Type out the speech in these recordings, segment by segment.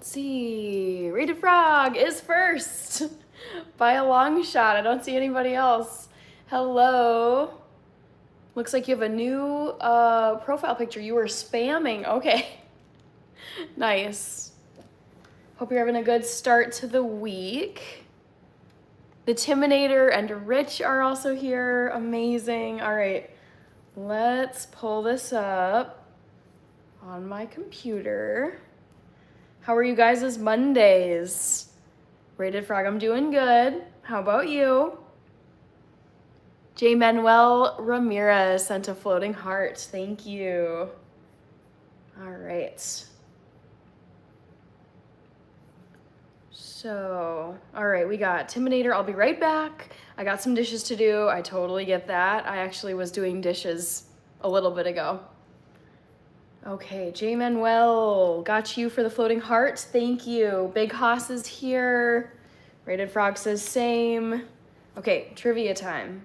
Let's see. Rated Frog is first by a long shot. I don't see anybody else. Hello. Looks like you have a new profile picture. You were spamming. Okay. Nice. Hope you're having a good start to the week. The Timinator and Rich are also here. Amazing. All right. Let's pull this up on my computer. How are you guys' Mondays? Rated Frog, I'm doing good. How about you? J. Manuel Ramirez sent a floating heart. Thank you. All right. So, all right, we got Timinator. I'll be right back. I got some dishes to do. I totally get that. I actually was doing dishes a little bit ago. Okay, J. Manuel, got you for the floating heart. Thank you. Big Hoss is here. Rated Frog says same. Okay, trivia time.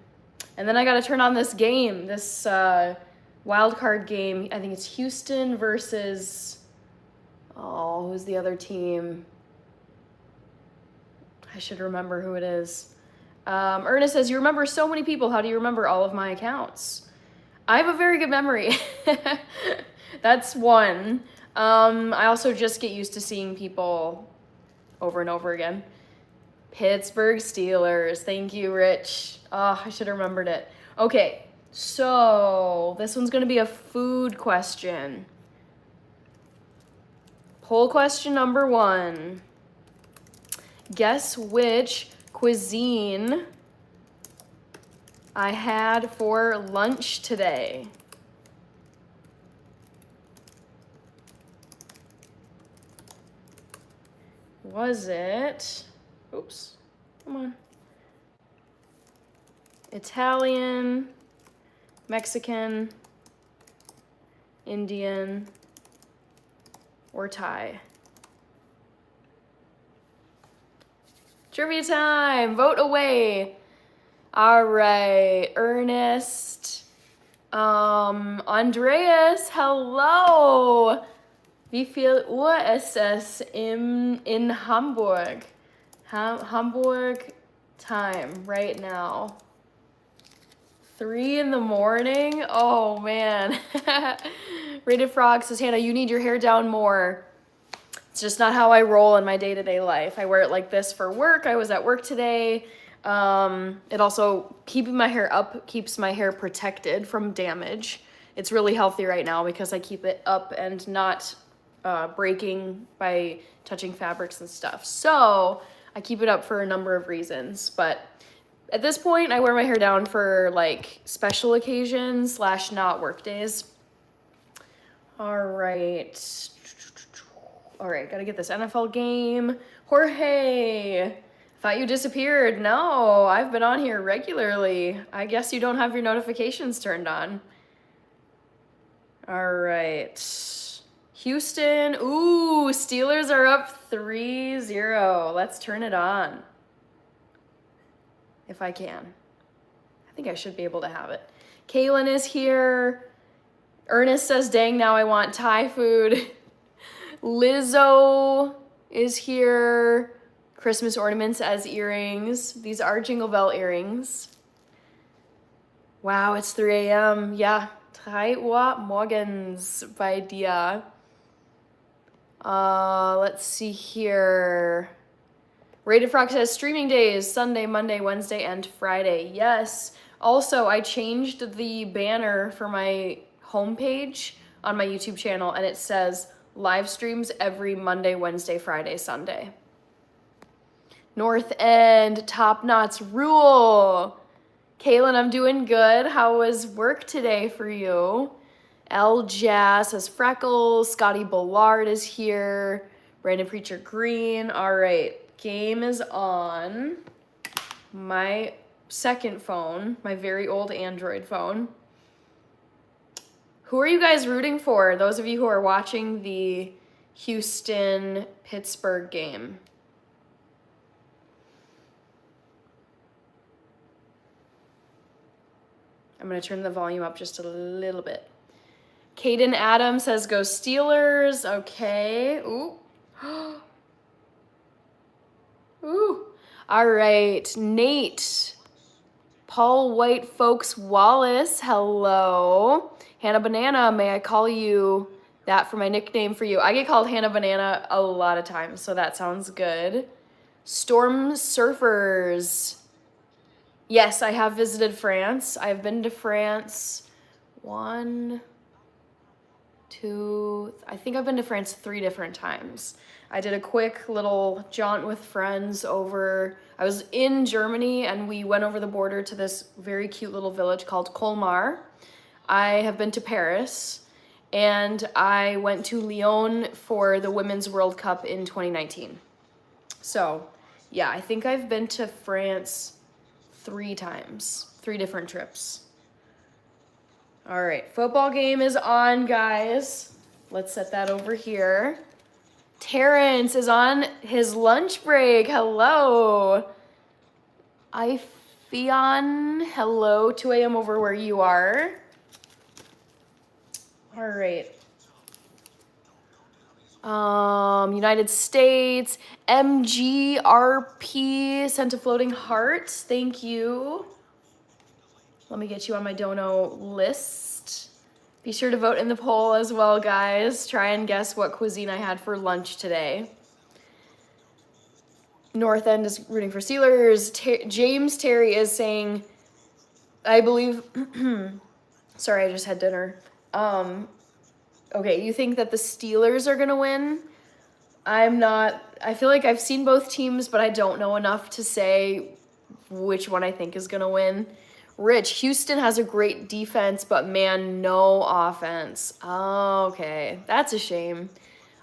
And then I gotta turn on this game, this wild card game. I think it's Houston versus, oh, who's the other team? I should remember who it is. Ernest says, you remember so many people. How do you remember all of my accounts? I have a very good memory. That's one. I also just get used to seeing people over and over again. Pittsburgh Steelers. Thank you, Rich. Oh, I should have remembered it. Okay, so this one's going to be a food question. Poll question number 1. Guess which cuisine I had for lunch today. Was it, oops, come on, Italian, Mexican, Indian, or Thai? Trivia time, vote away. All right, Ernest, Andreas, hello. Wie viel Uhr ist es in Hamburg? Hamburg time right now. 3 in the morning? Oh man. Rated Frog says, Hannah, you need your hair down more. It's just not how I roll in my day-to-day life. I wear it like this for work. I was at work today. It also, keeping my hair up keeps my hair protected from damage. It's really healthy right now because I keep it up and not breaking by touching fabrics and stuff. So I keep it up for a number of reasons, but at this point I wear my hair down for like special occasions / not work days. All right, gotta get this NFL game. Jorge, thought you disappeared. No, I've been on here regularly. I guess you don't have your notifications turned on. All right. Houston, ooh, Steelers are up 3-0. Let's turn it on. If I can. I think I should be able to have it. Kaylin is here. Ernest says, dang, now I want Thai food. Lizzo is here. Christmas ornaments as earrings. These are Jingle Bell earrings. Wow, it's 3 a.m. Yeah, 3 Uhr morgens bei dir. Let's see here. Rated Frog says streaming days, Sunday, Monday, Wednesday, and Friday. Yes. Also, I changed the banner for my homepage on my YouTube channel, and it says live streams every Monday, Wednesday, Friday, Sunday. North End, Top Knots rule. Kaylin, I'm doing good. How was work today for you? L Jazz says Freckles. Scotty Bullard is here. Brandon Preacher Green. All right, game is on. My second phone, my very old Android phone. Who are you guys rooting for? Those of you who are watching the Houston-Pittsburgh game. I'm going to turn the volume up just a little bit. Caden Adams says, go Steelers. Okay. Ooh. Ooh. All right, Nate. Paul White Folks Wallace, hello. Hannah Banana, may I call you that for my nickname for you? I get called Hannah Banana a lot of times, so that sounds good. Storm Surfers. Yes, I have visited France. I've been to France I think I've been to France 3 different times. I did a quick little jaunt with friends over, I was in Germany and we went over the border to this very cute little village called Colmar. I have been to Paris and I went to Lyon for the Women's World Cup in 2019. So yeah, I think I've been to France 3 times, 3 different trips. All right, football game is on, guys. Let's set that over here. Terrence is on his lunch break. Hello. Ifion, hello. 2 a.m. over where you are. All right. United States, MGRP sent a floating heart. Thank you. Let me get you on my dono list. Be sure to vote in the poll as well, guys. Try and guess what cuisine I had for lunch today. North End is rooting for Steelers. James Terry is saying, I believe, sorry, I just had dinner. Okay, you think that the Steelers are gonna win? I feel like I've seen both teams, but I don't know enough to say which one I think is gonna win. Rich, Houston has a great defense, but man, no offense. Okay, that's a shame.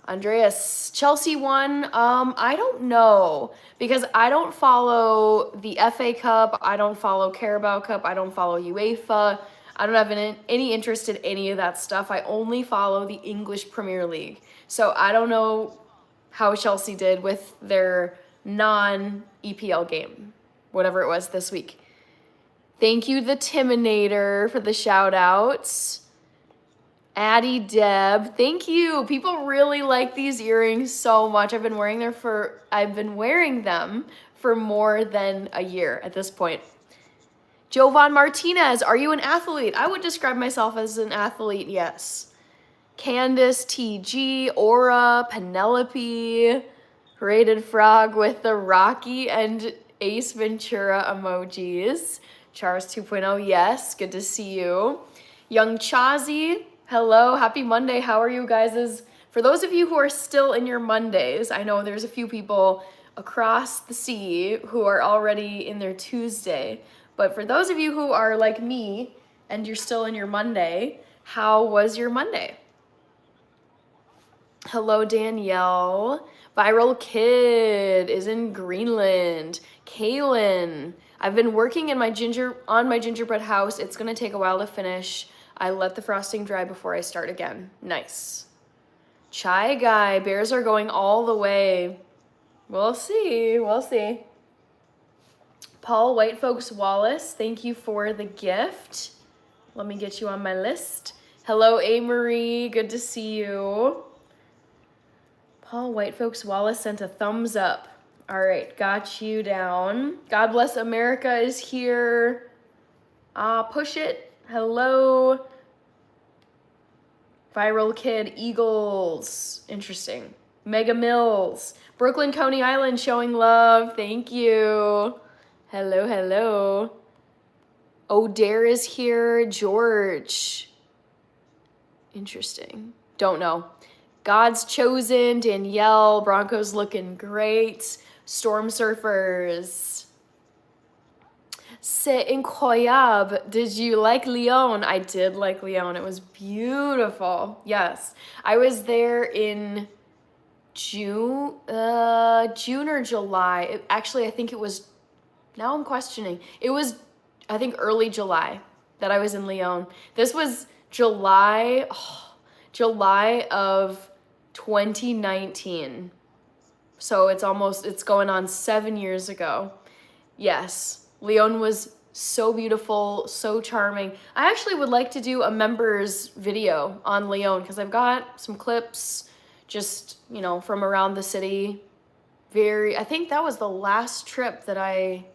Andreas, Chelsea won. I don't know because I don't follow the FA Cup. I don't follow Carabao Cup. I don't follow UEFA. I don't have any interest in any of that stuff. I only follow the English Premier League. So I don't know how Chelsea did with their non-EPL game, whatever it was this week. Thank you, the Timinator, for the shout-outs. Addie Deb, thank you. People really like these earrings so much. I've been wearing them for more than a year at this point. Jovan Martinez, are you an athlete? I would describe myself as an athlete, yes. Candace TG, Aura, Penelope, Rated Frog with the Rocky and Ace Ventura emojis. Charles 2.0, yes, good to see you. Young Chazi, hello, happy Monday. How are you guys? For those of you who are still in your Mondays, I know there's a few people across the sea who are already in their Tuesday. But for those of you who are like me and you're still in your Monday, how was your Monday? Hello, Danielle. Viral Kid is in Greenland. Kaylin, I've been working on my gingerbread house. It's gonna take a while to finish. I let the frosting dry before I start again. Nice. Chai Guy, Bears are going all the way. We'll see. Paul White Folks Wallace, thank you for the gift. Let me get you on my list. Hello, A-Marie, good to see you. Paul White Folks Wallace sent a thumbs up. All right, got you down. God Bless America is here. Push it. Hello. Viral Kid, Eagles. Interesting. Mega Mills. Brooklyn, Coney Island showing love. Thank you. Hello. O'Dare is here. George. Interesting. Don't know. God's Chosen. Danielle. Broncos looking great. Storm Surfers. C'est incroyable. Did you like Lyon? I did like Lyon. It was beautiful. Yes. I was there in June or July. Actually, I think it was, now I'm questioning. It was, I think, early July that I was in Lyon. This was July of 2019. So it's going on 7 years ago. Yes, Lyon was so beautiful, so charming. I actually would like to do a members video on Lyon because I've got some clips just, from around the city, I think that was the last trip that I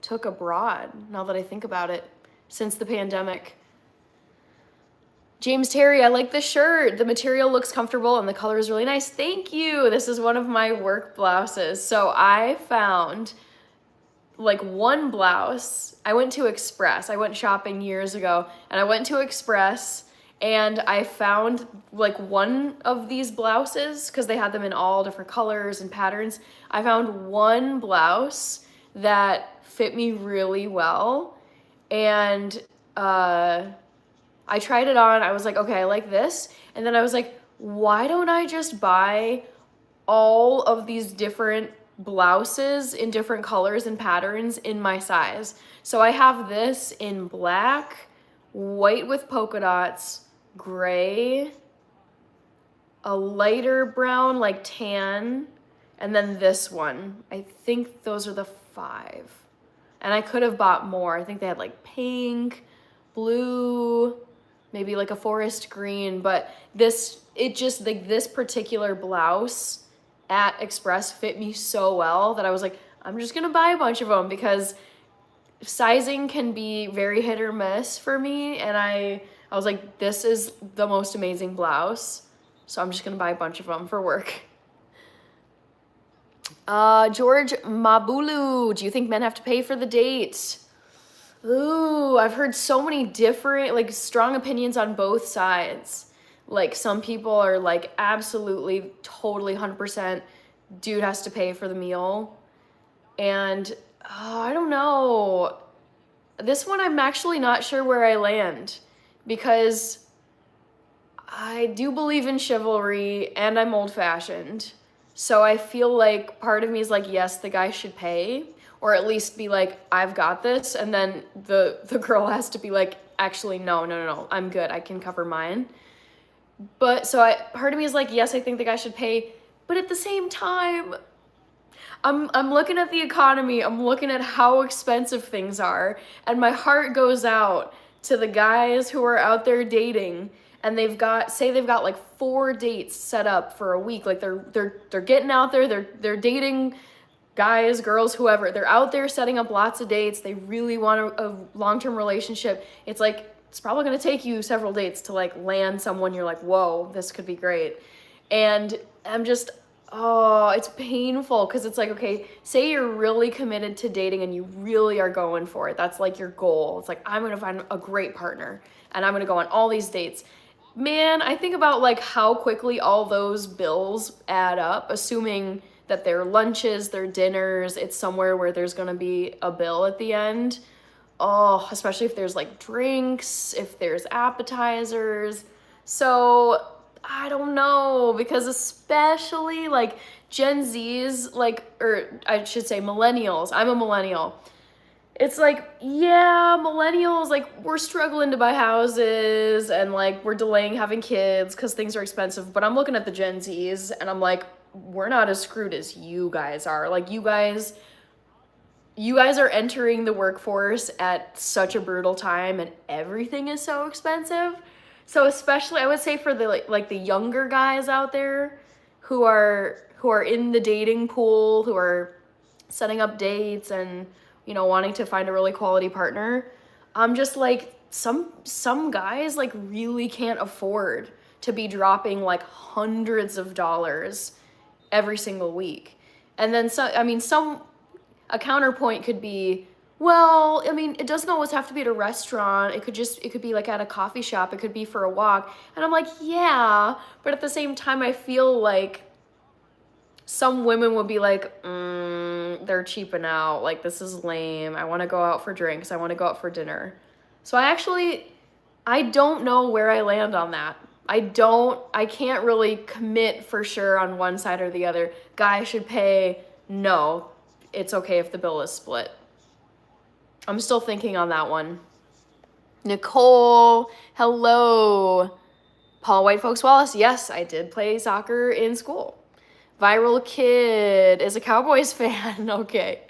took abroad, now that I think about it, since the pandemic. James Terry, I like the shirt. The material looks comfortable and the color is really nice. Thank you. This is one of my work blouses. So I found like one blouse. I went to Express. I went shopping years ago and I went to Express and I found like one of these blouses because they had them in all different colors and patterns. I found one blouse that fit me really well, and I tried it on. I was like, okay, I like this. And then I was like, why don't I just buy all of these different blouses in different colors and patterns in my size? So I have this in black, white with polka dots, gray, a lighter brown, like tan, and then this one. I think those are the 5. And I could have bought more. I think they had like pink, blue, maybe like a forest green, but this particular blouse at Express fit me so well that I was like, I'm just gonna buy a bunch of them because sizing can be very hit or miss for me, and I was like, this is the most amazing blouse, so I'm just gonna buy a bunch of them for work. George Mabulu, do you think men have to pay for the date? Ooh, I've heard so many different, like, strong opinions on both sides. Like, some people are like, absolutely, totally, 100%, dude has to pay for the meal. And, I don't know. This one, I'm actually not sure where I land, because I do believe in chivalry and I'm old-fashioned. So I feel like part of me is like, yes, the guy should pay, or at least be like, I've got this. And then the girl has to be like, actually, no, I'm good. I can cover mine. But so part of me is like, yes, I think the guy should pay. But at the same time, I'm looking at the economy. I'm looking at how expensive things are. And my heart goes out to the guys who are out there dating, and they've got like 4 dates set up for a week. Like they're getting out there, they're dating guys, girls, whoever. They're out there setting up lots of dates. They really want a long-term relationship. It's like, it's probably gonna take you several dates to like land someone you're like, whoa, this could be great. And I'm just, oh, it's painful, because it's like, okay, say you're really committed to dating and you really are going for it. That's like your goal. It's like, I'm gonna find a great partner and I'm gonna go on all these dates. Man, I think about like how quickly all those bills add up, assuming that their lunches, their dinners, it's somewhere where there's gonna be a bill at the end. Oh, especially if there's like drinks, if there's appetizers. So I don't know, because especially like Gen Zs, like, or I should say millennials. I'm a millennial. It's like, yeah, millennials, like, we're struggling to buy houses and like we're delaying having kids because things are expensive. But I'm looking at the Gen Zs and I'm like, we're not as screwed as you guys are. Like, you guys are entering the workforce at such a brutal time and everything is so expensive. So especially, I would say, for the like the younger guys out there who are in the dating pool, who are setting up dates and, you know, wanting to find a really quality partner, I'm just like, some guys like really can't afford to be dropping like hundreds of dollars every single week. And then a counterpoint could be, well, I mean, it doesn't always have to be at a restaurant. It could be like at a coffee shop. It could be for a walk. And I'm like, yeah, but at the same time, I feel like some women would be like, they're cheaping out. Like, this is lame. I want to go out for drinks. I want to go out for dinner. So I don't know where I land on that. I can't really commit for sure on one side or the other. Guy should pay. No, it's okay if the bill is split. I'm still thinking on that one. Nicole, hello. Paul White Folks Wallace, yes, I did play soccer in school. Viral Kid is a Cowboys fan. Okay.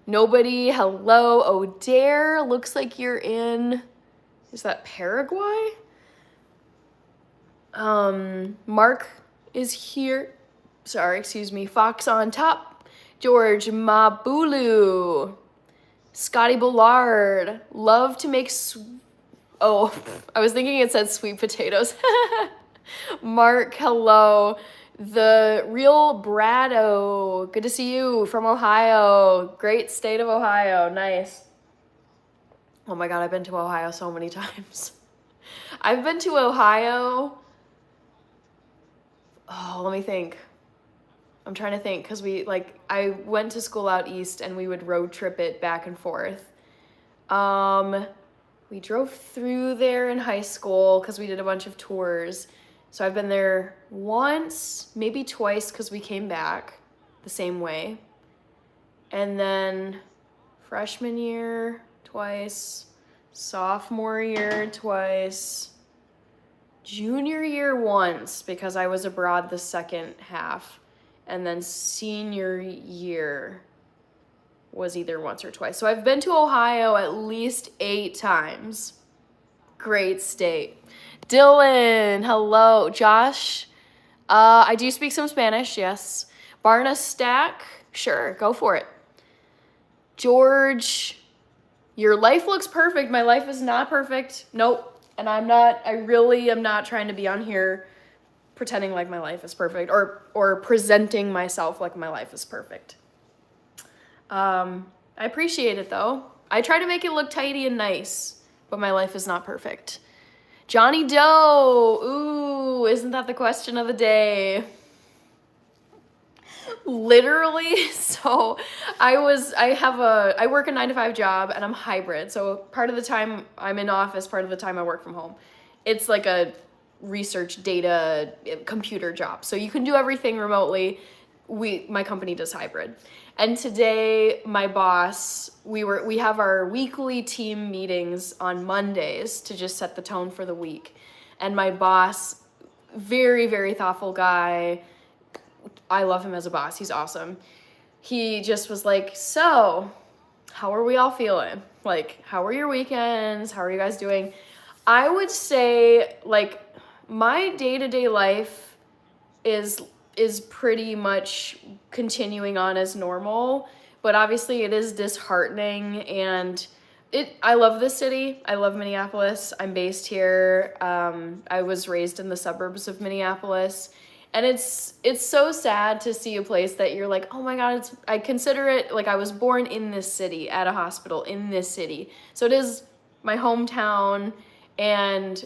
Nobody, hello. O'Dare, looks like you're in, is that Paraguay? Mark is here. Sorry, excuse me. Fox on top. George Mabulu. Scotty Bullard. Love to make oh, I was thinking it said sweet potatoes. Mark, hello. The Real Brado. Good to see you from Ohio. Great state of Ohio. Nice. Oh my God, I've been to Ohio so many times. I've been to Ohio. Oh, let me think. I'm trying to think because I went to school out east and we would road trip it back and forth. We drove through there in high school because we did a bunch of tours. So I've been there once, maybe twice because we came back the same way. And then freshman year, twice. Sophomore year, twice. Junior year, once because I was abroad the second half. And then senior year was either once or twice. So I've been to Ohio at least 8 times. Great state. Dylan, hello. Josh, I do speak some Spanish, yes. Barna Stack, sure, go for it. George, your life looks perfect. My life is not perfect. Nope. And I really am not trying to be on here pretending like my life is perfect or presenting myself like my life is perfect. I appreciate it though. I try to make it look tidy and nice, but my life is not perfect. Johnny Doe, ooh, isn't that the question of the day? Literally, so I work a 9-to-5 job and I'm hybrid. So part of the time I'm in office, part of the time I work from home. It's like a research data computer job. So you can do everything remotely. My company does hybrid. And today my boss, we have our weekly team meetings on Mondays to just set the tone for the week. And my boss, very, very thoughtful guy. I love him as a boss. He's awesome. He just was like, so how are we all feeling? Like, how are your weekends? How are you guys doing? I would say like my day-to-day life is pretty much continuing on as normal, but obviously it is disheartening and I love this city. I love Minneapolis. I'm based here. I was raised in the suburbs of Minneapolis. And it's so sad to see a place that you're like, oh my God, I consider it like I was born in this city, at a hospital in this city. So it is my hometown, and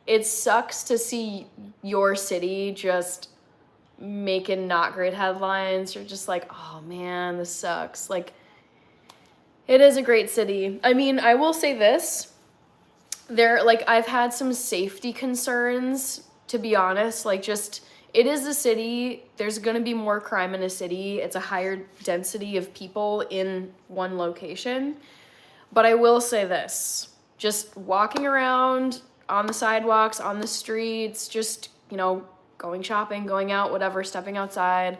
it sucks to see your city just making not great headlines. You're just like, oh man, this sucks. Like, it is a great city. I mean, I will say this. I've had some safety concerns, to be honest. Like, just, it is a city. There's going to be more crime in a city. It's a higher density of people in one location. But I will say this. Just walking around on the sidewalks, on the streets, just, going shopping, going out, whatever, stepping outside,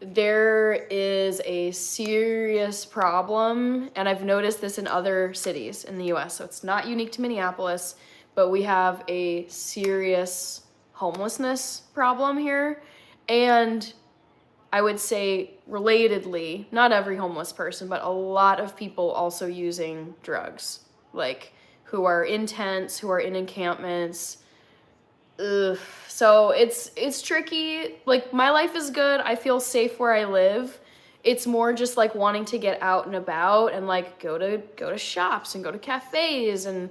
there is a serious problem, and I've noticed this in other cities in the US, so it's not unique to Minneapolis, but we have a serious homelessness problem here, and I would say relatedly, not every homeless person, but a lot of people also using drugs, like who are in tents, who are in encampments. Ugh. So it's tricky. Like, my life is good. I feel safe where I live. It's more just like wanting to get out and about and like go to shops and go to cafes and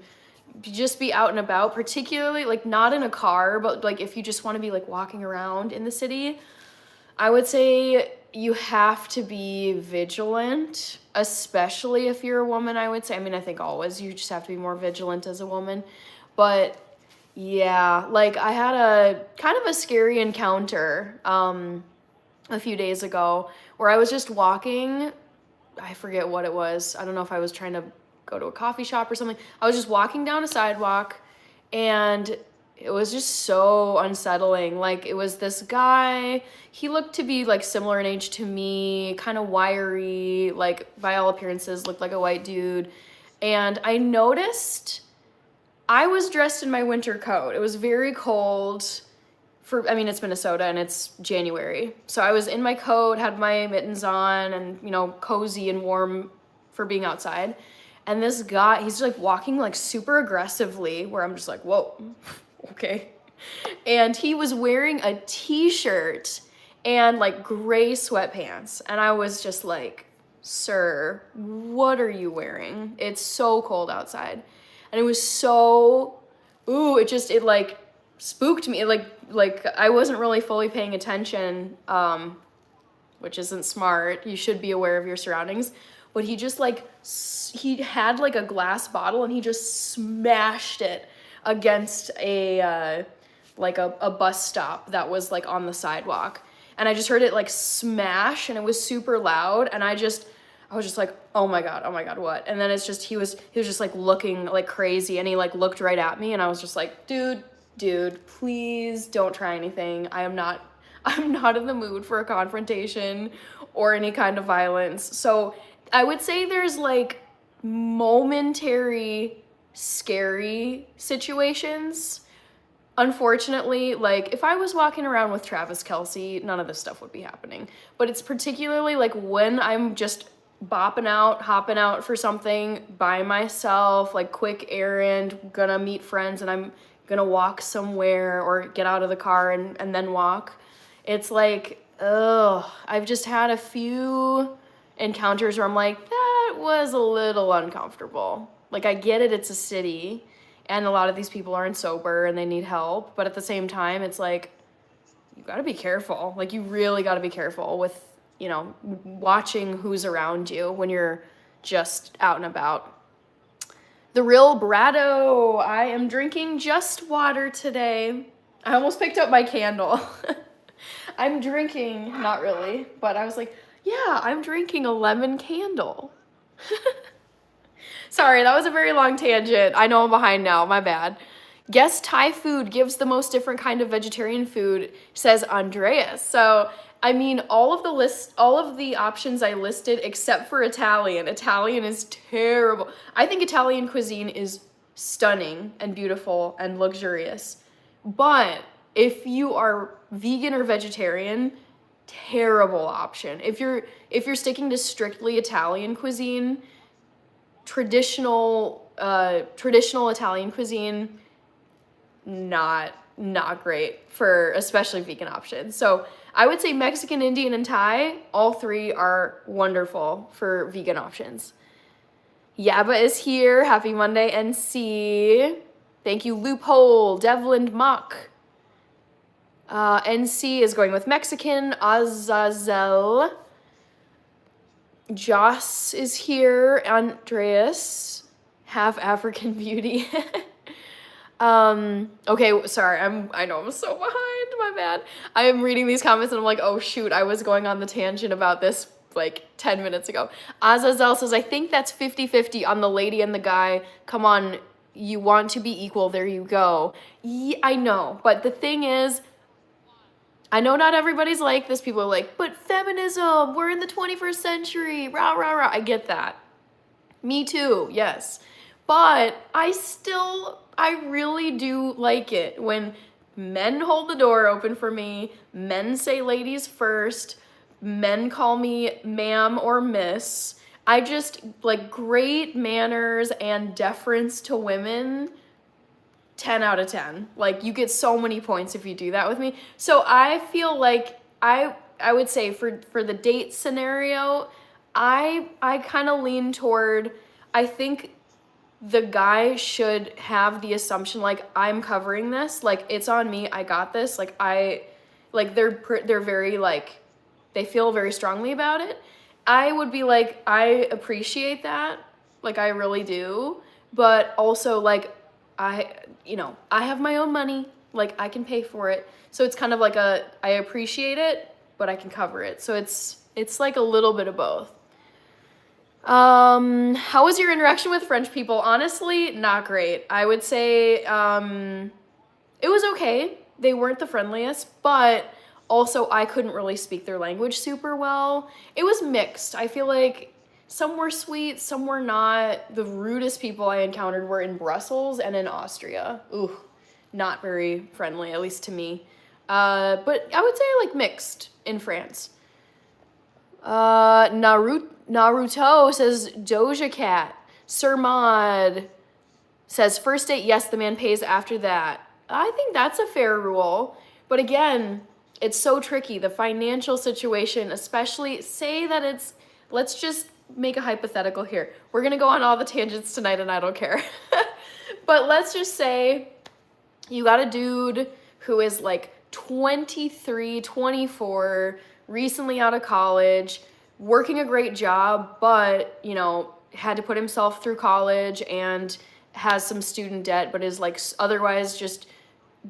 just be out and about, particularly like not in a car, but like if you just want to be like walking around in the city. I would say you have to be vigilant, especially if you're a woman, I would say. I mean, I think always you just have to be more vigilant as a woman. But yeah, like I had a kind of a scary encounter a few days ago where I was just walking. I forget what it was. I don't know if I was trying to go to a coffee shop or something. I was just walking down a sidewalk and it was just so unsettling. Like, it was this guy, he looked to be like similar in age to me, kind of wiry, like by all appearances looked like a white dude. And I noticed I was dressed in my winter coat. It was very cold I mean, it's Minnesota and it's January. So I was in my coat, had my mittens on, and, you know, cozy and warm for being outside. And this guy, he's like walking like super aggressively, where I'm just like, whoa, okay. And he was wearing a t-shirt and like gray sweatpants. And I was just like, sir, what are you wearing? It's so cold outside. And it was so, it like spooked me. Like I wasn't really fully paying attention, which isn't smart. You should be aware of your surroundings. But he just like, he had like a glass bottle and he just smashed it against a bus stop that was like on the sidewalk. And I just heard it like smash and it was super loud. And I was just like, oh my God, what? And then it's just, he was just like looking like crazy and he like looked right at me and I was just like, dude, please don't try anything. I'm not in the mood for a confrontation or any kind of violence. So I would say there's like momentary scary situations. Unfortunately, like if I was walking around with Travis Kelce, none of this stuff would be happening. But it's particularly like when I'm just hopping out for something by myself, like quick errand, gonna meet friends and I'm gonna walk somewhere or get out of the car and then walk. It's like, I've just had a few encounters where I'm like, that was a little uncomfortable. Like I get it, it's a city and a lot of these people aren't sober and they need help, but at the same time, it's like, you gotta be careful. Like you really gotta be careful with, you know, watching who's around you when you're just out and about. The Real Brado, I am drinking just water today. I almost picked up my candle. I'm drinking, not really, but I was like, yeah, I'm drinking a lemon candle. Sorry, that was a very long tangent. I know I'm behind now, my bad. Guess Thai food gives the most different kind of vegetarian food, says Andreas. So, I mean, all of the options I listed except for Italian. Italian is terrible. I think Italian cuisine is stunning and beautiful and luxurious. But if you are vegan or vegetarian, terrible option. If you're sticking to strictly Italian cuisine, traditional Italian cuisine, not great for especially vegan options. So I would say Mexican, Indian, and Thai, all three are wonderful for vegan options. Yaba is here. Happy Monday, NC. Thank you, Loophole, Devlin Mock. NC is going with Mexican. Azazel. Joss is here. Andreas. Half African beauty. Okay, sorry, I know I'm so behind, my bad. I am reading these comments and I'm like, oh shoot, I was going on the tangent about this like 10 minutes ago. Azazel says, I think that's 50-50 on the lady and the guy. Come on, you want to be equal, there you go. Yeah, I know, but the thing is, I know not everybody's like this. People are like, but feminism, we're in the 21st century, rah, rah, rah. I get that. Me too, yes. But I really do like it when men hold the door open for me, men say ladies first, men call me ma'am or miss. I just like great manners and deference to women. 10 out of 10. Like you get so many points if you do that with me. So I feel like I would say for the date scenario, I kind of lean toward, I think the guy should have the assumption like I'm covering this, like it's on me, I got this, like they're very like they feel very strongly about it. I would be like, I appreciate that, like I really do, but also like I have my own money, like I can pay for it. So it's kind of like I appreciate it, but I can cover it. So it's like a little bit of both. How was your interaction with French people? Honestly, not great. I would say, it was okay. They weren't the friendliest, but also I couldn't really speak their language super well. It was mixed. I feel like some were sweet, some were not. The rudest people I encountered were in Brussels and in Austria. Ooh, not very friendly, at least to me. But I would say like mixed in France. Naruto says Doja Cat. Sir Mod says first date, yes, the man pays after that. I think that's a fair rule. But again, it's so tricky. The financial situation, especially, say that it's, let's just make a hypothetical here. We're gonna go on all the tangents tonight and I don't care. But let's just say you got a dude who is like 23, 24, recently out of college, working a great job, but, you know, had to put himself through college and has some student debt, but is like otherwise just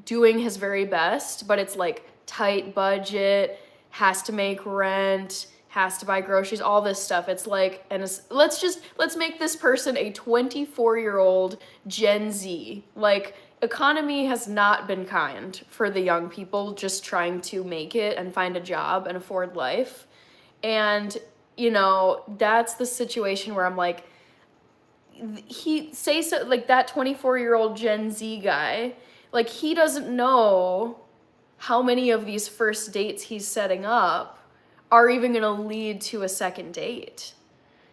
doing his very best, but it's like tight budget, has to make rent, has to buy groceries, all this stuff. It's like, and it's, let's make this person a 24-year-old Gen Z. Like, economy has not been kind for the young people just trying to make it and find a job and afford life. And, you know, that's the situation where I'm like, like that 24-year-old Gen Z guy, like he doesn't know how many of these first dates he's setting up are even gonna lead to a second date.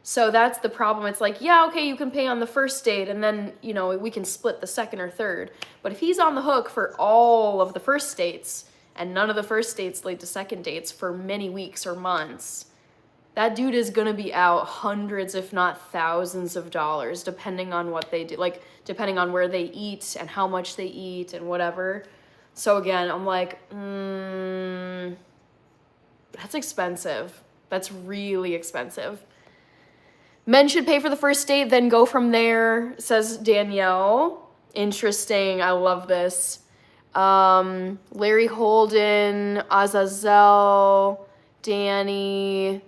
So that's the problem. It's like, yeah, okay, you can pay on the first date and then, you know, we can split the second or third. But if he's on the hook for all of the first dates and none of the first dates lead to second dates for many weeks or months, that dude is gonna be out hundreds, if not thousands of dollars, depending on what they do, like depending on where they eat and how much they eat and whatever. So again, I'm like, that's expensive. That's really expensive. Men should pay for the first date, then go from there, says Danielle. Interesting, I love this. Larry Holden, Azazel, Danny.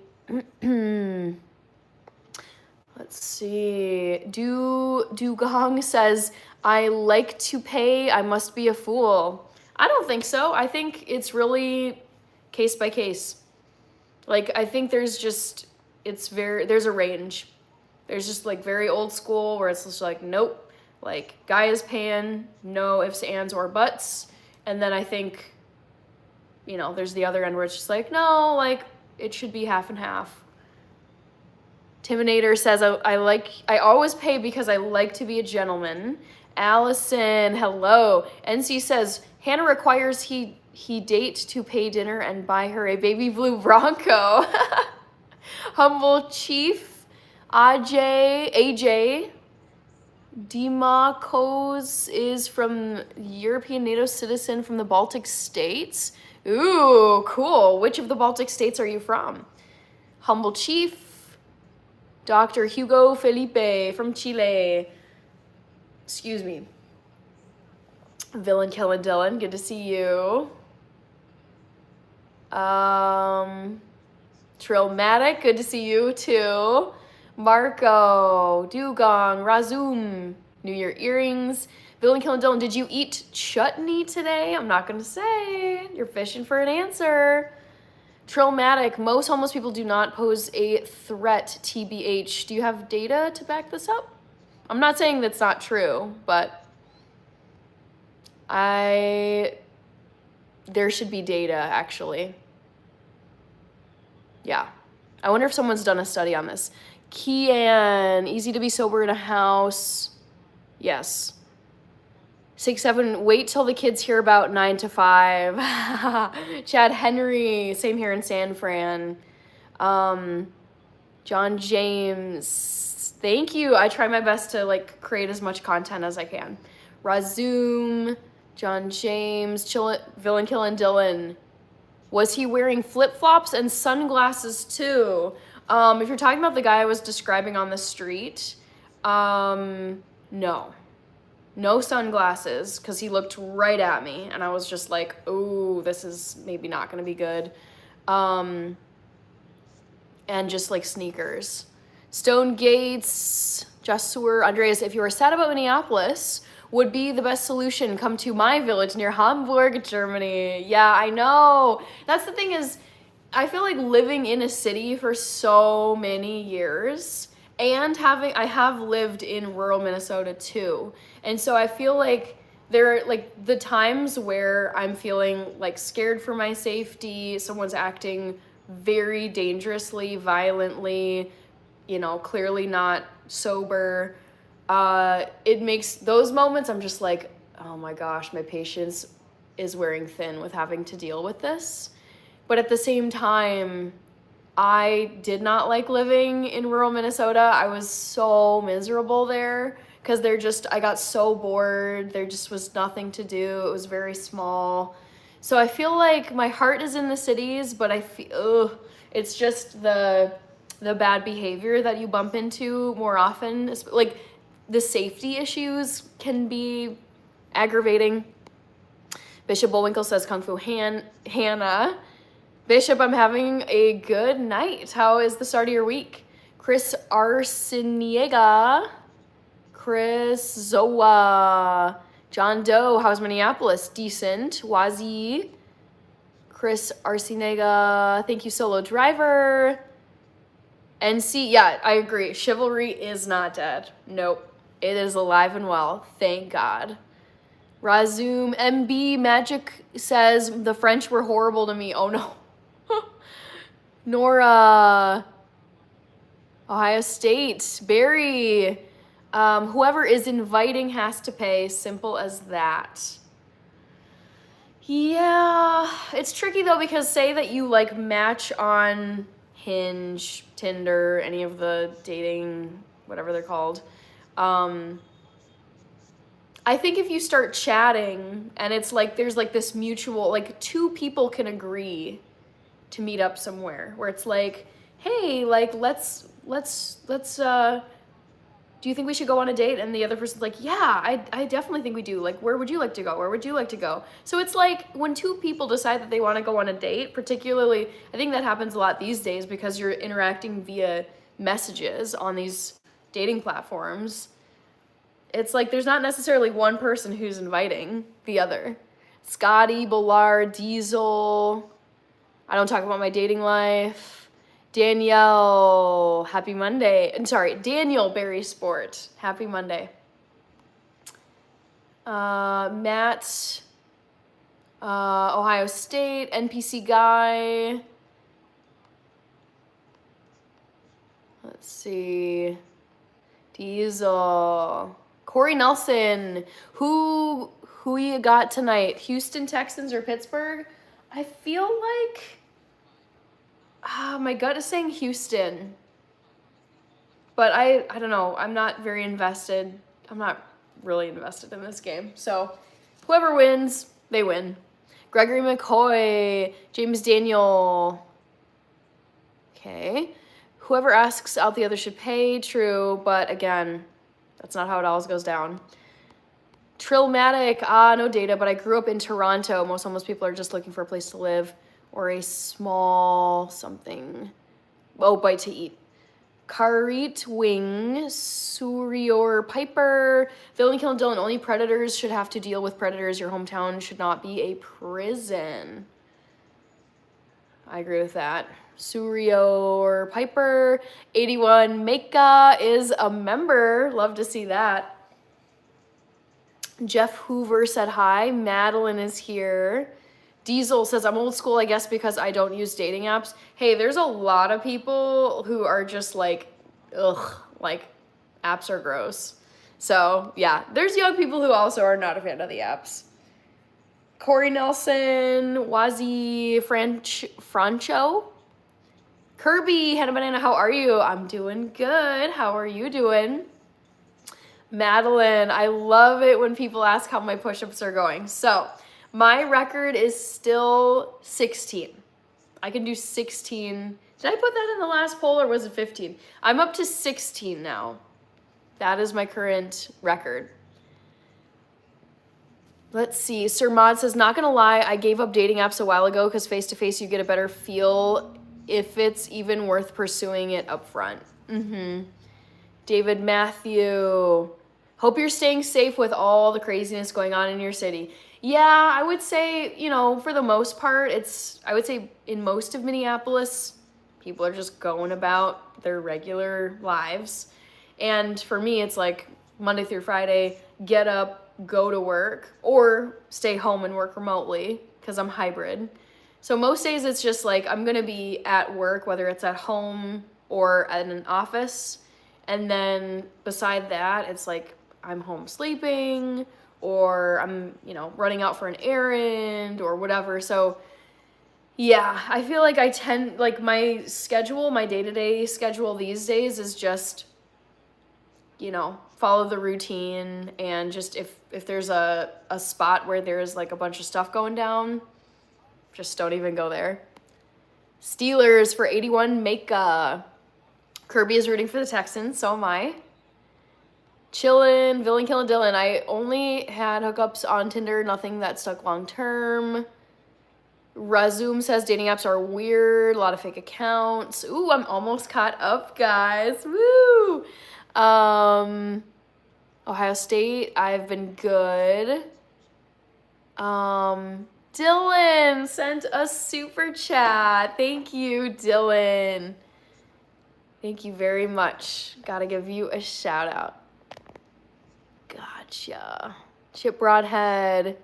Let's see. Dugong says, I like to pay, I must be a fool. I don't think so. I think it's really case by case. Like, I think there's just, there's a range. There's just like very old school where it's just like, nope, like guy is paying, no ifs, ands, or buts. And then I think, you know, there's the other end where it's just like, no, like it should be half and half. Timinator says, I always pay because I like to be a gentleman. Allison, hello. NC says, Hannah requires he date to pay dinner and buy her a baby blue Bronco. Humble Chief, AJ, Dimakos is from European NATO citizen from the Baltic states. Ooh, cool. Which of the Baltic states are you from? Humble Chief, Dr. Hugo Felipe from Chile. Excuse me. Villain Killing Dylan, good to see you. Trillmatic, good to see you too. Marco, Dugong, Razum, New Year earrings. Villain Killing Dylan, did you eat chutney today? I'm not gonna say. You're fishing for an answer. Trillmatic, most homeless people do not pose a threat, TBH. Do you have data to back this up? I'm not saying that's not true, but there should be data, actually. Yeah. I wonder if someone's done a study on this. Kian, easy to be sober in a house. Yes. 6-7, wait till the kids hear about 9 to 5. Chad Henry, same here in San Fran. John James, thank you. I try my best to like create as much content as I can. Razum, John James, Villain Killin' Dylan. Was he wearing flip-flops and sunglasses too? If you're talking about the guy I was describing on the street, no. No sunglasses, because he looked right at me, and I was just like, oh, this is maybe not going to be good. And just like sneakers. Stone Gates, Jasur, Andreas, if you are sad about Minneapolis, would be the best solution. Come to my village near Hamburg, Germany. Yeah, I know. That's the thing is, I feel like living in a city for so many years and I have lived in rural Minnesota too. And so I feel like there are like the times where I'm feeling like scared for my safety, someone's acting very dangerously, violently, you know, clearly not sober. It makes those moments, I'm just like, oh my gosh, my patience is wearing thin with having to deal with this. But at the same time, I did not like living in rural Minnesota. I was so miserable there because I got so bored. There just was nothing to do. It was very small. So I feel like my heart is in the cities, but I feel, it's just the bad behavior that you bump into more often. Like the safety issues can be aggravating. Bishop Bullwinkle says Kung Fu Hannah. Bishop, I'm having a good night. How is the start of your week? Chris Arciniega. Chris Zoa. John Doe, how's Minneapolis? Decent. Wazi. Chris Arciniega. Thank you, Solo Driver. NC, yeah, I agree. Chivalry is not dead. Nope. It is alive and well. Thank God. Razum MB Magic says the French were horrible to me. Oh no. Nora, Ohio State, Barry, whoever is inviting has to pay, simple as that. Yeah, it's tricky though because say that you like match on Hinge, Tinder, any of the dating, whatever they're called. I think if you start chatting and it's like there's like this mutual, like two people can agree to meet up somewhere where it's like, hey, like let's do you think we should go on a date? And the other person's like, yeah, I definitely think we do. Like, where would you like to go? Where would you like to go? So it's like when two people decide that they want to go on a date, particularly, I think that happens a lot these days because you're interacting via messages on these dating platforms. It's like there's not necessarily one person who's inviting the other. Scotty, Ballard, Diesel, I don't talk about my dating life. Danielle, happy Monday. Daniel Berry Sport, happy Monday. Matt, Ohio State, NPC guy. Let's see. Diesel. Corey Nelson, who you got tonight? Houston Texans or Pittsburgh? I feel like my gut is saying Houston, but I don't know. I'm not very invested. I'm not really invested in this game. So whoever wins, they win. Gregory McCoy, James Daniel. Okay. Whoever asks out the other should pay. True, but again, that's not how it always goes down. Trillmatic, no data, but I grew up in Toronto. Most homeless people are just looking for a place to live or a small something. Oh, bite to eat. Karit Wing, Surior Piper, Villain Kill Dylan. Only predators should have to deal with predators. Your hometown should not be a prison. I agree with that. Surior Piper, 81. Meka is a member. Love to see that. Jeff Hoover said hi. Madeline is here. Diesel says, I'm old school, I guess, because I don't use dating apps. Hey, there's a lot of people who are just like, ugh, like apps are gross. So yeah, there's young people who also are not a fan of the apps. Corey Nelson, Wazi Francho. Kirby, Hannah Banana, how are you? I'm doing good. How are you doing? Madeline, I love it when people ask how my push-ups are going. So my record is still 16. I can do 16. Did I put that in the last poll or was it 15? I'm up to 16 now. That is my current record. Let's see. Sir Mod says, not gonna lie, I gave up dating apps a while ago because face-to-face you get a better feel if it's even worth pursuing it up front. David Matthew, hope you're staying safe with all the craziness going on in your city. Yeah, I would say, you know, for the most part, I would say in most of Minneapolis, people are just going about their regular lives. And for me, it's like Monday through Friday, get up, go to work or stay home and work remotely because I'm hybrid. So most days it's just like I'm gonna be at work, whether it's at home or at an office. And then beside that, it's like I'm home sleeping or I'm, you know, running out for an errand or whatever. So yeah, I feel like I tend, like my schedule, my day-to-day schedule these days is just, you know, follow the routine, and just if there's a spot where there's like a bunch of stuff going down, just don't even go there. Steelers for 81, Maka. Kirby is rooting for the Texans, so am I. Chillin', villain killing Dylan. I only had hookups on Tinder, nothing that stuck long term. Resume says dating apps are weird, a lot of fake accounts. Ooh, I'm almost caught up, guys. Woo! Ohio State, I've been good. Dylan sent a super chat. Thank you, Dylan. Thank you very much. Gotta give you a shout out. Gotcha. Chip Broadhead.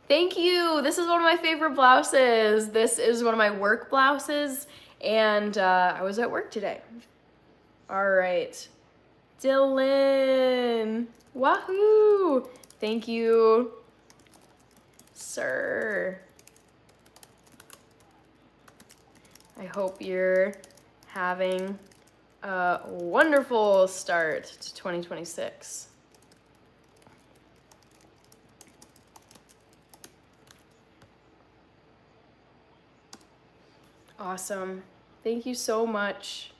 Thank you. This is one of my favorite blouses. This is one of my work blouses, and I was at work today. All right. Dylan. Wahoo. Thank you, sir. I hope you're having a wonderful start to 2026. Awesome. Thank you so much.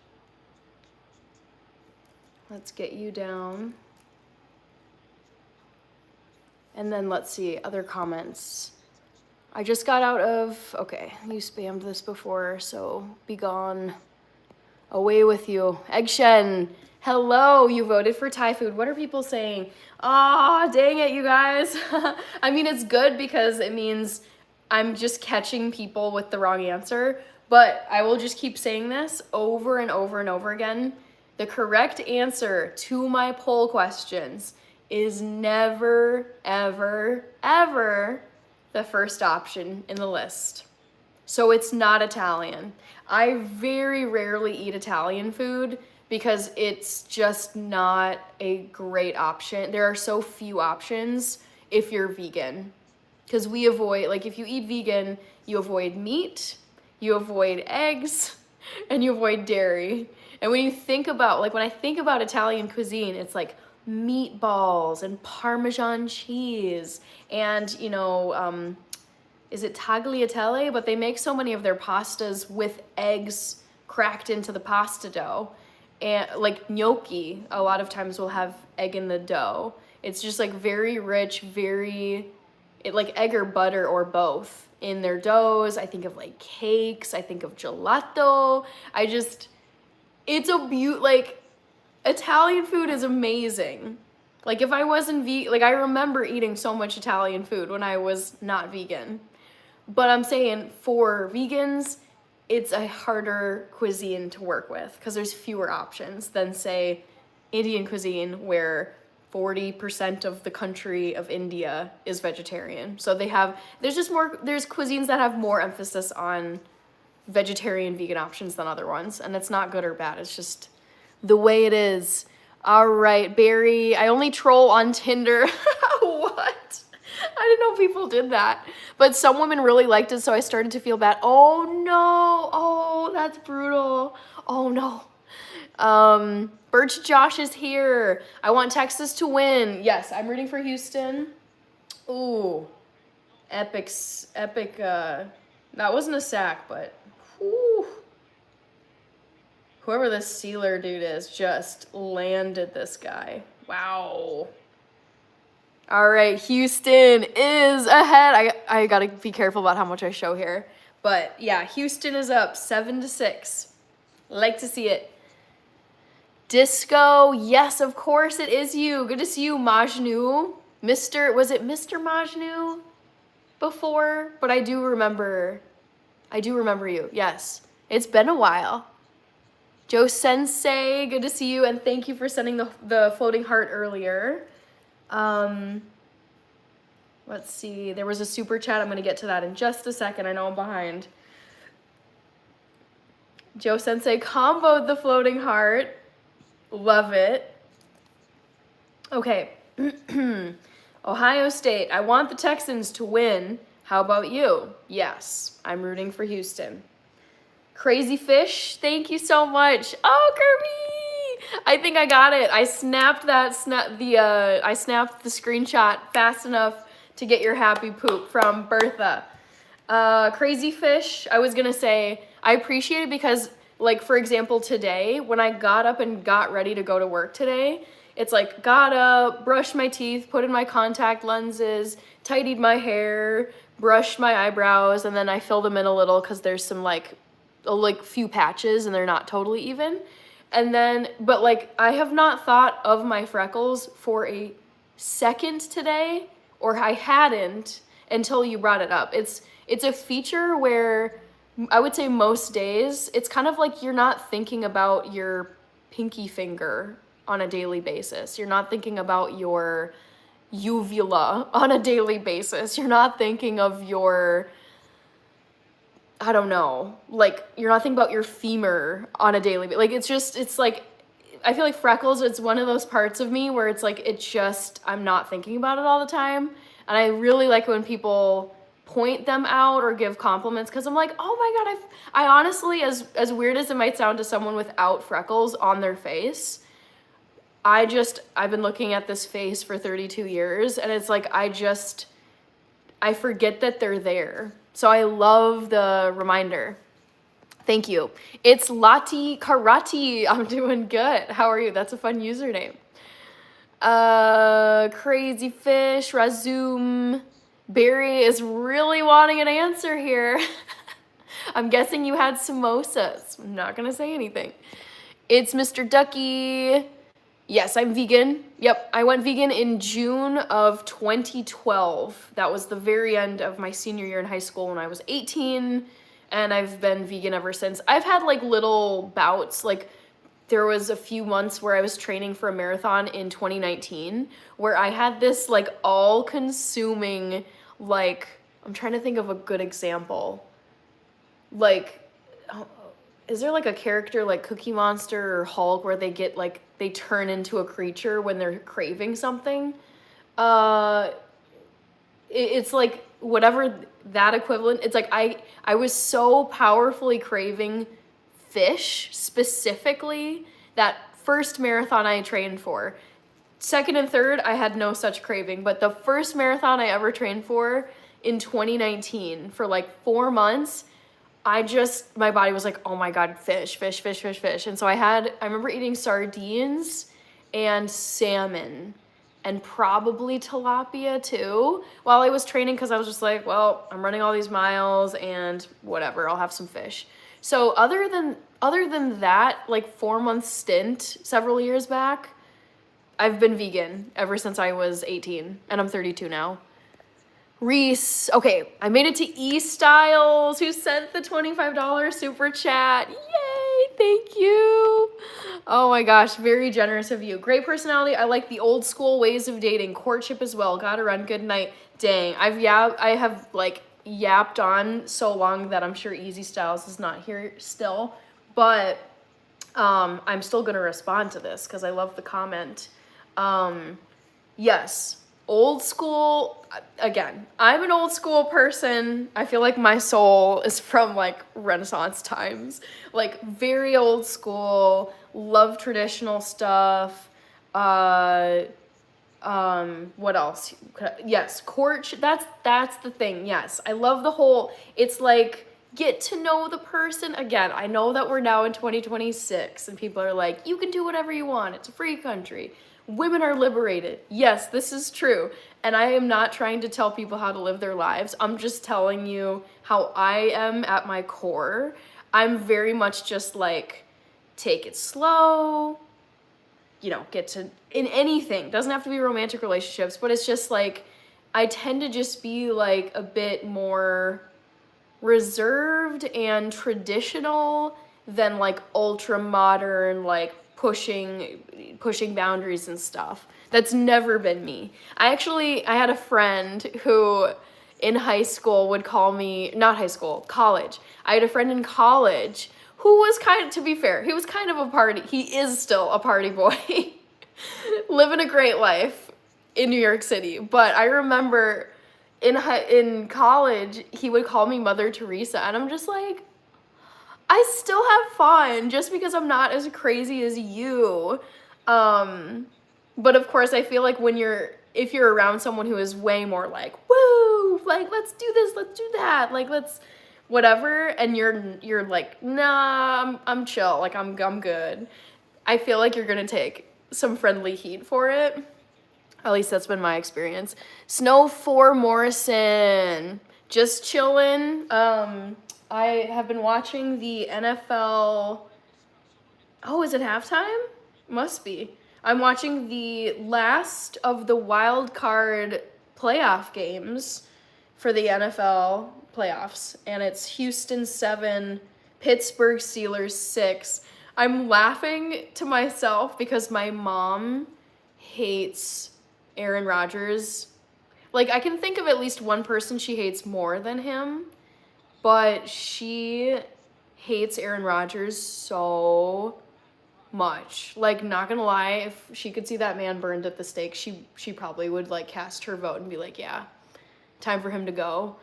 Let's get you down. And then let's see, other comments. I just got out of, okay, you spammed this before, so be gone. Away with you. Eggshen, hello, you voted for Thai food. What are people saying? Ah, dang it, you guys. I mean, it's good because it means I'm just catching people with the wrong answer, but I will just keep saying this over and over and over again. The correct answer to my poll questions is never, ever, ever the first option in the list. So it's not Italian. I very rarely eat Italian food because it's just not a great option. There are so few options if you're vegan. Because we avoid, like if you eat vegan, you avoid meat, you avoid eggs, and you avoid dairy. And when you think about, like when I think about Italian cuisine, it's like meatballs and Parmesan cheese and, you know, is it tagliatelle? But they make so many of their pastas with eggs cracked into the pasta dough. And like gnocchi, a lot of times will have egg in the dough. It's just like very rich, like egg or butter or both in their doughs. I think of like cakes, I think of gelato. It's a like Italian food is amazing. Like if I wasn't vegan, like I remember eating so much Italian food when I was not vegan. But I'm saying for vegans, it's a harder cuisine to work with because there's fewer options than say Indian cuisine where 40% of the country of India is vegetarian. So there's cuisines that have more emphasis on vegetarian, vegan options than other ones. And it's not good or bad. It's just the way it is. All right, Barry, I only troll on Tinder. What? I didn't know people did that. But some women really liked it, so I started to feel bad. Oh no, oh, that's brutal. Oh no. Birch Josh is here. I want Texas to win. Yes, I'm rooting for Houston. Ooh, epic, that wasn't a sack, but whew. Whoever this Sealer dude is just landed this guy. Wow. All right, Houston is ahead. I gotta be careful about how much I show here. But yeah, Houston is up 7-6. Like to see it. Disco, yes, of course it is you. Good to see you, Majnu. Was it Mr. Majnu before? But I do remember you, yes. It's been a while. Joe Sensei, good to see you, and thank you for sending the floating heart earlier. Let's see. There was a super chat. I'm going to get to that in just a second. I know I'm behind. Joe Sensei comboed the floating heart. Love it. Okay. Ohio State. I want the Texans to win. How about you? Yes, I'm rooting for Houston. Crazy Fish, thank you so much. Oh, Kirby! I think I got it. I snapped the screenshot fast enough to get your happy poop from Bertha. Crazy Fish, I was gonna say, I appreciate it because, like, for example, today, when I got up and got ready to go to work today, it's like, got up, brushed my teeth, put in my contact lenses, tidied my hair, brushed my eyebrows, and then I filled them in a little because there's some, like, few patches and they're not totally even. And then, but like, I have not thought of my freckles for a second today, or I hadn't until you brought it up. It's a feature where I would say most days, it's kind of like you're not thinking about your pinky finger on a daily basis. You're not thinking about your uvula on a daily basis. You're not thinking of your, I don't know, like, you're not thinking about your femur on a daily basis. Like, it's like, I feel like freckles, it's one of those parts of me where it's like, I'm not thinking about it all the time. And I really like when people point them out or give compliments, because I'm like, oh my God, I honestly, as weird as it might sound to someone without freckles on their face, I've been looking at this face for 32 years, and it's like, I forget that they're there. So I love the reminder. Thank you. It's Lati Karate. I'm doing good. How are you? That's a fun username. Crazy Fish, Razum. Barry is really wanting an answer here. I'm guessing you had samosas. I'm not gonna say anything. It's Mr. Ducky. Yes, I'm vegan. Yep, I went vegan in June of 2012. That was the very end of my senior year in high school when I was 18, and I've been vegan ever since. I've had like little bouts, like there was a few months where I was training for a marathon in 2019 where I had this like all-consuming, like, I'm trying to think of a good example. Like, is there like a character like Cookie Monster or Hulk where they get like, they turn into a creature when they're craving something? It's like whatever that equivalent. It's like I was so powerfully craving fish specifically that first marathon I trained for. Second and third, I had no such craving, but the first marathon I ever trained for in 2019 for like 4 months, my body was like, oh my God, fish. And so I remember eating sardines and salmon and probably tilapia too while I was training, because I was just like, well, I'm running all these miles and whatever, I'll have some fish. So other than that, like 4-month stint several years back, I've been vegan ever since I was 18, and I'm 32 now. Reese, okay, I made it to E Styles, who sent the $25 super chat. Yay, thank you. Oh my gosh, very generous of you. Great personality. I like the old school ways of dating. Courtship as well. Gotta run. Good night. Dang, I have like yapped on so long that I'm sure Easy Styles is not here still, but I'm still gonna respond to this because I love the comment. Yes. Old school, again, I'm an old school person. I feel like my soul is from like Renaissance times, like very old school, love traditional stuff. What else? Yes, courtship, that's the thing. Yes, I love the whole, it's like, get to know the person. Again, I know that we're now in 2026 and people are like, you can do whatever you want. It's a free country. Women are liberated. Yes, this is true. And I am not trying to tell people how to live their lives. I'm just telling you how I am at my core. I'm very much just like, take it slow, get to, in anything, doesn't have to be romantic relationships, but it's just like, I tend to just be like a bit more reserved and traditional than like ultra modern, like pushing boundaries and stuff. That's never been me. I had a friend who in high school would call me, not high school, college. I had a friend in college who was to be fair, he was kind of a party, he is still a party boy, living a great life in New York City. But I remember in college, he would call me Mother Teresa, and I'm just like, I still have fun just because I'm not as crazy as you. But of course, I feel like if you're around someone who is way more like, woo, like, let's do this, let's do that, like, let's whatever, and you're like, nah, I'm chill, like, I'm good. I feel like you're gonna take some friendly heat for it. At least that's been my experience. Snow 4 Morrison, just chilling. I have been watching the NFL. Oh, is it halftime? Must be. I'm watching the last of the wild card playoff games for the NFL playoffs, and it's Houston 7, Pittsburgh Steelers 6. I'm laughing to myself because my mom hates Aaron Rodgers. Like, I can think of at least one person she hates more than him, but she hates Aaron Rodgers so much. Like, not gonna lie, if she could see that man burned at the stake, she probably would, like, cast her vote and be like, yeah, time for him to go.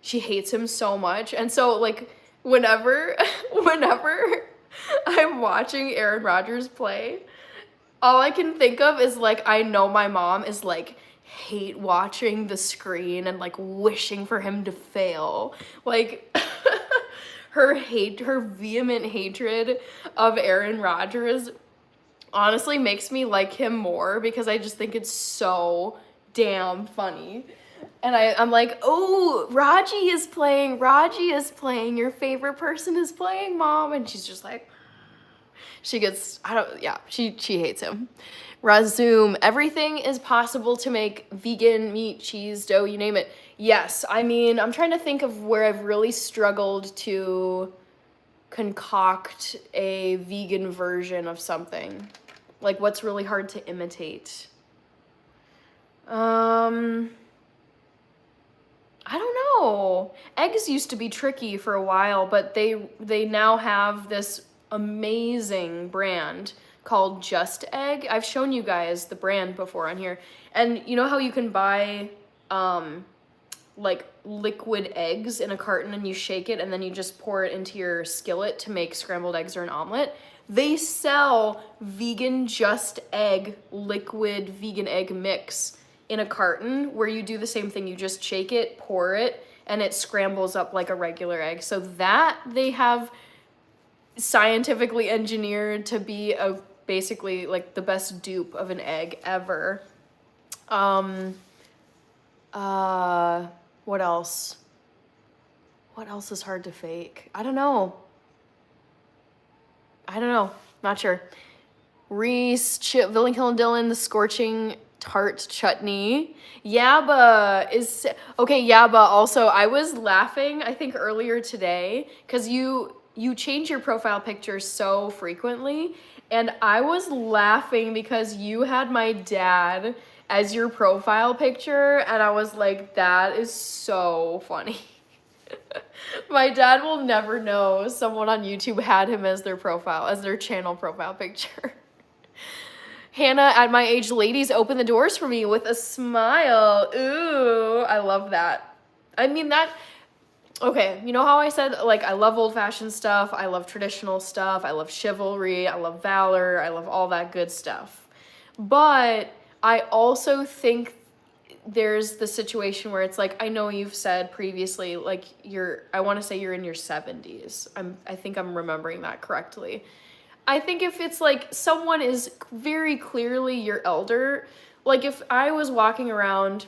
She hates him so much. And so, like, whenever I'm watching Aaron Rodgers play, all I can think of is, like, I know my mom is, like, hate watching the screen and, like, wishing for him to fail. Like, her vehement hatred of Aaron Rodgers honestly makes me like him more because I just think it's so damn funny. And I'm like, oh, Raji is playing, your favorite person is playing, Mom. And she's just like, she hates him. Razoom, everything is possible to make: vegan, meat, cheese, dough, you name it. Yes, I mean, I'm trying to think of where I've really struggled to concoct a vegan version of something. Like, what's really hard to imitate? I don't know. Eggs used to be tricky for a while, but they now have this amazing brand called Just Egg. I've shown you guys the brand before on here. And you know how you can buy like liquid eggs in a carton and you shake it and then you just pour it into your skillet to make scrambled eggs or an omelet? They sell vegan Just Egg liquid vegan egg mix in a carton where you do the same thing. You just shake it, pour it, and it scrambles up like a regular egg. So that they have scientifically engineered to be basically like the best dupe of an egg ever. What else? What else is hard to fake? I don't know. Not sure. Reese, Villain Killing Dylan, the scorching tart chutney. Yabba is okay. Yabba also, I was laughing, I think earlier today, because you change your profile picture so frequently, and I was laughing because you had my dad as your profile picture, and I was like, that is so funny. My dad will never know someone on YouTube had him as their channel profile picture. Hannah, at my age, ladies open the doors for me with a smile. Ooh, I love that. I mean, okay, you know how I said, like, I love old-fashioned stuff, I love traditional stuff, I love chivalry, I love valor, I love all that good stuff. But I also think there's the situation where it's like, I know you've said previously, like, I want to say you're in your 70s. I think I'm remembering that correctly. I think if it's like someone is very clearly your elder, like if I was walking around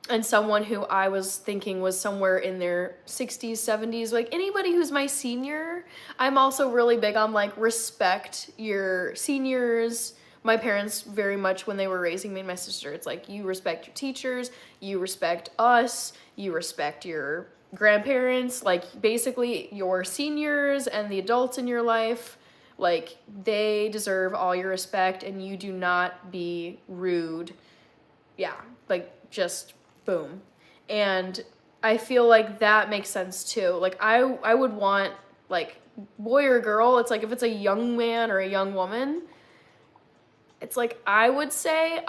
and someone who I was thinking was somewhere in their 60s, 70s, like anybody who's my senior, I'm also really big on like respect your seniors. My parents very much, when they were raising me and my sister, it's like you respect your teachers, you respect us, you respect your grandparents, like basically your seniors and the adults in your life. Like, they deserve all your respect, and you do not be rude. Yeah, like, just boom. And I feel like that makes sense too. Like, I would want, like, boy or girl, it's like if it's a young man or a young woman, it's like I would say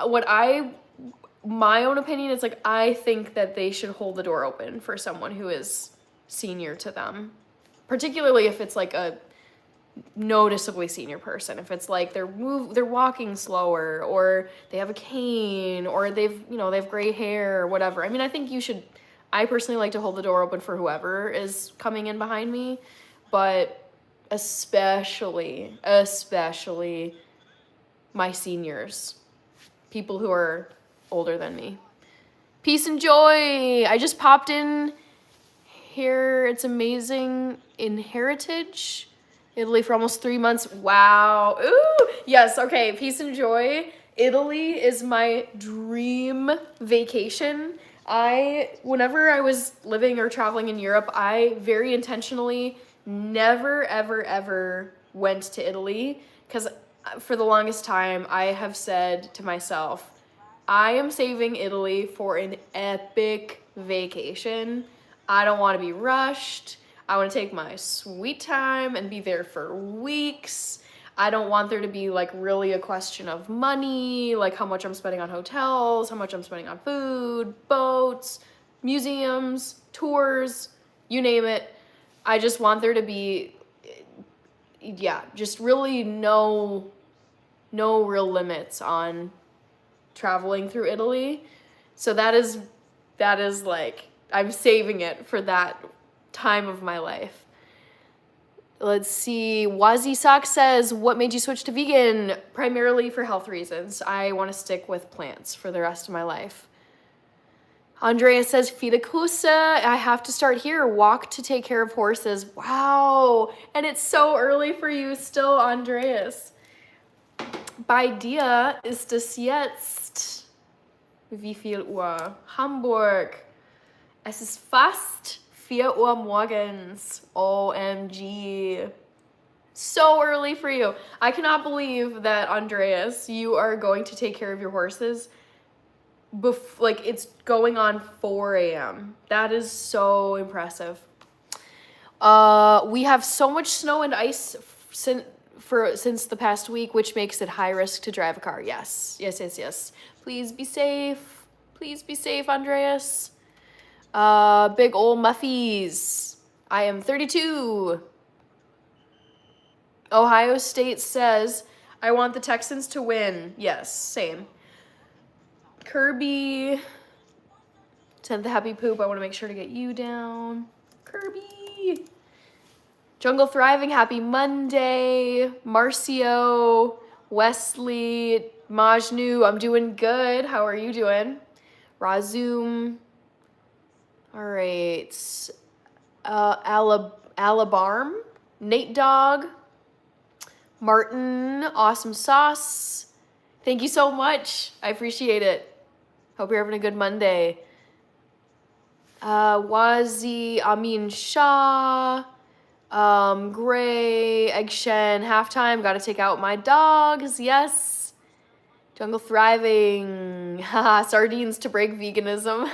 my own opinion is like I think that they should hold the door open for someone who is senior to them, particularly if it's like a noticeably senior person. If it's like they're walking slower, or they have a cane, or they have gray hair or whatever. I mean, I personally like to hold the door open for whoever is coming in behind me, but especially my seniors, people who are older than me. Peace and joy. I just popped in here. It's amazing in Heritage, Italy for almost 3 months. Wow. Ooh, yes. Okay. Peace and joy. Italy is my dream vacation. Whenever I was living or traveling in Europe, I very intentionally never, ever, ever went to Italy, because for the longest time, I have said to myself, I am saving Italy for an epic vacation. I don't want to be rushed. I want to take my sweet time and be there for weeks. I don't want there to be like really a question of money, like how much I'm spending on hotels, how much I'm spending on food, boats, museums, tours, you name it. I just want there to be, just really no real limits on traveling through Italy. So that is like, I'm saving it for that time of my life. Let's see. Wazi Sock says, what made you switch to vegan? Primarily for health reasons. I want to stick with plants for the rest of my life. Andrea says, Fidakusa, I have to start here. Walk to take care of horses. Wow. And it's so early for you still, Andreas. Bei dir ist es jetzt wie viel Uhr? Hamburg. Es ist fast 4 Uhr morgens. OMG. So early for you. I cannot believe that, Andreas, you are going to take care of your horses like it's going on 4 a.m. That is so impressive. We have so much snow and ice since the past week, which makes it high risk to drive a car. Yes. Please be safe. Please be safe, Andreas. Big ol' Muffies. I am 32. Ohio State says, I want the Texans to win. Yes, same. Kirby. Send the happy poop. I want to make sure to get you down. Kirby. Jungle Thriving, happy Monday. Marcio, Wesley, Majnu, I'm doing good. How are you doing? Razum. All right. Alabarm, Nate Dog, Martin, Awesome Sauce. Thank you so much. I appreciate it. Hope you're having a good Monday. Wazi, Amin Shah, Gray, Eggshen, Halftime, gotta take out my dogs, yes. Jungle Thriving, haha, sardines to break veganism.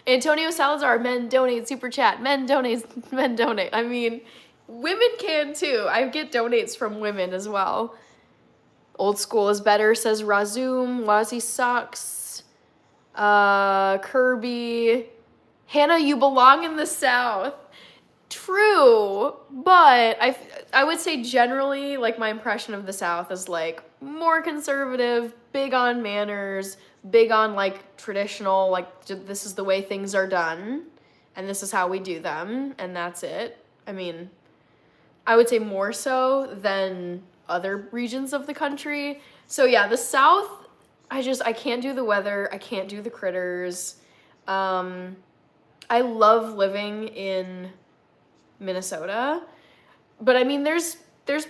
Antonio Salazar, men donate, super chat, men donate. I mean, women can too. I get donates from women as well. Old school is better, says Razum, Wazi Socks, Kirby. Hannah, you belong in the South. True, but I would say generally, like, my impression of the South is like more conservative, big on manners, big on like traditional, like this is the way things are done and this is how we do them and that's it. I mean, I would say more so than other regions of the country. So yeah, the South, I can't do the weather, I can't do the critters. I love living in Minnesota, but I mean, there's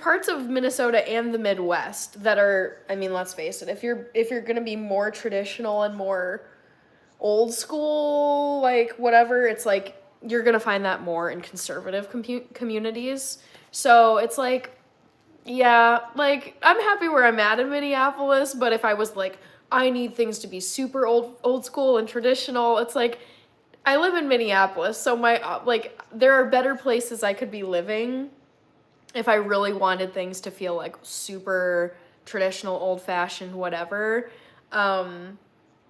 parts of Minnesota and the Midwest that are, I mean, let's face it, if you're gonna be more traditional and more old school, like whatever, it's like you're gonna find that more in conservative communities. So it's like Yeah, like, I'm happy where I'm at in Minneapolis, but if I was like, I need things to be super old school and traditional, it's like, I live in Minneapolis, so like, there are better places I could be living if I really wanted things to feel like super traditional, old fashioned, whatever. Um,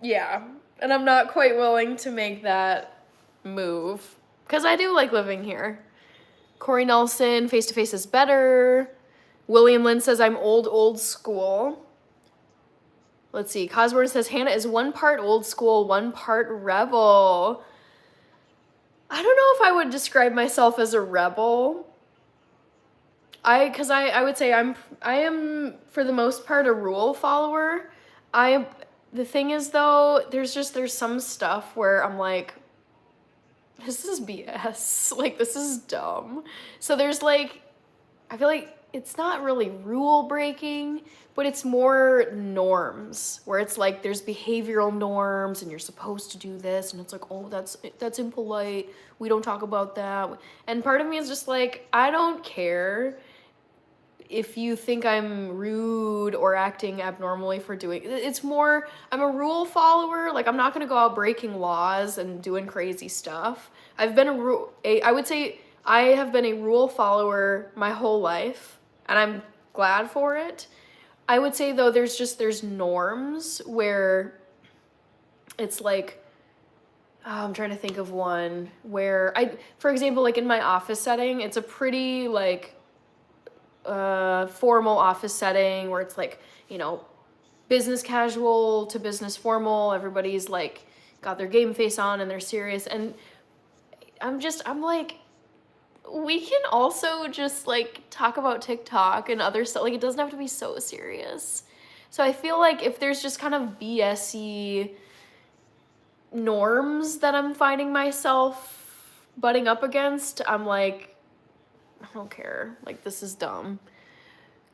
yeah, and I'm not quite willing to make that move because I do like living here. Corey Nelson, face to face is better. William Lynn says I'm old school. Let's see. Cosworth says Hannah is one part old school, one part rebel. I don't know if I would describe myself as a rebel. I would say I am for the most part a rule follower. The thing is though, there's some stuff where I'm like, this is BS. Like, this is dumb. So there's like, I feel like it's not really rule breaking, but it's more norms where it's like there's behavioral norms and you're supposed to do this and it's like, oh, that's impolite. We don't talk about that. And part of me is just like, I don't care if you think I'm rude or acting abnormally for doing it's more I'm a rule follower. Like, I'm not going to go out breaking laws and doing crazy stuff. I would say I have been a rule follower my whole life and I'm glad for it. I would say though there's norms where it's like I'm trying to think of one where for example, like in my office setting, it's a pretty like formal office setting where it's like, business casual to business formal. Everybody's like got their game face on and they're serious. And I'm like, we can also just like talk about TikTok and other stuff. Like, it doesn't have to be so serious. So I feel like if there's just kind of BS-y norms that I'm finding myself butting up against, I'm like, I don't care. Like, this is dumb.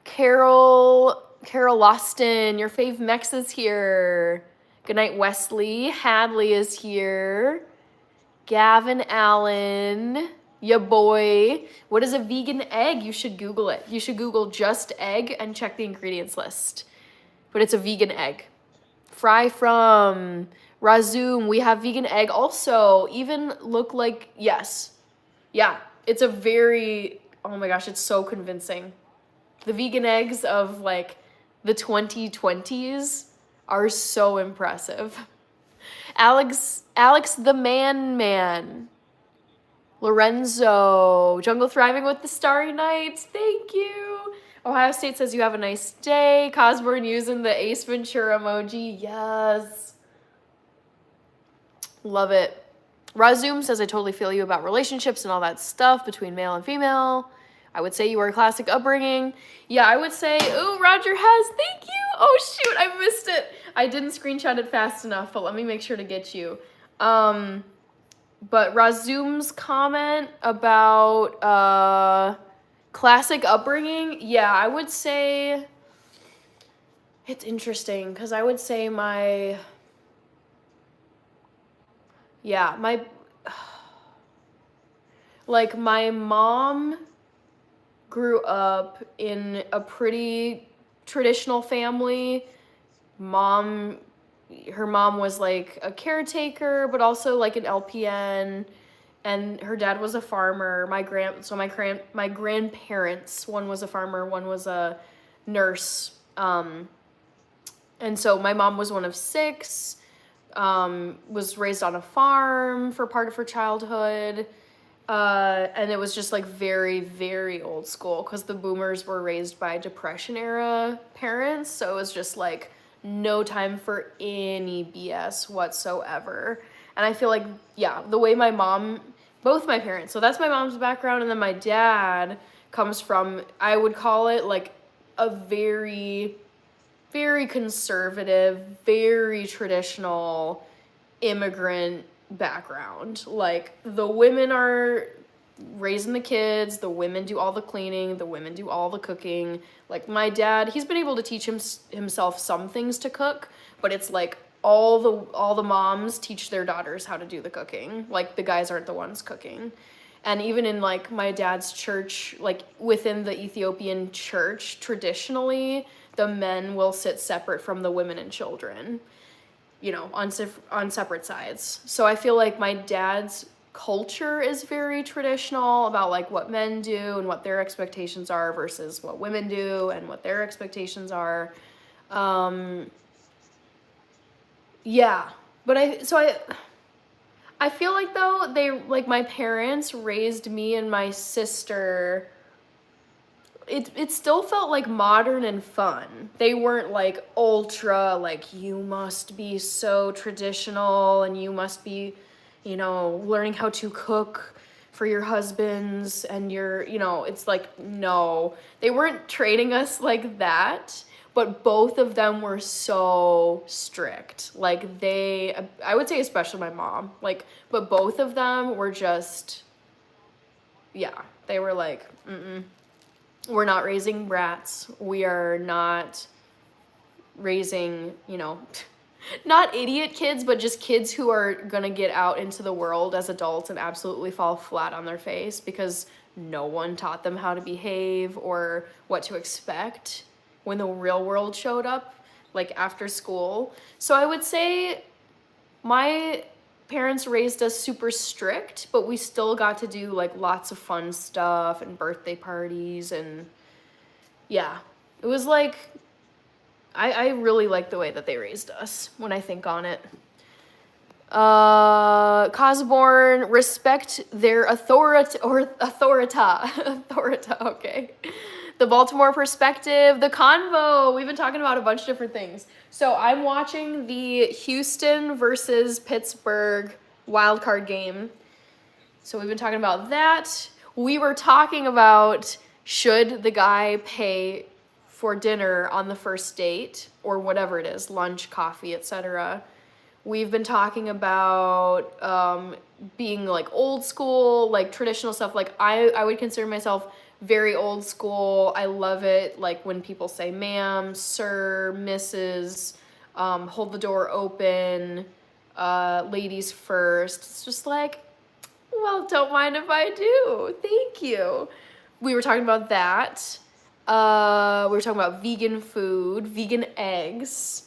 Carol Loston, your fave Mex is here. Good night, Wesley. Hadley is here. Gavin Allen, ya boy. What is a vegan egg? You should Google it. You should Google just egg and check the ingredients list. But it's a vegan egg. Fry from Razum, we have vegan egg also. Even look like, yes. Yeah, it's a very, oh my gosh, it's so convincing. The vegan eggs of like the 2020s are so impressive. Alex the man. Lorenzo, Jungle Thriving with the Starry Nights, thank you. Ohio State says you have a nice day. Cosburn using the Ace Ventura emoji, yes. Love it. Razum says, I totally feel you about relationships and all that stuff between male and female. I would say you were a classic upbringing. Yeah, I would say, ooh, Roger has, thank you. Oh, shoot, I missed it. I didn't screenshot it fast enough, but let me make sure to get you. But Razum's comment about classic upbringing, yeah, I would say, it's interesting, because I would say my mom grew up in a pretty traditional family. Her mom was like a caretaker, but also like an LPN, and her dad was a farmer. My grandparents, one was a farmer, one was a nurse. And so my mom was one of 6, was raised on a farm for part of her childhood. And it was just like very, very old school because the boomers were raised by Depression era parents. So it was just like no time for any BS whatsoever. And I feel like, yeah, the way both my parents, so that's my mom's background. And then my dad comes from, I would call it like a very, very conservative, very traditional immigrant background. Like, the women are raising the kids, the women do all the cleaning, the women do all the cooking. Like, my dad, he's been able to teach himself some things to cook, but it's like all the moms teach their daughters how to do the cooking. Like, the guys aren't the ones cooking. And even in like my dad's church, like within the Ethiopian church, traditionally, the men will sit separate from the women and children, you know, on separate sides. So I feel like my dad's culture is very traditional about like what men do and what their expectations are versus what women do and what their expectations are. Yeah, but I feel like though they like my parents raised me and my sister. It still felt like modern and fun. They weren't like ultra like you must be so traditional and you must be, you know, learning how to cook for your husbands and your, you know, it's like no. They weren't training us like that, but both of them were so strict. Like I would say especially my mom, like but both of them were just yeah, they were like we're not raising brats. We are not raising, you know, not idiot kids, but just kids who are gonna get out into the world as adults and absolutely fall flat on their face because no one taught them how to behave or what to expect when the real world showed up, like after school. So I would say my parents raised us super strict, but we still got to do like lots of fun stuff and birthday parties and yeah. It was like I really like the way that they raised us when I think on it. Cosborn, respect their authority or authorita, okay. The Baltimore perspective, the convo. We've been talking about a bunch of different things. So I'm watching the Houston versus Pittsburgh wildcard game. So we've been talking about that. We were talking about should the guy pay for dinner on the first date or whatever it is, lunch, coffee, etc. We've been talking about being like old school, like traditional stuff. Like I would consider myself very old school. I love it like when people say ma'am, sir, Mrs., hold the door open, ladies first. It's just like, well, don't mind if I do. Thank you. We were talking about that. We were talking about vegan food, vegan eggs.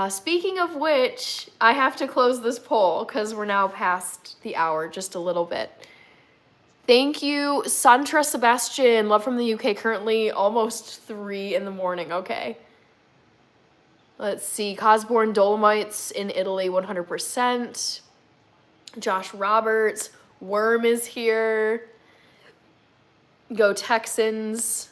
Speaking of which, I have to close this poll because we're now past the hour just a little bit. Thank you, Santra Sebastian. Love from the UK. Currently almost 3 in the morning. Okay. Let's see. Cosborn Dolomites in Italy, 100%. Josh Roberts. Worm is here. Go Texans.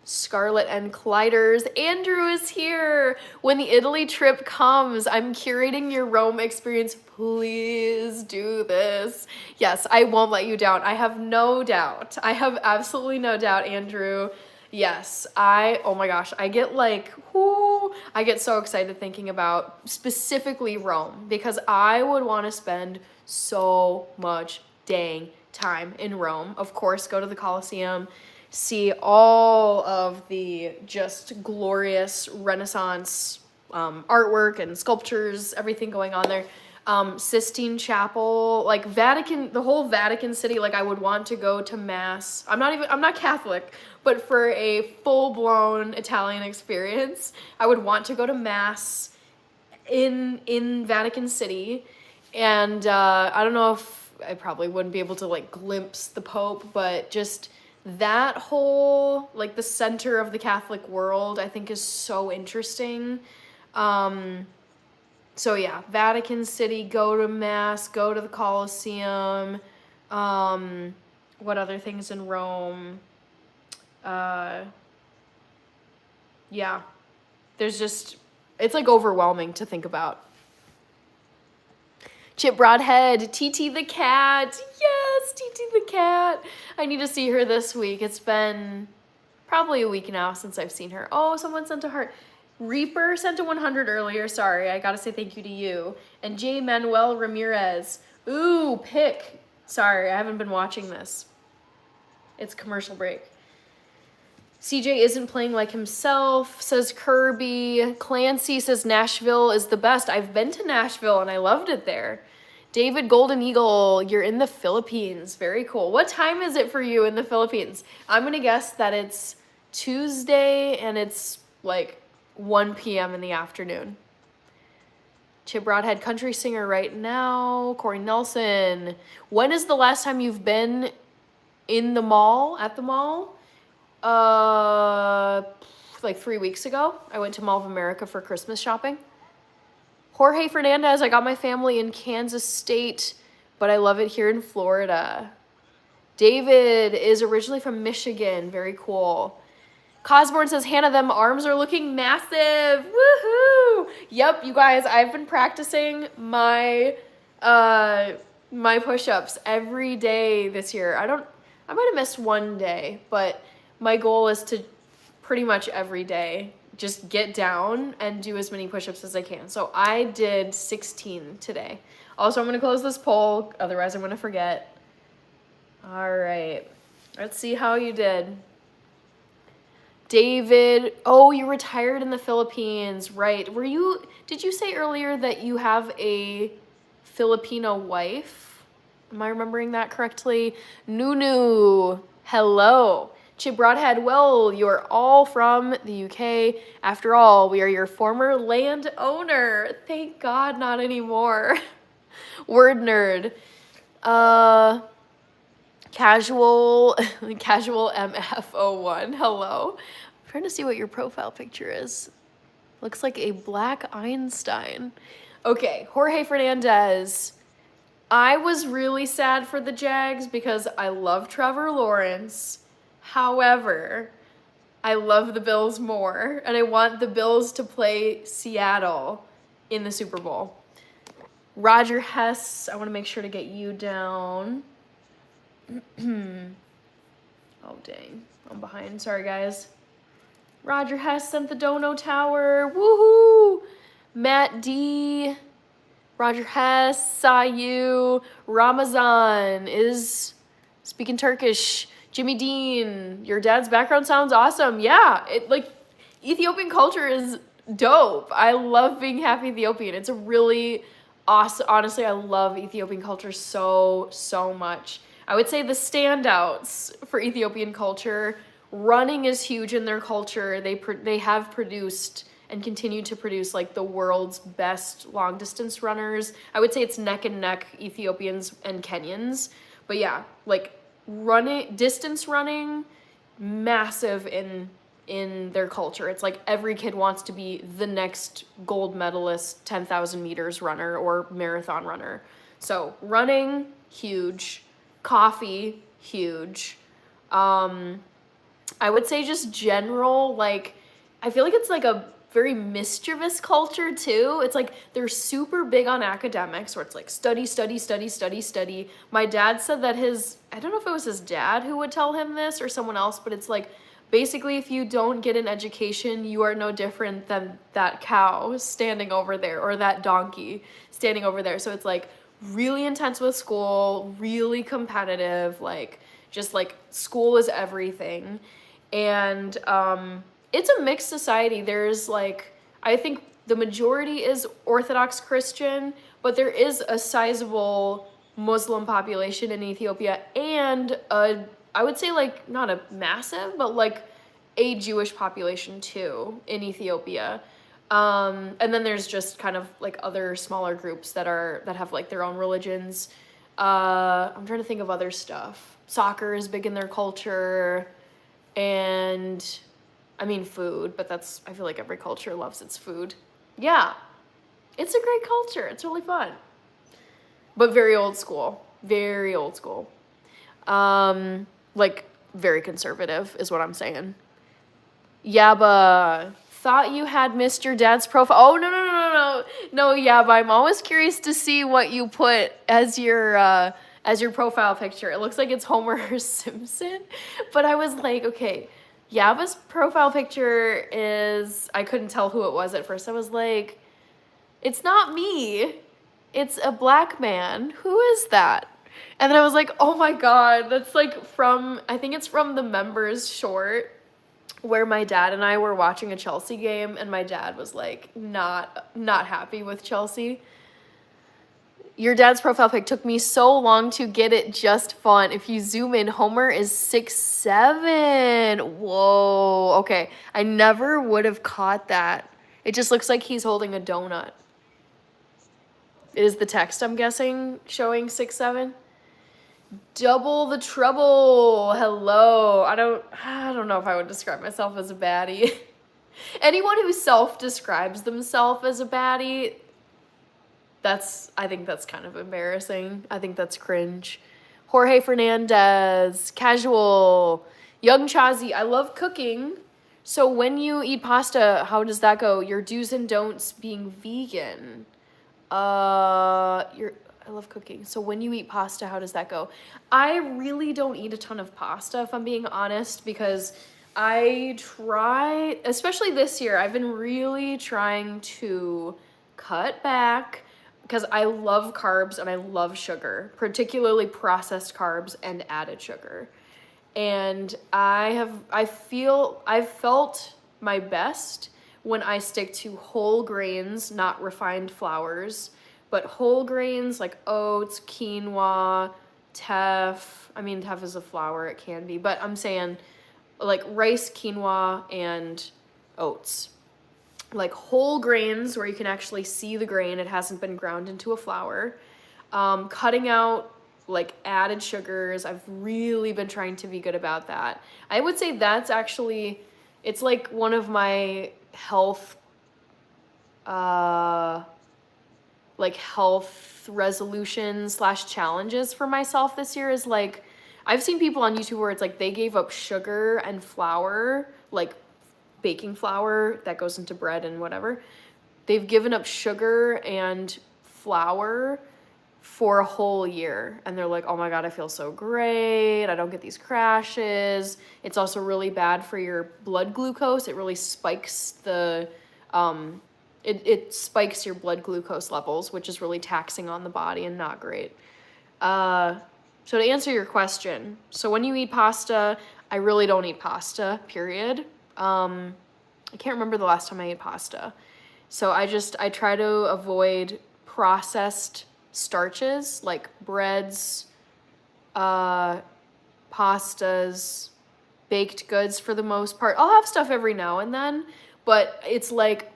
Scarlet and Clyders. Andrew is here. When the Italy trip comes, I'm curating your Rome experience. Please do this. Yes, I won't let you down. I have no doubt. I have absolutely no doubt, Andrew. Yes, oh my gosh, I get like, I get so excited thinking about specifically Rome because I would want to spend so much dang time in Rome. Of course, go to the Colosseum, see all of the just glorious Renaissance artwork and sculptures, everything going on there. Sistine Chapel, like Vatican, the whole Vatican City, like I would want to go to mass. I'm not Catholic, but for a full-blown Italian experience, I would want to go to mass in Vatican City. And I don't know if I probably wouldn't be able to like glimpse the Pope, but just that whole, like the center of the Catholic world, I think is so interesting. So yeah, Vatican City, go to mass, go to the Colosseum. What other things in Rome? Yeah, there's just, it's like overwhelming to think about. Chip Broadhead, TT the cat. Yes, TT the cat. I need to see her this week. It's been probably a week now since I've seen her. Oh, someone sent a heart. Reaper sent a 100 earlier. Sorry, I gotta say thank you to you. And J. Manuel Ramirez. Ooh, pick. Sorry, I haven't been watching this. It's commercial break. CJ isn't playing like himself, says Kirby. Clancy says Nashville is the best. I've been to Nashville and I loved it there. David Golden Eagle, you're in the Philippines. Very cool. What time is it for you in the Philippines? I'm going to guess that it's Tuesday and it's like 1 p.m. in the afternoon. Chip Broadhead, country singer right now. Corey Nelson. When is the last time you've been in the mall, at the mall? Like 3 weeks ago. I went to Mall of America for Christmas shopping. Jorge Fernandez, I got my family in Kansas State, but I love it here in Florida. David is originally from Michigan. Very cool. Cosborn says, Hannah, them arms are looking massive. Woohoo! Yep, you guys, I've been practicing my my push-ups every day this year. I might have missed one day, but my goal is to pretty much every day just get down and do as many push-ups as I can. So I did 16 today. Also, I'm going to close this poll, otherwise I'm going to forget. All right. Let's see how you did. David, oh, you retired in the Philippines, right? Did you say earlier that you have a Filipino wife? Am I remembering that correctly? Nunu, hello. Chip Broadhead, well, you're all from the UK. After all, we are your former landowner. Thank God, not anymore. Word nerd. Casual MF01, hello. I'm trying to see what your profile picture is. Looks like a black Einstein. Okay, Jorge Fernandez. I was really sad for the Jags because I love Trevor Lawrence. However, I love the Bills more, and I want the Bills to play Seattle in the Super Bowl. Roger Hess, I want to make sure to get you down. Oh, dang. I'm behind. Sorry, guys. Roger Hess sent the Dono Tower. Woohoo! Matt D. Roger Hess, saw you. Ramazan is speaking Turkish. Jimmy Dean, your dad's background sounds awesome. Yeah, Ethiopian culture is dope. I love being half Ethiopian. It's a really awesome, honestly, I love Ethiopian culture so much. I would say the standouts for Ethiopian culture, running is huge in their culture. They have produced and continue to produce like the world's best long distance runners. I would say it's neck and neck Ethiopians and Kenyans. But yeah, like distance running, massive in their culture. It's like every kid wants to be the next gold medalist 10,000 meters runner or marathon runner. So running, huge. Coffee, huge. I would say just general, like, I feel like it's like a very mischievous culture too. It's like they're super big on academics, where it's like study. My dad said that I don't know if it was his dad who would tell him this or someone else, but it's like, basically, if you don't get an education, you are no different than that cow standing over there or that donkey standing over there. So it's like really intense with school, really competitive, like just like school is everything. And it's a mixed society. There's like, I think the majority is Orthodox Christian, but there is a sizable Muslim population in Ethiopia and I would say like not a massive, but like a Jewish population too in Ethiopia. And then there's just kind of like other smaller groups that have like their own religions. I'm trying to think of other stuff. Soccer is big in their culture, and I mean food, but I feel like every culture loves its food. Yeah, it's a great culture. It's really fun, but very old school. Very old school. Like very conservative is what I'm saying. Yaba, thought you had missed your dad's profile. Oh, no, Yaba, I'm always curious to see what you put as your profile picture. It looks like it's Homer Simpson, but I was like, okay, Yaba's profile picture is, I couldn't tell who it was at first. I was like, it's not me. It's a black man. Who is that? And then I was like, oh my God, that's like I think it's from the Members short, where my dad and I were watching a Chelsea game, and my dad was like not happy with Chelsea. Your dad's profile pic took me so long to get it just fun. If you zoom in, Homer is 6'7". Whoa, okay. I never would have caught that. It just looks like he's holding a donut. Is the text, I'm guessing, showing 6'7"? Double the trouble. Hello. I don't know if I would describe myself as a baddie. Anyone who self-describes themselves as a baddie, I think that's kind of embarrassing. I think that's cringe. Jorge Fernandez, casual. Young Chazi, I love cooking. So when you eat pasta, how does that go? Your do's and don'ts being vegan. I love cooking. So when you eat pasta, how does that go? I really don't eat a ton of pasta, if I'm being honest, because I try, especially this year, I've been really trying to cut back because I love carbs and I love sugar, particularly processed carbs and added sugar. And I've felt my best when I stick to whole grains, not refined flours, but whole grains like oats, quinoa, teff. I mean, teff is a flour, it can be, but I'm saying like rice, quinoa, and oats. Like whole grains where you can actually see the grain, it hasn't been ground into a flour. Cutting out like added sugars. I've really been trying to be good about that. I would say that's actually, it's like one of my health resolutions / challenges for myself this year is like, I've seen people on YouTube where it's like they gave up sugar and flour, like baking flour that goes into bread and whatever. They've given up sugar and flour for a whole year. And they're like, oh my God, I feel so great. I don't get these crashes. It's also really bad for your blood glucose. It really spikes it spikes your blood glucose levels, which is really taxing on the body and not great. So to answer your question, so when you eat pasta, I really don't eat pasta, period. I can't remember the last time I ate pasta. So I try to avoid processed starches like breads, pastas, baked goods for the most part. I'll have stuff every now and then, but it's like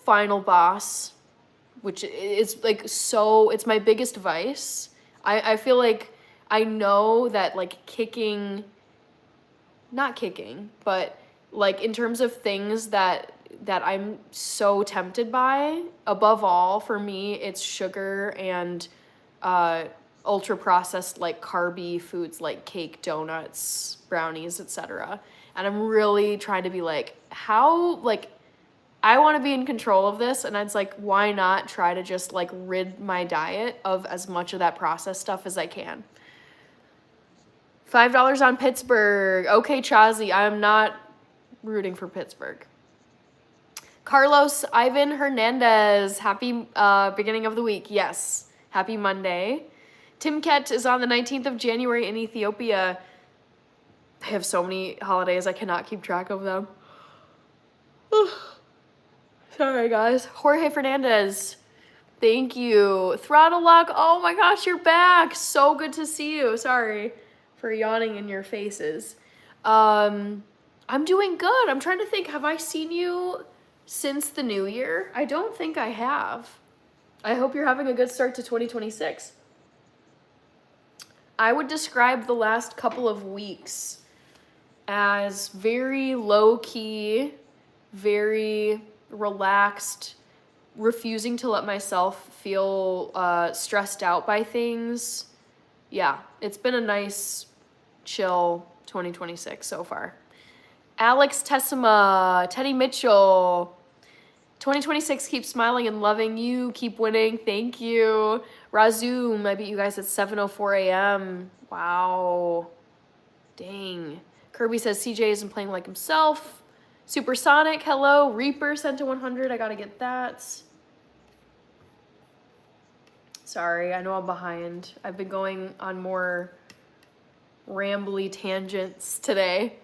Final Boss, which is like it's my biggest vice. I feel like I know that like not kicking, but like in terms of things that I'm so tempted by, above all, for me, it's sugar and ultra processed like carby foods like cake, donuts, brownies, etc. And I'm really trying to be like, how, like, I want to be in control of this, and it's like, why not try to just like rid my diet of as much of that processed stuff as I can. $5 on Pittsburgh. Okay, Chazi, I am not rooting for Pittsburgh. Carlos Ivan Hernandez, happy beginning of the week. Yes, happy Monday. Tim Kett is on the 19th of January in Ethiopia. They have so many holidays, I cannot keep track of them. Sorry, guys. Jorge Fernandez, thank you. Throttle Lock, oh my gosh, you're back. So good to see you. Sorry for yawning in your faces. I'm doing good. I'm trying to think, have I seen you since the new year? I don't think I have. I hope you're having a good start to 2026. I would describe the last couple of weeks as very low-key, very relaxed, refusing to let myself feel stressed out by things. Yeah, it's been a nice, chill 2026 so far. Alex Tessima, Teddy Mitchell, 2026, keep smiling and loving you, keep winning, thank you. Razoom, I beat you guys at 7:04 a.m. Wow, dang. Kirby says CJ isn't playing like himself. Supersonic, hello. Reaper sent to 100, I gotta get that. Sorry, I know I'm behind. I've been going on more rambly tangents today.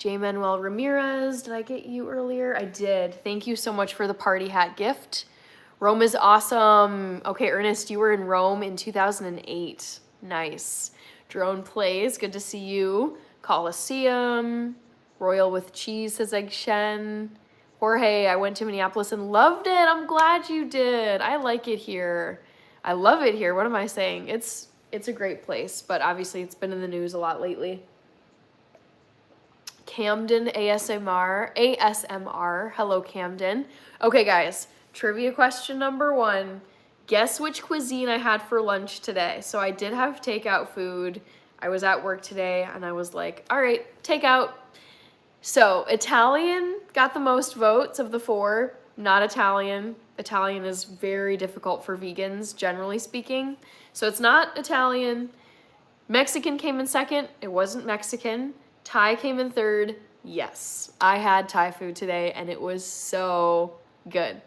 J. Manuel Ramirez, did I get you earlier? I did. Thank you so much for the party hat gift. Rome is awesome. Okay, Ernest, you were in Rome in 2008. Nice. Drone Plays, good to see you. Coliseum. Royal with Cheese, says Egg Shen. Jorge, I went to Minneapolis and loved it. I'm glad you did. I like it here. I love it here. What am I saying? It's a great place, but obviously it's been in the news a lot lately. Camden ASMR. Hello, Camden. Okay, guys, trivia question number 1. Guess which cuisine I had for lunch today. So I did have takeout food. I was at work today and I was like, all right, takeout. So Italian got the most votes of the 4, not Italian. Italian is very difficult for vegans, generally speaking. So it's not Italian. Mexican came in 2nd. It wasn't Mexican. Thai came in 3rd. Yes, I had Thai food today and it was so good.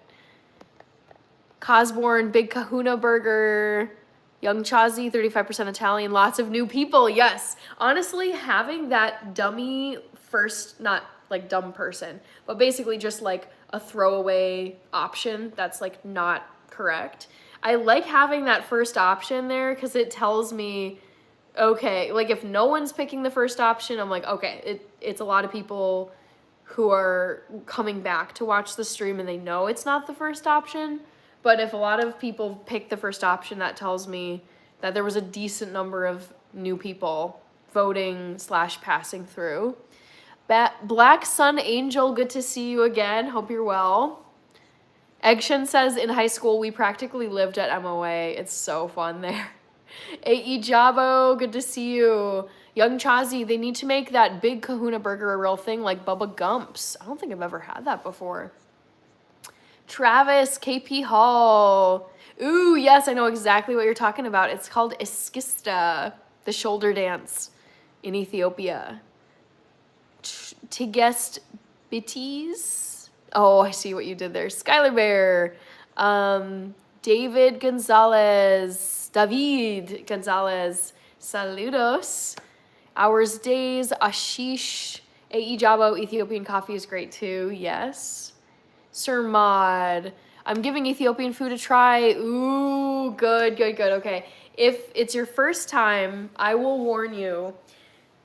Cosborn, Big Kahuna Burger, Young Chazi, 35% Italian, lots of new people, yes. Honestly, having that dummy first, not like dumb person, but basically just like a throwaway option that's like not correct. I like having that first option there because it tells me, okay, like if no one's picking the first option, I'm like, okay, it's a lot of people who are coming back to watch the stream and they know it's not the first option. But if a lot of people pick the first option, that tells me that there was a decent number of new people voting / passing through. Black Sun Angel, good to see you again. Hope you're well. Eggshen says, in high school, we practically lived at MOA. It's so fun there. AE Jabo, good to see you. Young Chazi, they need to make that Big Kahuna Burger a real thing like Bubba Gump's. I don't think I've ever had that before. Travis, KP Hall. Ooh, yes, I know exactly what you're talking about. It's called Eskista, the shoulder dance in Ethiopia. Tigest Bitties. Oh, I see what you did there. Skylar Bear. David Gonzalez. Saludos. Hours Days. Ashish. AE Jabo. Ethiopian coffee is great too. Yes. Sir Mod, I'm giving Ethiopian food a try. Ooh, good. Okay, if it's your first time, I will warn you.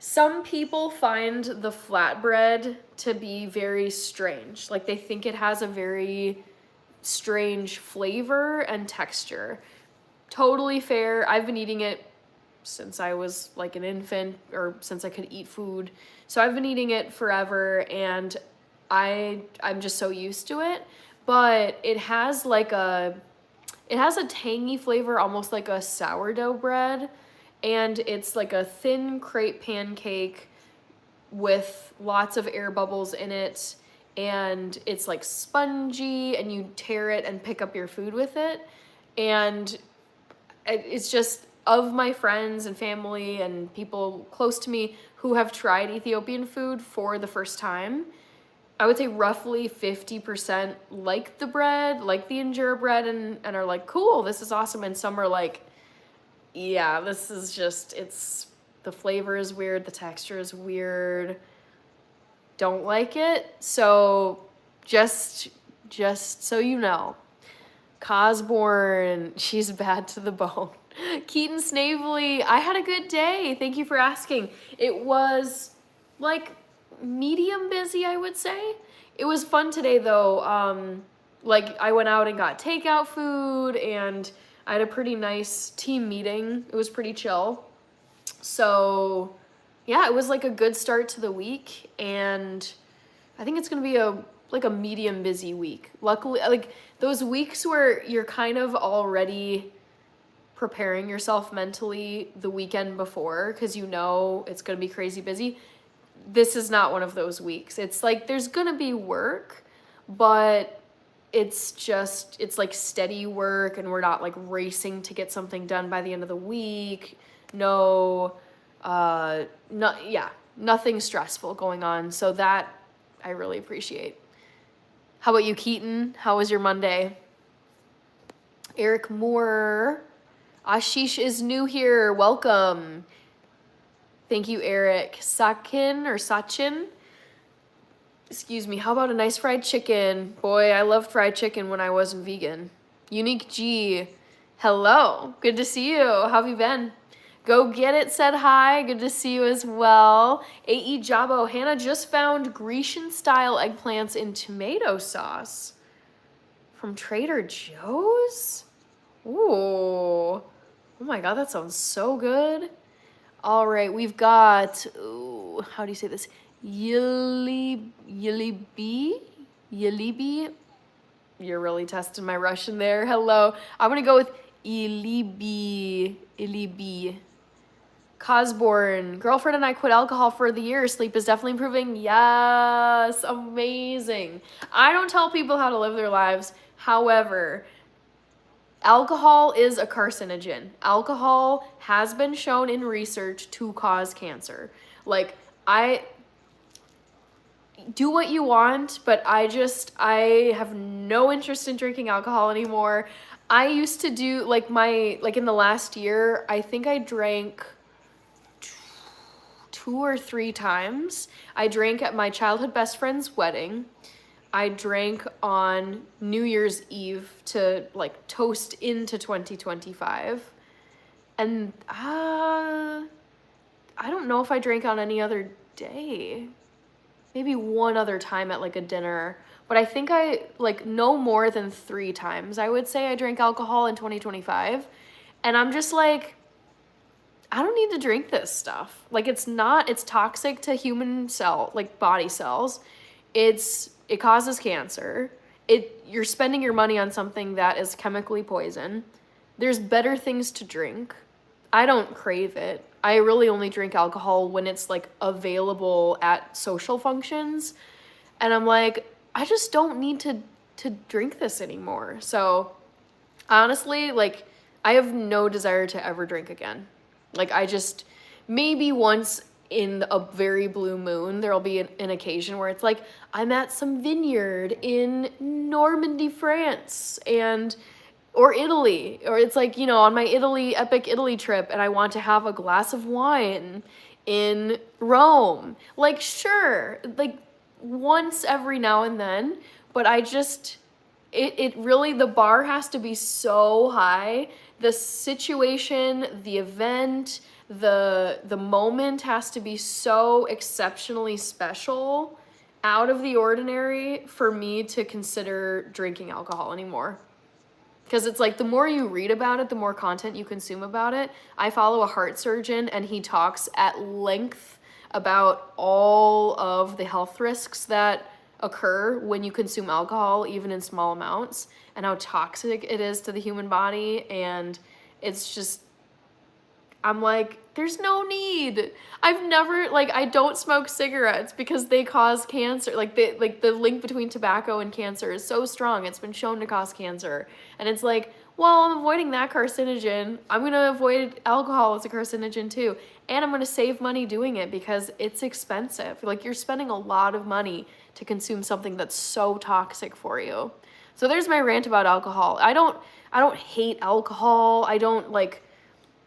Some people find the flatbread to be very strange. Like they think it has a very strange flavor and texture. Totally fair. I've been eating it since I was like an infant or since I could eat food. So I've been eating it forever and I'm just so used to it, but it has a tangy flavor, almost like a sourdough bread, and it's like a thin crepe pancake with lots of air bubbles in it, and it's like spongy, and you tear it and pick up your food with it, and it's just, of my friends and family and people close to me who have tried Ethiopian food for the first time, I would say roughly 50% like the bread, like the injera bread, and are like, cool, this is awesome. And some are like, yeah, this is just, the flavor is weird, the texture is weird, don't like it. So just so you know, Cosborn, she's bad to the bone. Keaton Snavely, I had a good day. Thank you for asking. It was like medium busy, I would say. It was fun today though. Like I went out and got takeout food and I had a pretty nice team meeting. It was pretty chill. So yeah, it was like a good start to the week and I think it's gonna be a medium busy week. Luckily, like those weeks where you're kind of already preparing yourself mentally the weekend before because you know it's gonna be crazy busy. This is not one of those weeks. It's like there's gonna be work, but it's like steady work and we're not like racing to get something done by the end of the week. Nothing stressful going on. So that I really appreciate. How about you, Keaton? How was your Monday? Eric Moore. Ashish is new here. Welcome. Thank you, Eric. Sachin. Excuse me, how about a nice fried chicken? Boy, I loved fried chicken when I wasn't vegan. Unique G, hello, good to see you. How have you been? Go Get It said hi, good to see you as well. AE Jabo, Hannah just found Grecian style eggplants in tomato sauce from Trader Joe's? Ooh, oh my God, that sounds so good. All right, we've got, ooh, how do you say this? Yilibi? You're really testing my Russian there. Hello. I'm gonna go with Ilibi. Cosborn. Girlfriend and I quit alcohol for the year. Sleep is definitely improving. Yes. Amazing. I don't tell people how to live their lives. However, alcohol is a carcinogen. Alcohol has been shown in research to cause cancer. Like, I do what you want, but I have no interest in drinking alcohol anymore. I used to do like in the last year, I think I drank 2 or 3 times. I drank at my childhood best friend's wedding. I drank on New Year's Eve to like toast into 2025. And I don't know if I drank on any other day. Maybe one other time at like a dinner. But I think I like no more than 3 times I would say I drank alcohol in 2025. And I'm just like, I don't need to drink this stuff. Like it's toxic to human body cells. It causes cancer. You're spending your money on something that is chemically poison. There's better things to drink. I don't crave it. I really only drink alcohol when it's like available at social functions. And I'm like, I just don't need to drink this anymore. So honestly, like I have no desire to ever drink again. Like maybe once in a very blue moon, there'll be an occasion where it's like, I'm at some vineyard in Normandy, France, or Italy, or it's like, on my epic Italy trip, and I want to have a glass of wine in Rome. Like, sure, like once every now and then, but it really, the bar has to be so high. The situation, the event, the moment has to be so exceptionally special, out of the ordinary for me to consider drinking alcohol anymore. Because it's like the more you read about it, the more content you consume about it. I follow a heart surgeon and he talks at length about all of the health risks that occur when you consume alcohol, even in small amounts, and how toxic it is to the human body. And it's just, I'm like, there's no need. I don't smoke cigarettes because they cause cancer. Like the link between tobacco and cancer is so strong. It's been shown to cause cancer. And it's like, well, I'm avoiding that carcinogen. I'm going to avoid alcohol as a carcinogen too. And I'm going to save money doing it because it's expensive. Like you're spending a lot of money to consume something that's so toxic for you. So there's my rant about alcohol. I don't hate alcohol. I don't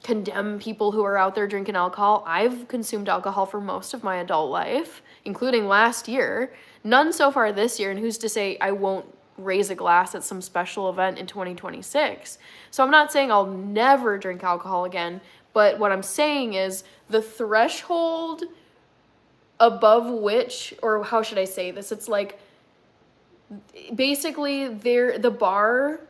condemn people who are out there drinking alcohol. I've consumed alcohol for most of my adult life, including last year. None so far this year, and who's to say I won't raise a glass at some special event in 2026. So I'm not saying I'll never drink alcohol again, but what I'm saying is the threshold above which, or how should I say this? It's like basically the bar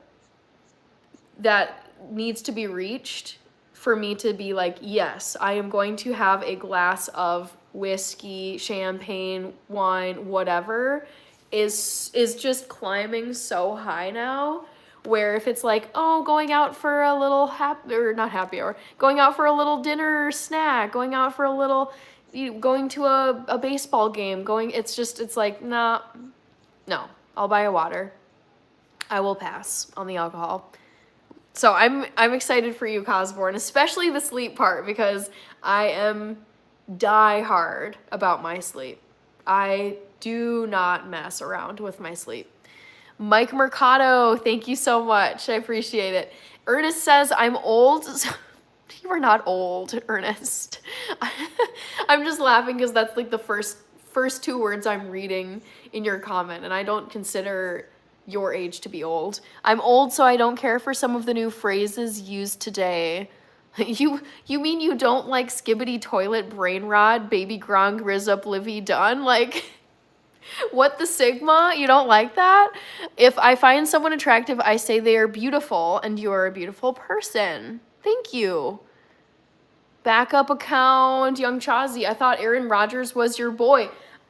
that needs to be reached for me to be like, yes, I am going to have a glass of whiskey, champagne, wine, whatever, is just climbing so high now, where if it's like, oh, going out for a little going out for a little dinner snack, going out for a little, going to a baseball game, it's like, nah, no, I'll buy a water. I will pass on the alcohol. So I'm excited for you, Cosborn, especially the sleep part, because I am die hard about my sleep. I do not mess around with my sleep. Mike Mercado, thank you so much. I appreciate it. Ernest says, I'm old. You are not old, Ernest. I'm just laughing because that's like the first first two words I'm reading in your comment, and I don't consider your age to be old. I'm old, so I don't care for some of the new phrases used today. You mean you don't like skibbity toilet brain rot, baby grong, riz up, livy done? Like, what the sigma? You don't like that? If I find someone attractive, I say they are beautiful, and you're a beautiful person. Thank you. Backup account, Young Chazi. I thought Aaron Rodgers was your boy.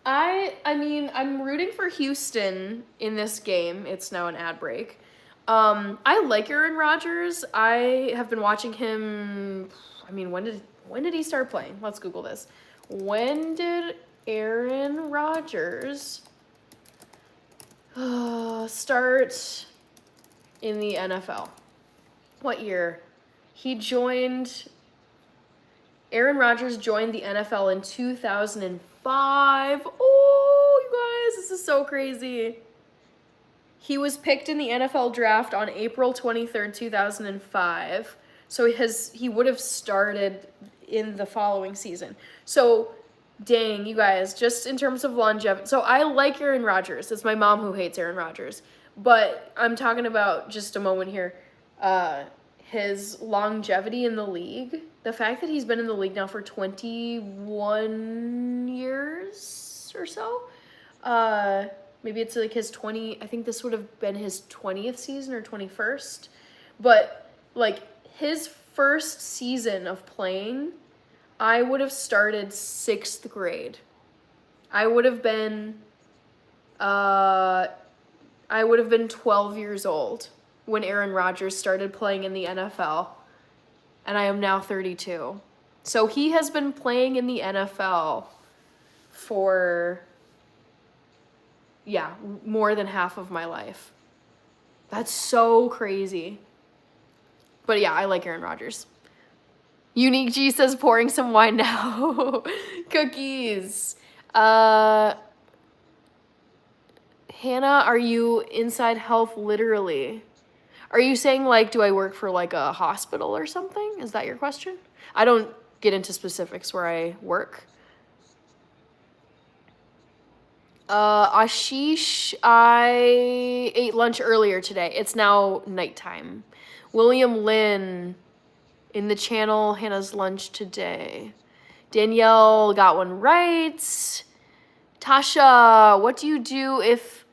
I mean, I'm rooting for Houston in this game. It's now an ad break. I like Aaron Rodgers. I have been watching him. I mean, when did he start playing? Let's Google this. When did Aaron Rodgers start in the NFL? What year? Aaron Rodgers joined the NFL in 2005. Oh, you guys, this is so crazy. He was picked in the NFL draft on April 23rd, 2005. So he would have started in the following season. So, dang, you guys, just in terms of longevity. So I like Aaron Rodgers. It's my mom who hates Aaron Rodgers. But I'm talking about just a moment here. His longevity in the league. The fact that he's been in the league now for 21 years or so. Maybe it's like his I think this would have been his 20th season or 21st. But, like, his first season of playing, I would have started 6th grade. I would have been 12 years old when Aaron Rodgers started playing in the NFL. And I am now 32. So he has been playing in the NFL for, more than half of my life. That's so crazy. But yeah, I like Aaron Rodgers. Unique G says pouring some wine now. Cookies. Hannah, are you inside health literally? Are you saying, like, do I work for, like, a hospital or something? Is that your question? I don't get into specifics where I work. Ashish, I ate lunch earlier today. It's now nighttime. William Lynn in the channel, Hannah's lunch today. Danielle got one right. Tasha, what do you do if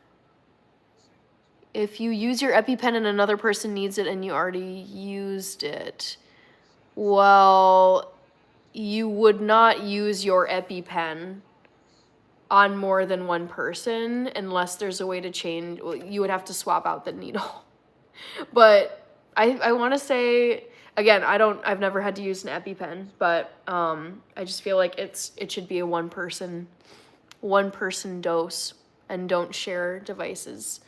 you use your EpiPen and another person needs it and you already used it? Well, you would not use your EpiPen on more than one person unless there's a way to change. Well, you would have to swap out the needle. But I want to say, again, I've never had to use an EpiPen, but I just feel like it should be a one person dose, and don't share devices.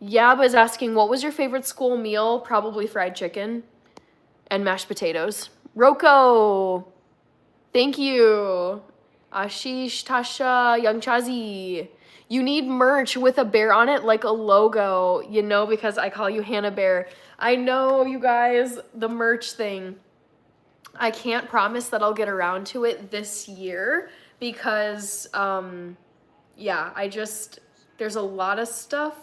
Yab is asking, what was your favorite school meal? Probably fried chicken and mashed potatoes. Roko, thank you. Ashish, Tasha, Young Chazi. You need merch with a bear on it, like a logo, because I call you Hannah Bear. I know, you guys, the merch thing. I can't promise that I'll get around to it this year because, there's a lot of stuff.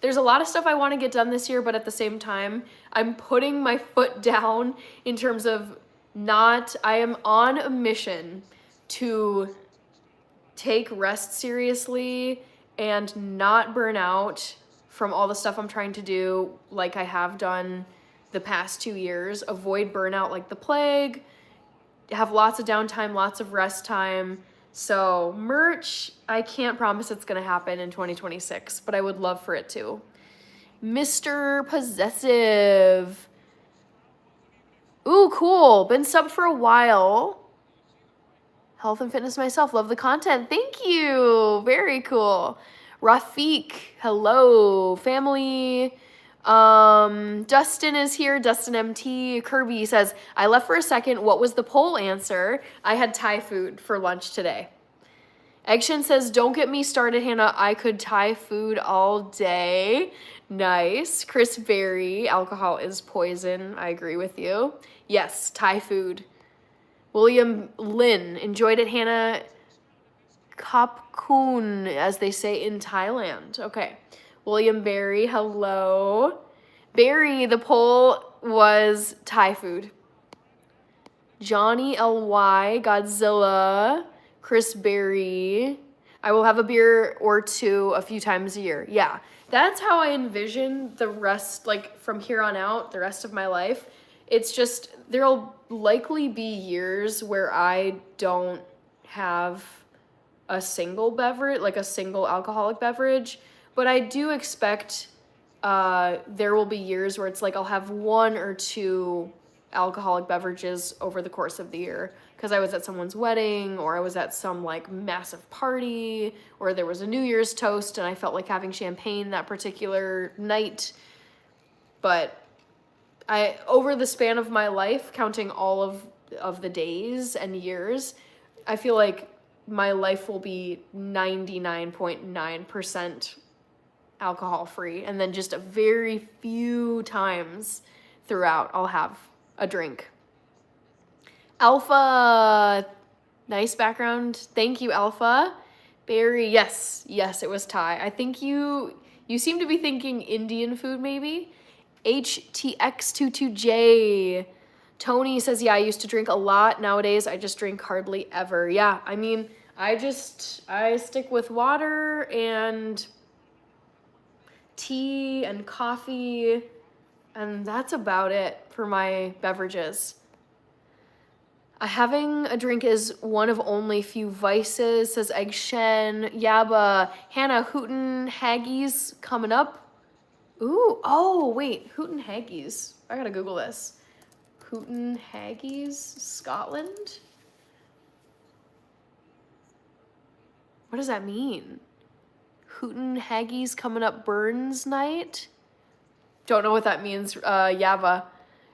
There's a lot of stuff I want to get done this year, but at the same time, I'm putting my foot down in terms of I am on a mission to take rest seriously and not burn out from all the stuff I'm trying to do like I have done the past 2 years. Avoid burnout like the plague, have lots of downtime, lots of rest time. So merch, I can't promise it's going to happen in 2026, but I would love for it to. Mr. Possessive. Ooh, cool. Been subbed for a while. Health and fitness myself. Love the content. Thank you. Very cool. Rafiq. Hello, family. Dustin is here. Dustin MT. Kirby says, I left for a second. What was the poll answer? I had Thai food for lunch today. Eggshin says, don't get me started, Hannah. I could Thai food all day. Nice. Chris Berry, alcohol is poison. I agree with you. Yes, Thai food. William Lynn, enjoyed it, Hannah. Kapkun, as they say in Thailand. Okay. William Barry, hello. Barry, the poll was Thai food. Johnny L.Y., Godzilla, Chris Berry. I will have a beer or two a few times a year. Yeah, that's how I envision the rest, like from here on out, the rest of my life. It's just, there'll likely be years where I don't have a single beverage, like a single alcoholic beverage, but I do expect there will be years where it's like I'll have one or two alcoholic beverages over the course of the year because I was at someone's wedding or I was at some like massive party or there was a New Year's toast and I felt like having champagne that particular night. But I, over the span of my life, counting all of the days and years, I feel like my life will be 99.9% alcohol free, and then just a very few times throughout I'll have a drink. Alpha, nice background. Thank you, Alpha. Barry, yes, it was Thai. I think you seem to be thinking Indian food maybe. HTX22J. Tony says, yeah, I used to drink a lot. Nowadays, I just drink hardly ever. Yeah, I mean, I stick with water and tea and coffee, and that's about it for my beverages. Having a drink is one of only few vices, says Egg Shen. Yaba. Hannah, Hooten Haggis coming up. Ooh, oh, wait, Hooten Haggis. I gotta Google this. Hooten Haggis, Scotland? What does that mean? Hooten Haggis coming up Burns night? Don't know what that means, Yava.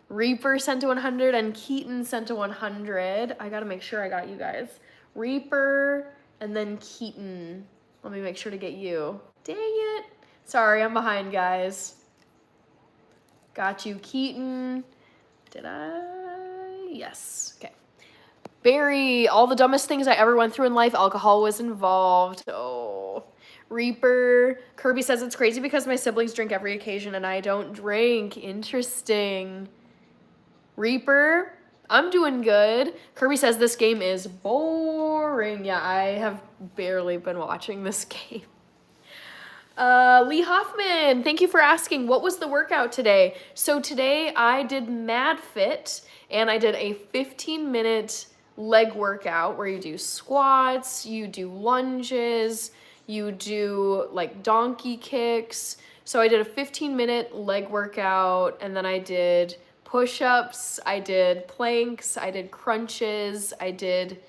Reaper sent to 100 and Keaton sent to 100. I gotta make sure I got you guys. Reaper and then Keaton. Let me make sure to get you. Dang it. Sorry, I'm behind, guys. Got you, Keaton. Did I? Yes. Okay. Barry, all the dumbest things I ever went through in life, alcohol was involved. Oh. Reaper. Kirby says it's crazy because my siblings drink every occasion and I don't drink. Interesting. Reaper, I'm doing good. Kirby says this game is boring. Yeah, I have barely been watching this game. Lee Hoffman, thank you for asking. What was the workout today? So today I did Mad Fit and I did a 15-minute leg workout where you do squats, you do lunges, you do like donkey kicks. So I did a 15-minute leg workout and then I did push-ups, I did planks, I did crunches, I did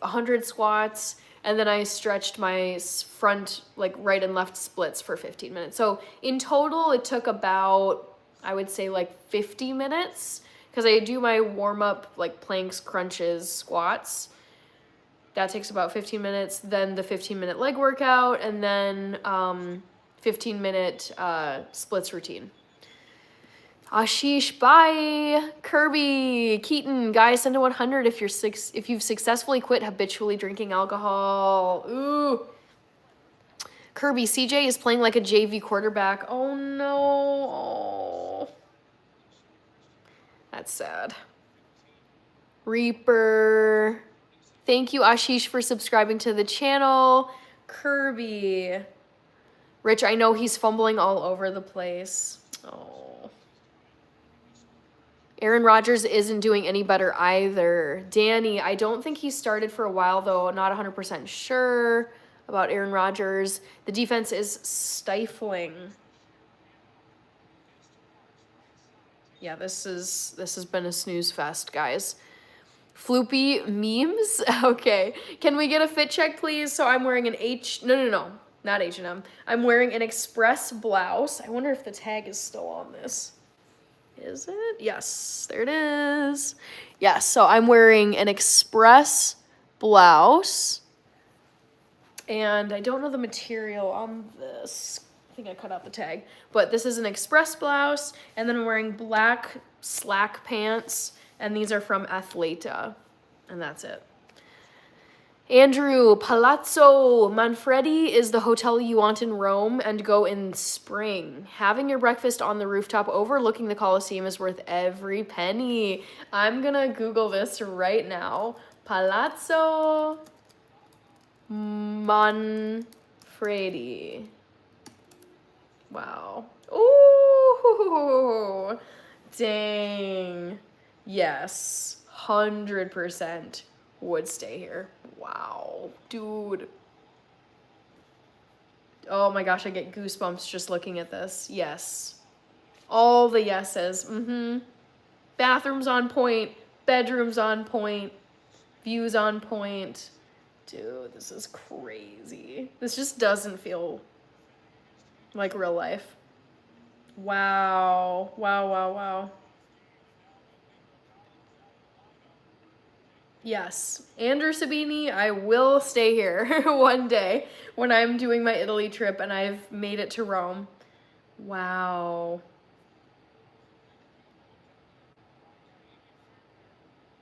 100 squats, and then I stretched my front, like right and left splits for 15 minutes. So in total, it took about, I would say like 50 minutes because I do my warm-up, like planks, crunches, squats. That takes about 15 minutes. Then the 15-minute leg workout, and then 15-minute splits routine. Ashish, bye. Kirby, Keaton, guys, send to 100 if you've successfully quit habitually drinking alcohol. Ooh. Kirby, CJ is playing like a JV quarterback. Oh no. Oh. That's sad. Reaper. Thank you, Ashish, for subscribing to the channel. Kirby. Rich, I know he's fumbling all over the place. Oh. Aaron Rodgers isn't doing any better either. Danny, I don't think he started for a while, though. Not 100% sure about Aaron Rodgers. The defense is stifling. Yeah, this has been a snooze fest, guys. Floopy memes? Okay. Can we get a fit check, please? So I'm wearing an No, not H&M. I'm wearing an Express blouse. I wonder if the tag is still on this. Is it? Yes, there it is. Yes, so I'm wearing an Express blouse. And I don't know the material on this. I think I cut out the tag. But this is an Express blouse. And then I'm wearing black slack pants. And these are from Athleta. And that's it. Andrew, Palazzo Manfredi is the hotel you want in Rome and go in spring. Having your breakfast on the rooftop overlooking the Colosseum is worth every penny. I'm gonna Google this right now. Palazzo Manfredi. Wow. Ooh, dang. Yes, 100% would stay here. Wow, dude. Oh my gosh, I get goosebumps just looking at this. Yes. All the yeses. Bathrooms on point, bedrooms on point, views on point. Dude, this is crazy. This just doesn't feel like real life. Wow. Wow, wow, wow. Yes. Andrew Sabini, I will stay here one day when I'm doing my Italy trip and I've made it to Rome. Wow.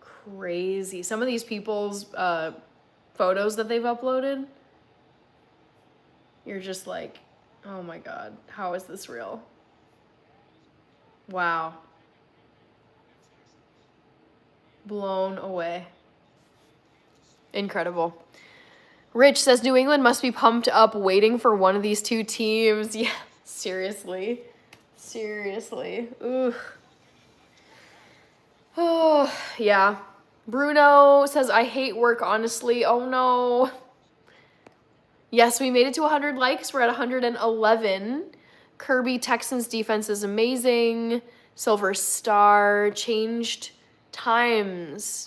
Crazy. Some of these people's photos that they've uploaded, you're just like, oh my God, how is this real? Wow. Blown away. Incredible. Rich says New England must be pumped up waiting for one of these two teams. Yeah, seriously. Seriously. Ooh. Oh, yeah. Bruno says, I hate work, honestly. Oh, no. Yes, we made it to 100 likes. We're at 111. Kirby Texans defense is amazing. Silver Star changed times.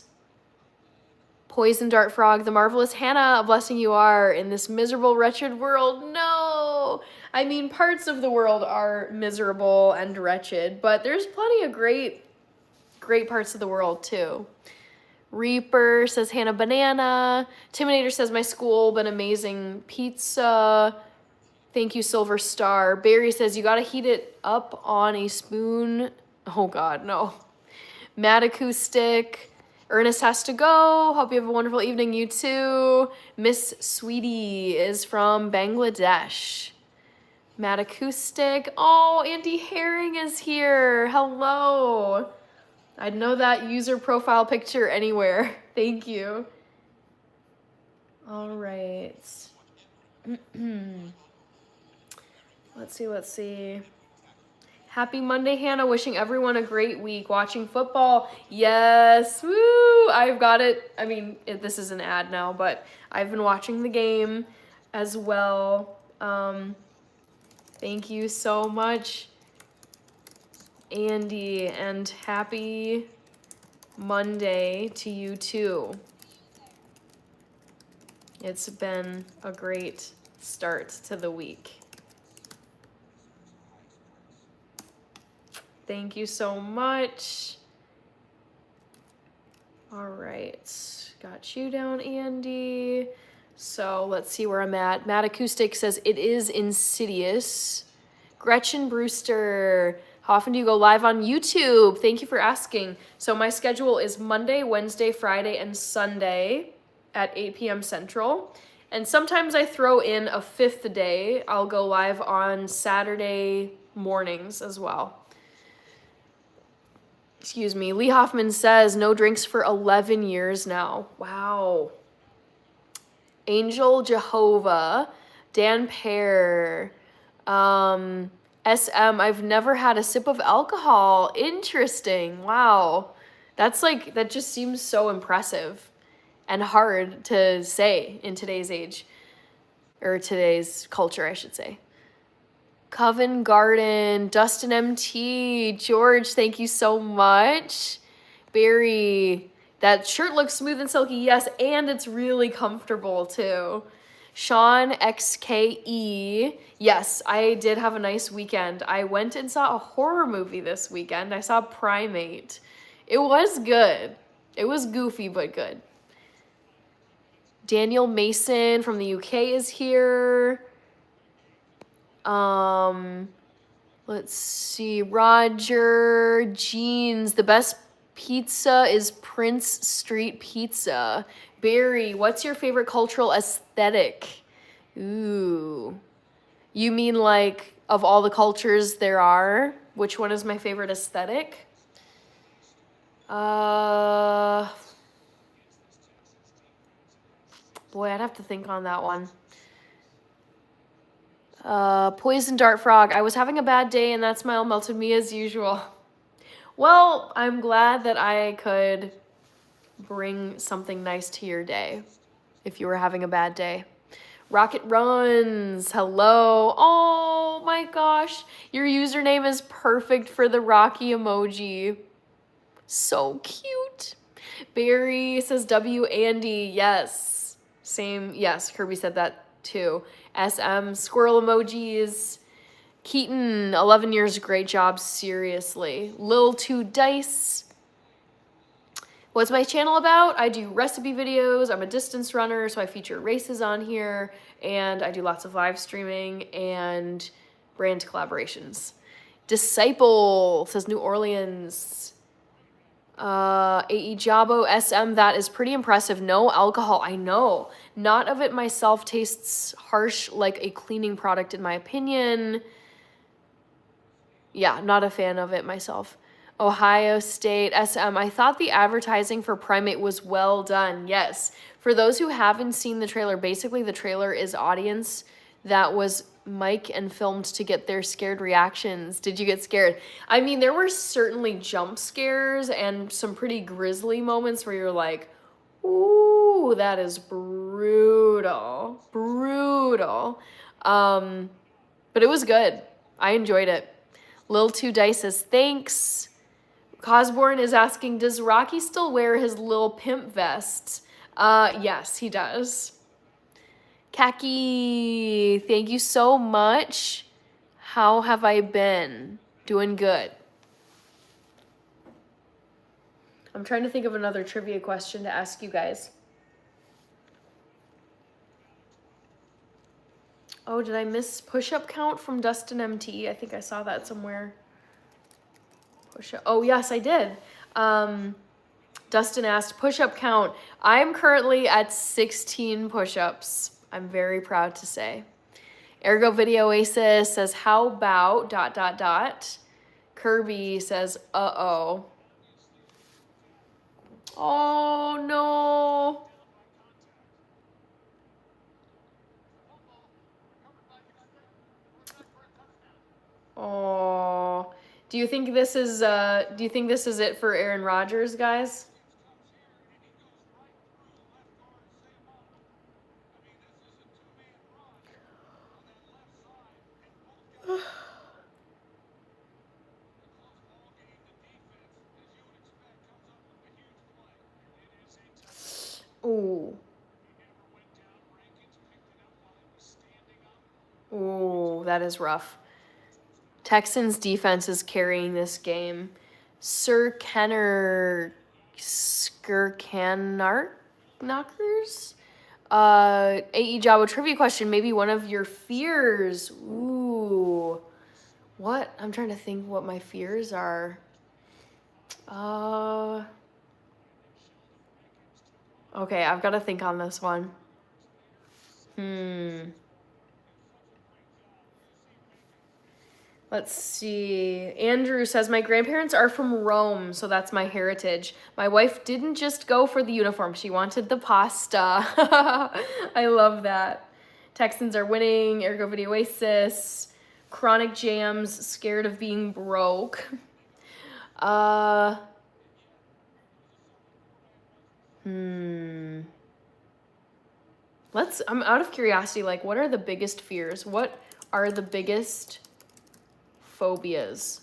Poison Dart Frog, the marvelous Hannah, a blessing you are in this miserable, wretched world. No! I mean, parts of the world are miserable and wretched, but there's plenty of great parts of the world, too. Reaper says Hannah Banana. Timinator says my school, been amazing pizza. Thank you, Silver Star. Barry says you gotta heat it up on a spoon. Oh, God, no. Mad Acoustic. Ernest has to go. Hope you have a wonderful evening, you too. Miss Sweetie is from Bangladesh. Mad Acoustic. Oh, Auntie Herring is here. Hello. I'd know that user profile picture anywhere. Thank you. All right. Let's see. Happy Monday, Hannah. Wishing everyone a great week watching football. Yes. Woo. I've got it. I mean, this is an ad now, but I've been watching the game as well. Thank you so much, Andy, and happy Monday to you too. It's been a great start to the week. Thank you so much. All right, got you down, Andy. So let's see where I'm at. Matt Acoustic says it is Insidious. Gretchen Brewster, how often do you go live on YouTube? Thank you for asking. So my schedule is Monday, Wednesday, Friday, and Sunday at 8 p.m. Central. And sometimes I throw in a fifth day. I'll go live on Saturday mornings as well. Excuse me. Lee Hoffman says no drinks for 11 years now. Wow. Angel Jehovah, Dan Pear, SM, I've never had a sip of alcohol. Interesting. Wow. That just seems so impressive and hard to say in today's age, or today's culture, I should say. Coven Garden, Dustin MT, George, thank you so much. Barry, that shirt looks smooth and silky, yes, and it's really comfortable too. Sean XKE, yes, I did have a nice weekend. I went and saw a horror movie this weekend. I saw Primate. It was good. It was goofy, but good. Daniel Mason from the UK is here. Let's see. Roger Jeans. The best pizza is Prince Street Pizza. Barry, what's your favorite cultural aesthetic? Ooh. You mean like of all the cultures there are? Which one is my favorite aesthetic? Boy, I'd have to think on that one. Poison Dart Frog. I was having a bad day and that smile melted me as usual. Well, I'm glad that I could bring something nice to your day if you were having a bad day. Rocket Runs. Hello. Oh my gosh. Your username is perfect for the Rocky emoji. So cute. Barry says W Andy. Yes. Same. Yes, Kirby said that too. SM squirrel emojis. Keaton, 11 years, great job, seriously. Lil2Dice. What's my channel about? I do recipe videos. I'm a distance runner, so I feature races on here, and I do lots of live streaming and brand collaborations. Disciple says New Orleans. AE Jabo SM, that is pretty impressive. No alcohol, I know. Not of it myself, tastes harsh like a cleaning product in my opinion. Yeah, not a fan of it myself. Ohio State, SM. I thought the advertising for Primate was well done. Yes. For those who haven't seen the trailer, basically the trailer is audience that was mic'd and filmed to get their scared reactions. Did you get scared? I mean, there were certainly jump scares and some pretty grisly moments where you're like, ooh, that is brutal. Brutal. But it was good. I enjoyed it. Lil2Dice says, thanks. Cosborn is asking, does Rocky still wear his Lil Pimp vest? Yes, he does. Kaki, thank you so much. How have I been? Doing good. I'm trying to think of another trivia question to ask you guys. Oh, did I miss push-up count from Dustin MT? I think I saw that somewhere. Push-up. Oh, yes, I did. Dustin asked, push-up count. I'm currently at 16 push-ups. I'm very proud to say. Ergo Video Oasis says, how about ... Kirby says, uh-oh. Oh, no. Oh, do you think this is it for Aaron Rodgers, guys? Ooh. Ooh, that is rough. Texans defense is carrying this game. Sir Kenner Skirkanarkers? AE Jabo trivia question. Maybe one of your fears. Ooh. What? I'm trying to think what my fears are. Okay, I've got to think on this one. Let's see. Andrew says, my grandparents are from Rome, so that's my heritage. My wife didn't just go for the uniform. She wanted the pasta. I love that. Texans are winning. Ergo Video Oasis. Chronic Jams, scared of being broke. I'm out of curiosity, like, what are the biggest fears? What are the biggest phobias?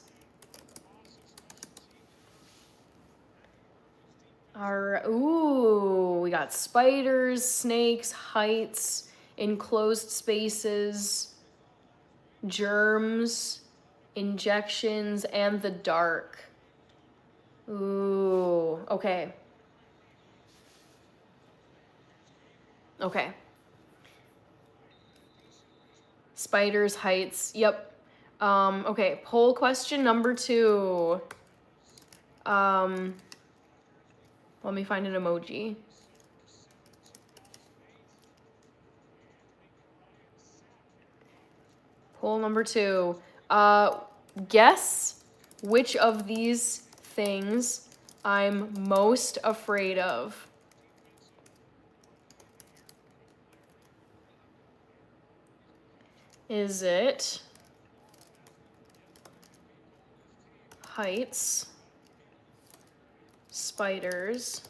Ooh, we got spiders, snakes, heights, enclosed spaces, germs, injections, and the dark. Ooh, okay. Okay. Spiders, heights, yep. Okay, poll question number 2. Let me find an emoji. Poll number 2. Guess which of these things I'm most afraid of. Is it heights, spiders,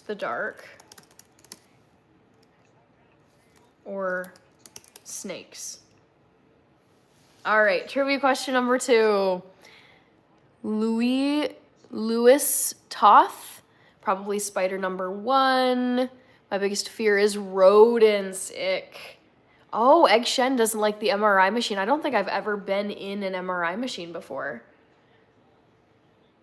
the dark, or snakes? All right, trivia question number 2. Louis Toth, probably spider number 1. My biggest fear is rodents. Ick. Oh, Egg Shen doesn't like the MRI machine. I don't think I've ever been in an MRI machine before.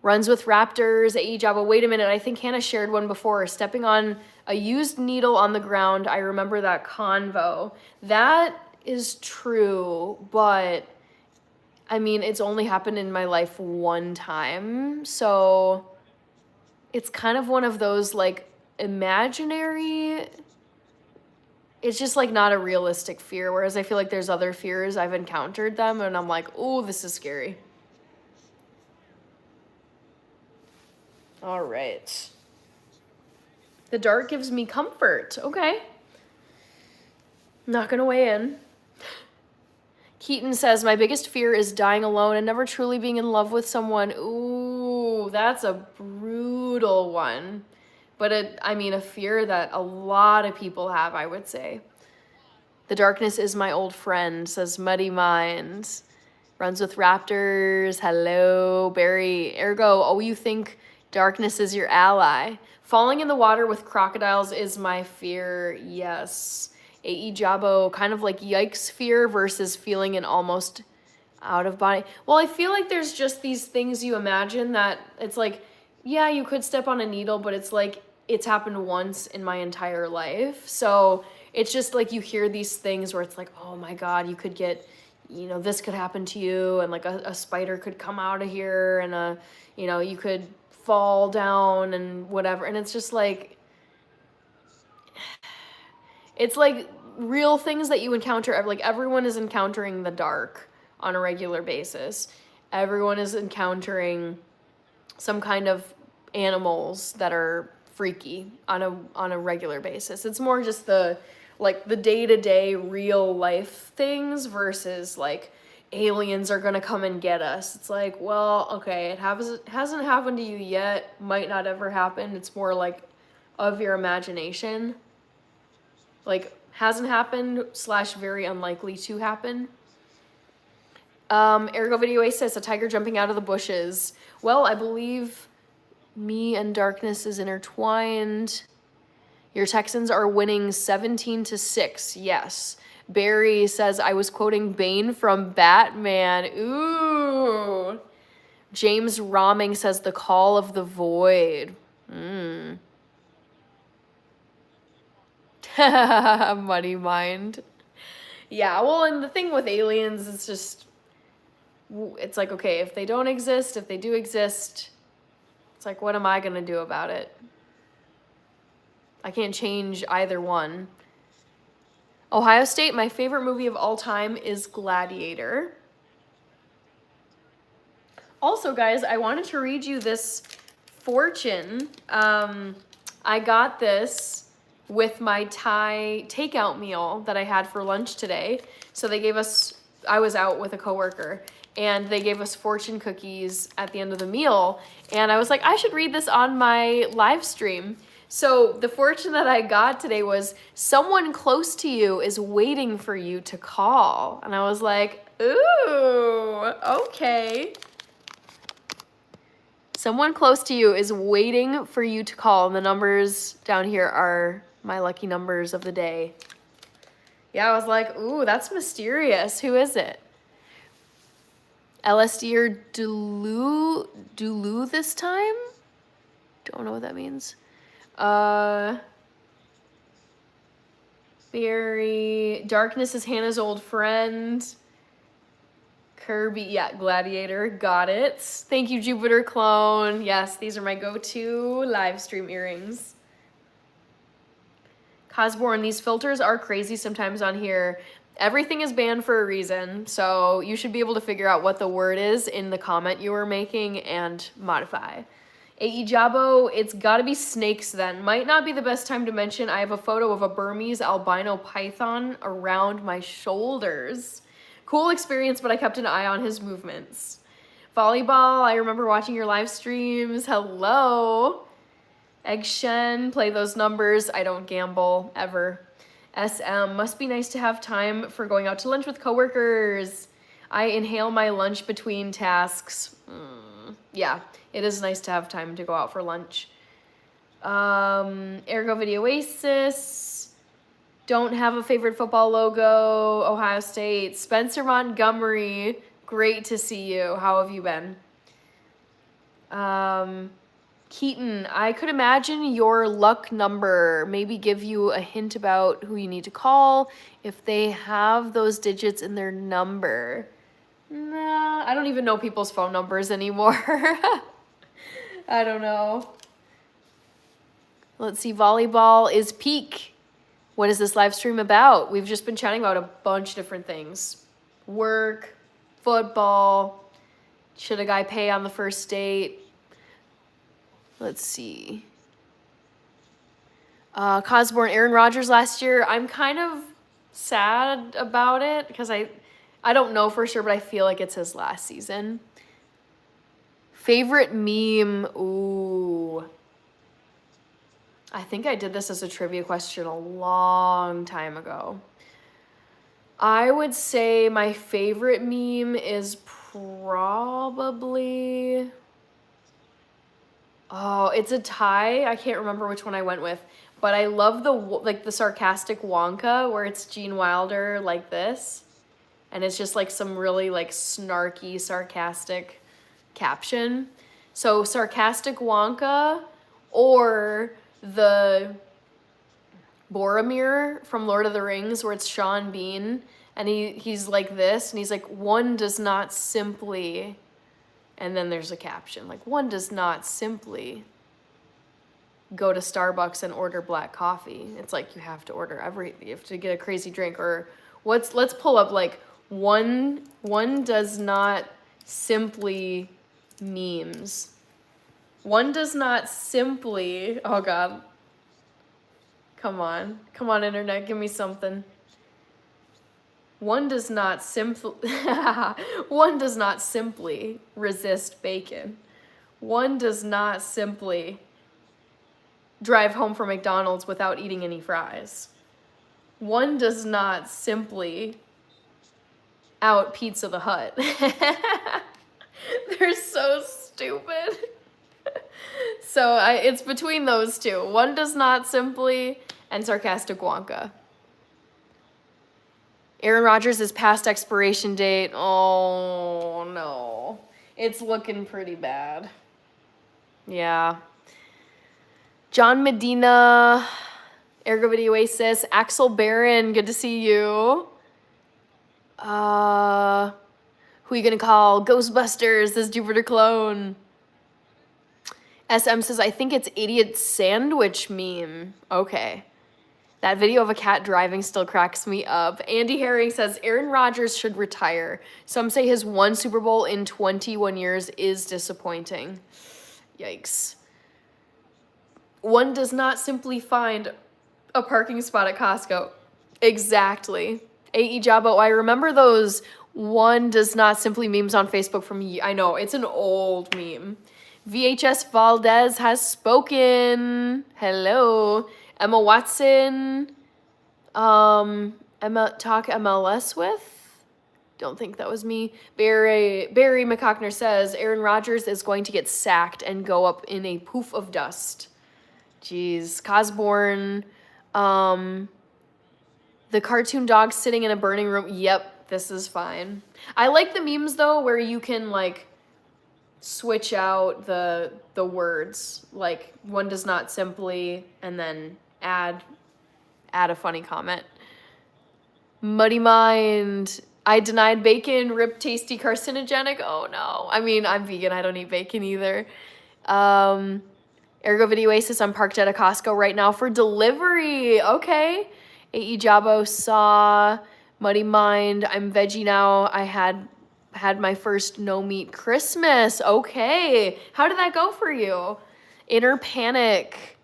Runs with raptors, AE Jabba. Wait a minute, I think Hannah shared one before. Stepping on a used needle on the ground. I remember that convo. That is true, but I mean, it's only happened in my life one time. So it's kind of one of those like imaginary, it's just like not a realistic fear. Whereas I feel like there's other fears, I've encountered them and I'm like, oh, this is scary. All right. The dark gives me comfort. Okay. Not gonna weigh in. Keaton says, my biggest fear is dying alone and never truly being in love with someone. Ooh, that's a brutal one. But a fear that a lot of people have, I would say. The darkness is my old friend, says Muddy Minds. Runs with raptors. Hello, Barry. Ergo, oh, you think darkness is your ally. Falling in the water with crocodiles is my fear. Yes. AE Jabo, kind of like yikes fear versus feeling an almost out of body. Well, I feel like there's just these things you imagine that it's like, yeah, you could step on a needle, but it's like, it's happened once in my entire life. So it's just like you hear these things where it's like, oh my God, you could get, this could happen to you. And like a spider could come out of here and you could fall down and whatever. And it's just like, it's like real things that you encounter. Like everyone is encountering the dark on a regular basis. Everyone is encountering some kind of animals that are freaky on a regular basis. It's more just the day-to-day real life things versus like aliens are gonna come and get us. It's like, well, okay, it hasn't happened to you yet, might not ever happen. It's more like of your imagination. Like hasn't happened / very unlikely to happen. Ergo Video Ace says a tiger jumping out of the bushes. Well, I believe me and darkness is intertwined. Your Texans are winning 17-6. Yes. Barry says I was quoting Bane from Batman. Ooh. James Romming says the call of the void. Muddy mind. Yeah, well, and the thing with aliens is just, it's like, okay, if they don't exist, if they do exist, it's like, what am I gonna do about it? I can't change either one. Ohio State, my favorite movie of all time is Gladiator. Also, guys, I wanted to read you this fortune. I got this with my Thai takeout meal that I had for lunch today. So they gave us, I was out with a coworker, and they gave us fortune cookies at the end of the meal. And I was like, I should read this on my live stream. So the fortune that I got today was someone close to you is waiting for you to call. And I was like, ooh, okay. Someone close to you is waiting for you to call. And the numbers down here are my lucky numbers of the day. Yeah, I was like, ooh, that's mysterious. Who is it? LSD or Dulu this time? Don't know what that means. Barry. Darkness is Hannah's old friend. Kirby. Yeah, Gladiator. Got it. Thank you, Jupiter Clone. Yes, these are my go-to live stream earrings. Cosborn, these filters are crazy sometimes on here. Everything is banned for a reason, so you should be able to figure out what the word is in the comment you were making and modify. A.E. Jabo, it's gotta be snakes then. Might not be the best time to mention. I have a photo of a Burmese albino python around my shoulders. Cool experience, but I kept an eye on his movements. Volleyball, I remember watching your live streams. Hello. Egg Shen, play those numbers. I don't gamble, ever. SM, must be nice to have time for going out to lunch with coworkers. I inhale my lunch between tasks. Yeah, it is nice to have time to go out for lunch. Ergo Video Oasis. Don't have a favorite football logo. Ohio State. Spencer Montgomery. Great to see you. How have you been? Keaton, I could imagine your luck number, maybe give you a hint about who you need to call if they have those digits in their number. Nah, I don't even know people's phone numbers anymore. I don't know. Let's see, volleyball is peak. What is this live stream about? We've just been chatting about a bunch of different things. Work, football, should a guy pay on the first date? Let's see. Cosborn, Aaron Rodgers last year. I'm kind of sad about it because I don't know for sure, but I feel like it's his last season. Favorite meme? Ooh. I think I did this as a trivia question a long time ago. I would say my favorite meme is probably... Oh, it's a tie. I can't remember which one I went with, but I love the sarcastic Wonka where it's Gene Wilder like this, and it's just like some really like snarky, sarcastic caption. So sarcastic Wonka or the Boromir from Lord of the Rings where it's Sean Bean and he's like this and he's like, one does not simply... And then there's a caption, like, one does not simply go to Starbucks and order black coffee. It's like you have to order everything. You have to get a crazy drink. Or let's pull up, like, one does not simply memes. One does not simply, oh God. Come on, internet, give me something. One does not simply resist bacon. One does not simply drive home from McDonald's without eating any fries. One does not simply out Pizza the Hut. They're so stupid. So it's between those two. One does not simply and sarcastic Wonka. Aaron Rodgers is past expiration date. Oh, no. It's looking pretty bad. Yeah. John Medina, Ergo Video Oasis, Axel Barron, good to see you. Who are you gonna call? Ghostbusters, this Jupiter clone. SM says, I think it's idiot sandwich meme. Okay. That video of a cat driving still cracks me up. Andy Herring says, Aaron Rodgers should retire. Some say his one Super Bowl in 21 years is disappointing. Yikes. One does not simply find a parking spot at Costco. Exactly. A.E. Jabo, I remember those one does not simply memes on Facebook from, I know, it's an old meme. VHS Valdez has spoken. Hello. Emma Watson, Emma talk MLS with? Don't think that was me. Barry McCockner says, Aaron Rodgers is going to get sacked and go up in a poof of dust. Jeez. Cosborn, the cartoon dog sitting in a burning room. Yep, this is fine. I like the memes, though, where you can, like, switch out the words. Like, one does not simply, and then add a funny comment. Muddy Mind, I denied bacon, rip tasty carcinogenic. Oh no. I mean, I'm vegan, I don't eat bacon either. Ergo Video Aces, I'm parked at a Costco right now for delivery. Okay. AE Jabo saw Muddy Mind. I'm veggie now. I had my first no meat Christmas. Okay. How did that go for you? Inner Panic.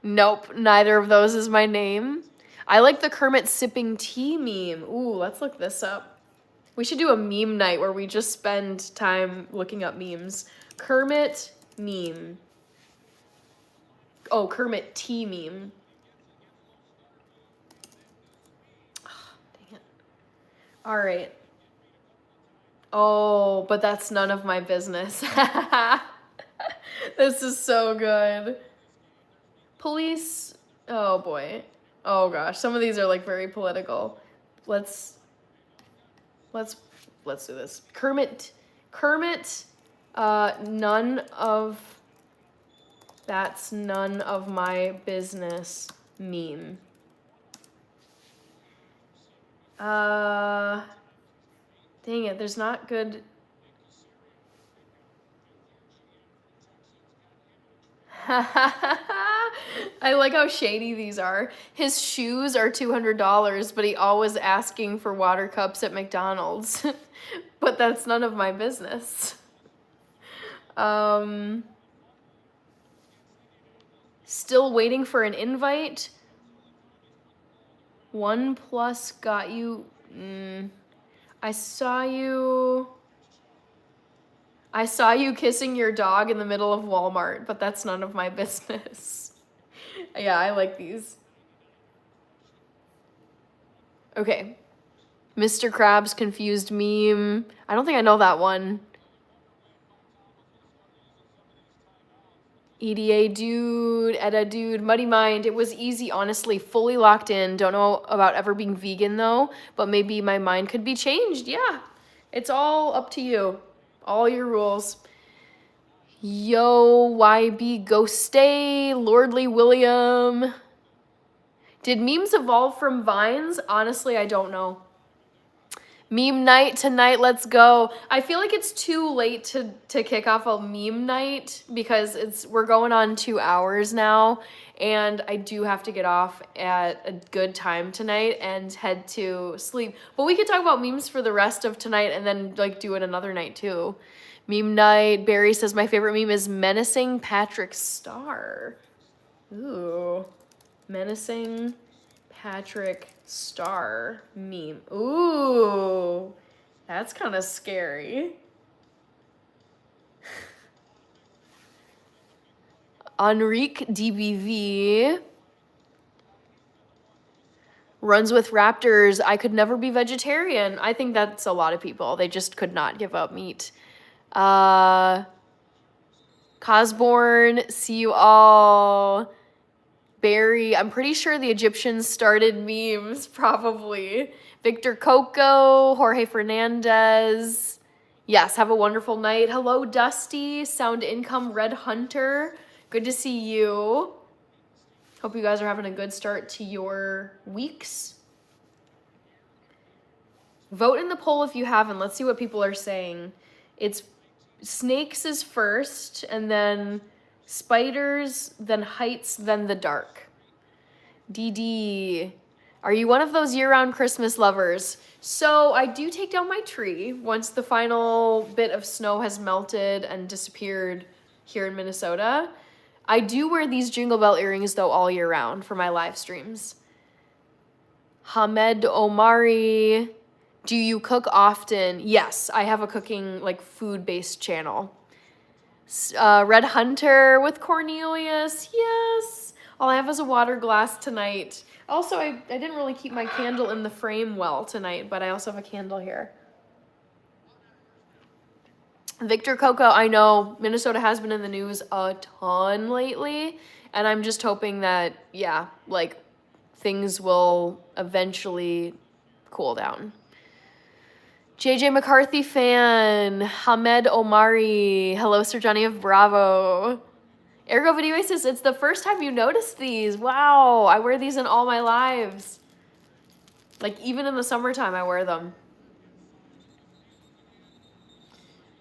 Nope, neither of those is my name. I like the Kermit sipping tea meme. Ooh, let's look this up. We should do a meme night where we just spend time looking up memes. Kermit meme. Oh, Kermit tea meme. Oh, dang it. All right. Oh, but that's none of my business. This is so good. Police. Oh boy. Oh gosh, some of these are like very political. Let's do this. Kermit, none of that's none of my business meme. Dang it, there's not good. I like how shady these are. His shoes are $200, but he always asking for water cups at McDonald's. But that's none of my business. Still waiting for an invite. OnePlus got you. I saw you kissing your dog in the middle of Walmart, but that's none of my business. Yeah, I like these. Okay. Mr. Krabs confused meme. I don't think I know that one. EDA dude, Edda dude, Muddy Mind. It was easy, honestly, fully locked in. Don't know about ever being vegan though, but maybe my mind could be changed. Yeah, it's all up to you. All your rules. Yo, YB, go stay, Lordly William. Did memes evolve from Vines? Honestly, I don't know. Meme night tonight, let's go. I feel like it's too late to kick off a meme night because we're going on 2 hours now, and I do have to get off at a good time tonight and head to sleep. But we could talk about memes for the rest of tonight and then like do it another night too. Meme night, Barry says my favorite meme is Menacing Patrick Star. Ooh, Menacing Patrick Star meme. Ooh, that's kind of scary. Enrique DBV runs with raptors. I could never be vegetarian. I think that's a lot of people. They just could not give up meat. Cosborn, see you all. Barry, I'm pretty sure the Egyptians started memes, probably. Victor Coco, Jorge Fernandez. Yes, have a wonderful night. Hello, Dusty, Sound Income, Red Hunter. Good to see you. Hope you guys are having a good start to your weeks. Vote in the poll if you haven't. Let's see what people are saying. It's snakes is first, and then spiders, then heights, then the dark. DD, are you one of those year-round Christmas lovers? So I do take down my tree once the final bit of snow has melted and disappeared here in Minnesota. I do wear these Jingle Bell earrings though all year round for my live streams. Hamed Omari, do you cook often? Yes, I have a cooking, like food-based channel. Red Hunter with Cornelius, yes. All I have is a water glass tonight. Also, I didn't really keep my candle in the frame well tonight, but I also have a candle here. Victor Coco, I know Minnesota has been in the news a ton lately, and I'm just hoping that, yeah, like things will eventually cool down. JJ McCarthy fan, Hamed Omari, hello Sir Johnny of Bravo. Ergo Video says, it's the first time you noticed these. Wow, I wear these in all my lives. Like even in the summertime I wear them.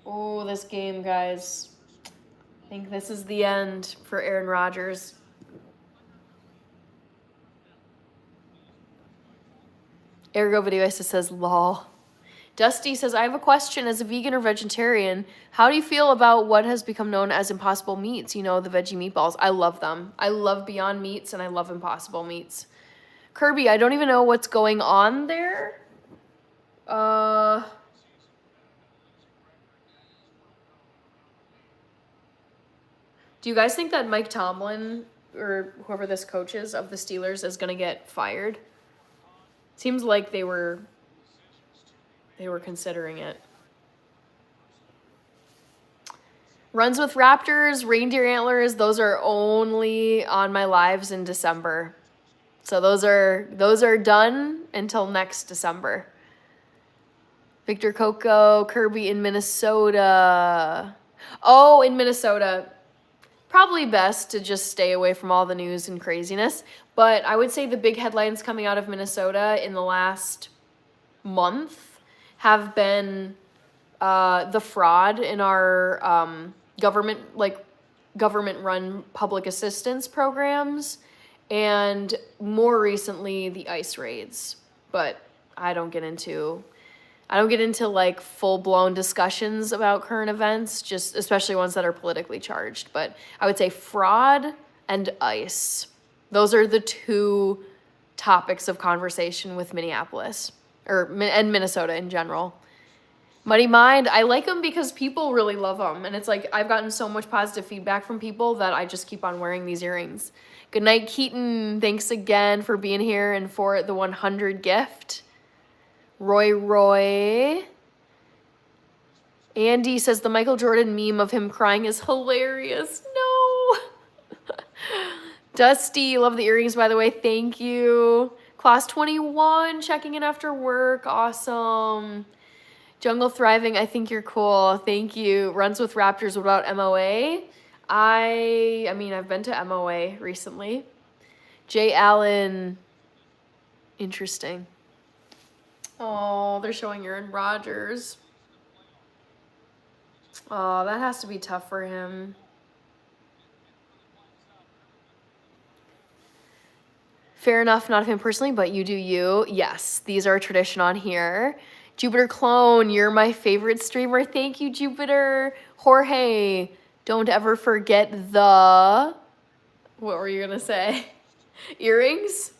Oh, this game, guys. I think this is the end for Aaron Rodgers. Ergo Video says, lol. Dusty says, I have a question. As a vegan or vegetarian, how do you feel about what has become known as Impossible Meats? You know, the veggie meatballs. I love them. I love Beyond Meats and I love Impossible Meats. Kirby, I don't even know what's going on there. Do you guys think that Mike Tomlin or whoever this coach is of the Steelers is going to get fired? Seems like they were considering it. Runs with Raptors, reindeer antlers, those are only on my lives in December. So those are done until next December. Victor Coco, Kirby in Minnesota. Oh, in Minnesota. Probably best to just stay away from all the news and craziness. But I would say the big headlines coming out of Minnesota in the last month have been the fraud in our government-run public assistance programs, and more recently the ICE raids. But I don't get into like full-blown discussions about current events, just especially ones that are politically charged. But I would say fraud and ICE. Those are the two topics of conversation with Minneapolis and Minnesota in general. Muddy Mind, I like them because people really love them. And it's like I've gotten so much positive feedback from people that I just keep on wearing these earrings. Good night, Keaton. Thanks again for being here and for the 100 gift. Roy. Andy says the Michael Jordan meme of him crying is hilarious. No. Dusty, love the earrings, by the way. Thank you. Class 21, checking in after work. Awesome. Jungle Thriving, I think you're cool. Thank you. Runs with Raptors. What about MOA? I mean, I've been to MOA recently. Jay Allen. Interesting. Oh, they're showing Aaron Rodgers. Oh, that has to be tough for him. Fair enough, not of him personally, but you do you. Yes, these are a tradition on here. Jupiter Clone, you're my favorite streamer. Thank you, Jupiter. Jorge, don't ever forget the... What were you going to say? Earrings?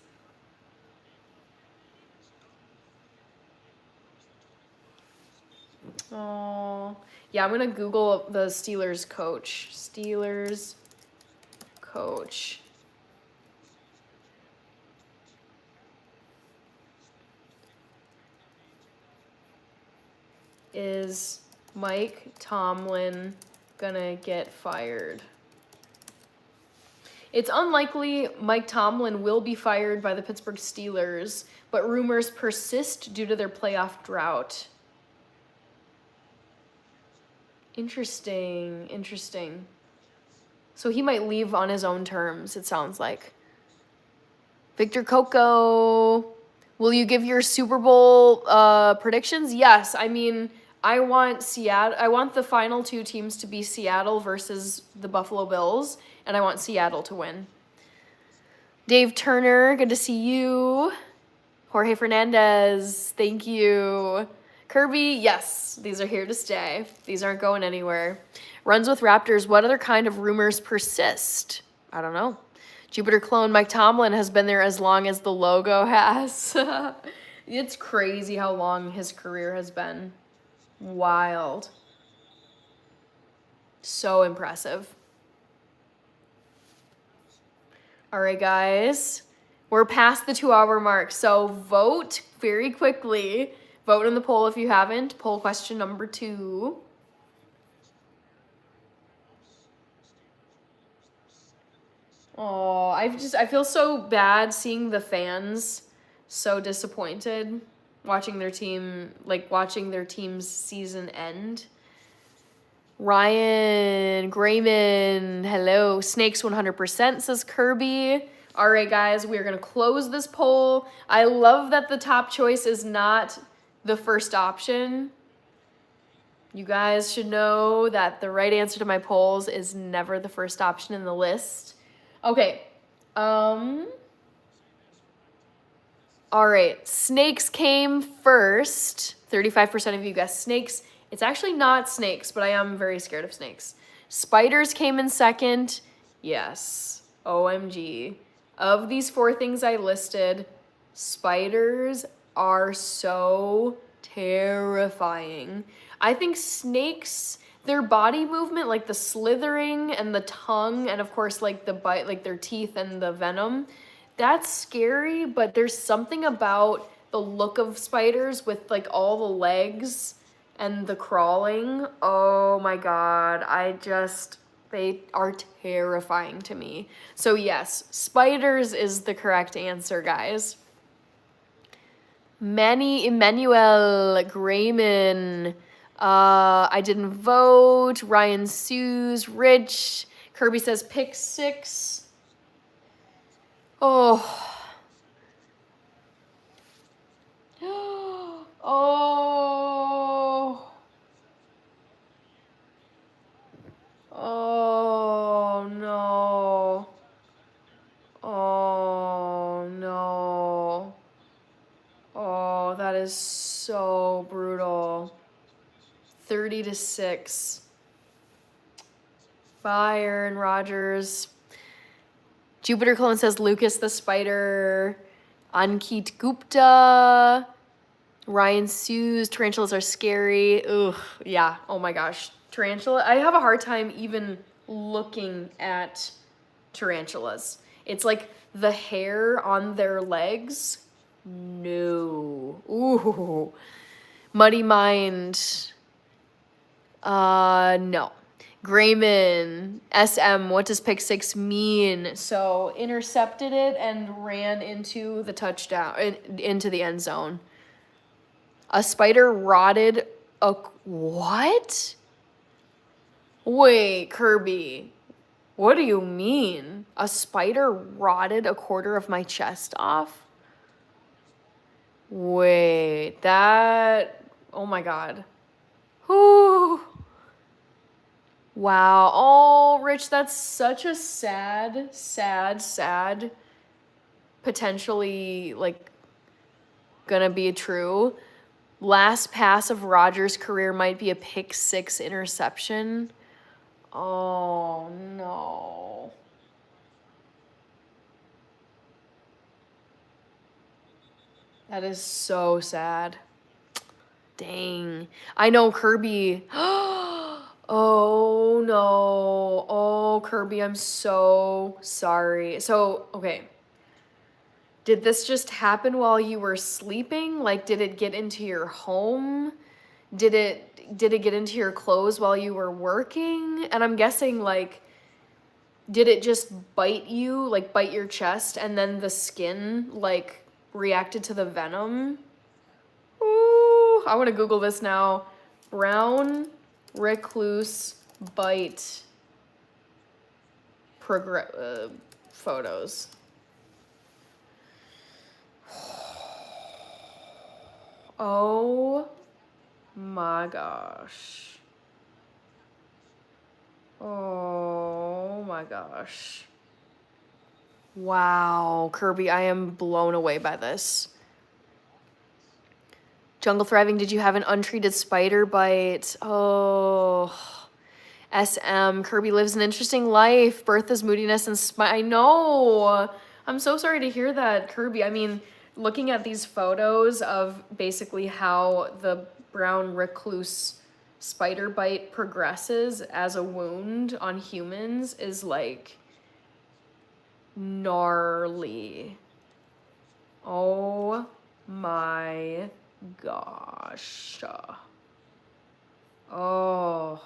Oh, yeah, I'm going to Google the Steelers coach. Steelers coach. Is Mike Tomlin gonna get fired? It's unlikely Mike Tomlin will be fired by the Pittsburgh Steelers, but rumors persist due to their playoff drought. Interesting. So he might leave on his own terms, it sounds like. Victor Coco, will you give your Super Bowl predictions? Yes, I mean, I want the final two teams to be Seattle versus the Buffalo Bills, and I want Seattle to win. Dave Turner, good to see you. Jorge Fernandez, thank you. Kirby, yes, these are here to stay. These aren't going anywhere. Runs with Raptors, what other kind of rumors persist? I don't know. Jupiter Clone, Mike Tomlin has been there as long as the logo has. It's crazy how long his career has been. Wild. So impressive. All right, guys. We're past the 2-hour mark, so vote very quickly. Vote in the poll if you haven't. Poll question number 2. Oh, I feel so bad seeing the fans so disappointed watching their team's season end. Ryan Grayman, hello. Snakes 100% says Kirby. All right, guys, we're going to close this poll. I love that the top choice is not the first option. You guys should know that the right answer to my polls is never the first option in the list. Okay. All right. Snakes came first. 35% of you guessed snakes. It's actually not snakes, but I am very scared of snakes. Spiders came in second. Yes. OMG. Of these 4 things I listed, spiders are so terrifying. I think snakes, their body movement, like the slithering and the tongue, and of course, like the bite, like their teeth and the venom, that's scary, but there's something about the look of spiders with like all the legs and the crawling. Oh my god, they are terrifying to me. So yes, spiders is the correct answer, guys. Emmanuel Grayman. I didn't vote. Ryan Sues, Rich. Kirby says pick 6. Oh. Oh. Oh no. Oh no. Oh, that is so brutal. 30-6. Bye, Aaron Rodgers. Jupiter Clone says Lucas the Spider. Ankit Gupta. Ryan Sues. Tarantulas are scary. Ugh, yeah. Oh my gosh. Tarantula. I have a hard time even looking at tarantulas. It's like the hair on their legs. No. Ooh. Muddy Mind. No. Grayman. SM. What does pick 6 mean? So intercepted it and ran into the touchdown, into the end zone. A spider rotted a what? Wait, Kirby. What do you mean? A spider rotted a quarter of my chest off? Wait, that... Oh my god. Whew. Wow. Oh, Rich, that's such a sad, potentially, like, gonna be true. Last pass of Rodgers' career might be a pick 6 interception. Oh, no. That is so sad. Dang. I know, Kirby. Oh, no. Oh, Kirby, I'm so sorry. So, okay. Did this just happen while you were sleeping? Like, did it get into your home? Did it get into your clothes while you were working? And I'm guessing, like, did it just bite you, like bite your chest, and then the skin, like, reacted to the venom? Ooh, I want to Google this now. Brown recluse bite photos. Oh my gosh. Oh my gosh. Wow, Kirby, I am blown away by this. Jungle Thriving, did you have an untreated spider bite? Oh, SM, Kirby lives an interesting life. Bertha's moodiness and I know. I'm so sorry to hear that, Kirby. I mean, looking at these photos of basically how the brown recluse spider bite progresses as a wound on humans is like gnarly. Oh my gosh. Oh.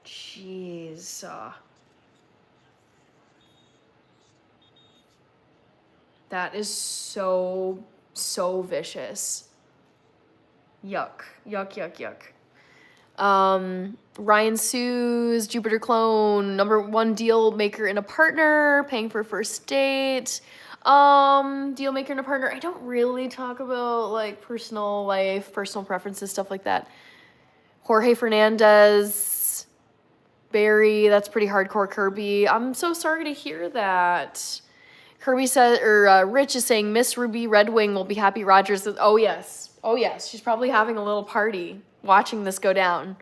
Jeez. That is so vicious. Yuck. Ryan Sues, Jupiter Clone, #1 deal maker in a partner, paying for first date. Deal maker and a partner. I don't really talk about like personal life, personal preferences, stuff like that. Jorge Fernandez, Barry, that's pretty hardcore. Kirby, I'm so sorry to hear that. Kirby said, or Rich is saying, Miss Ruby Red Wing will be happy Rogers. Oh yes, she's probably having a little party watching this go down.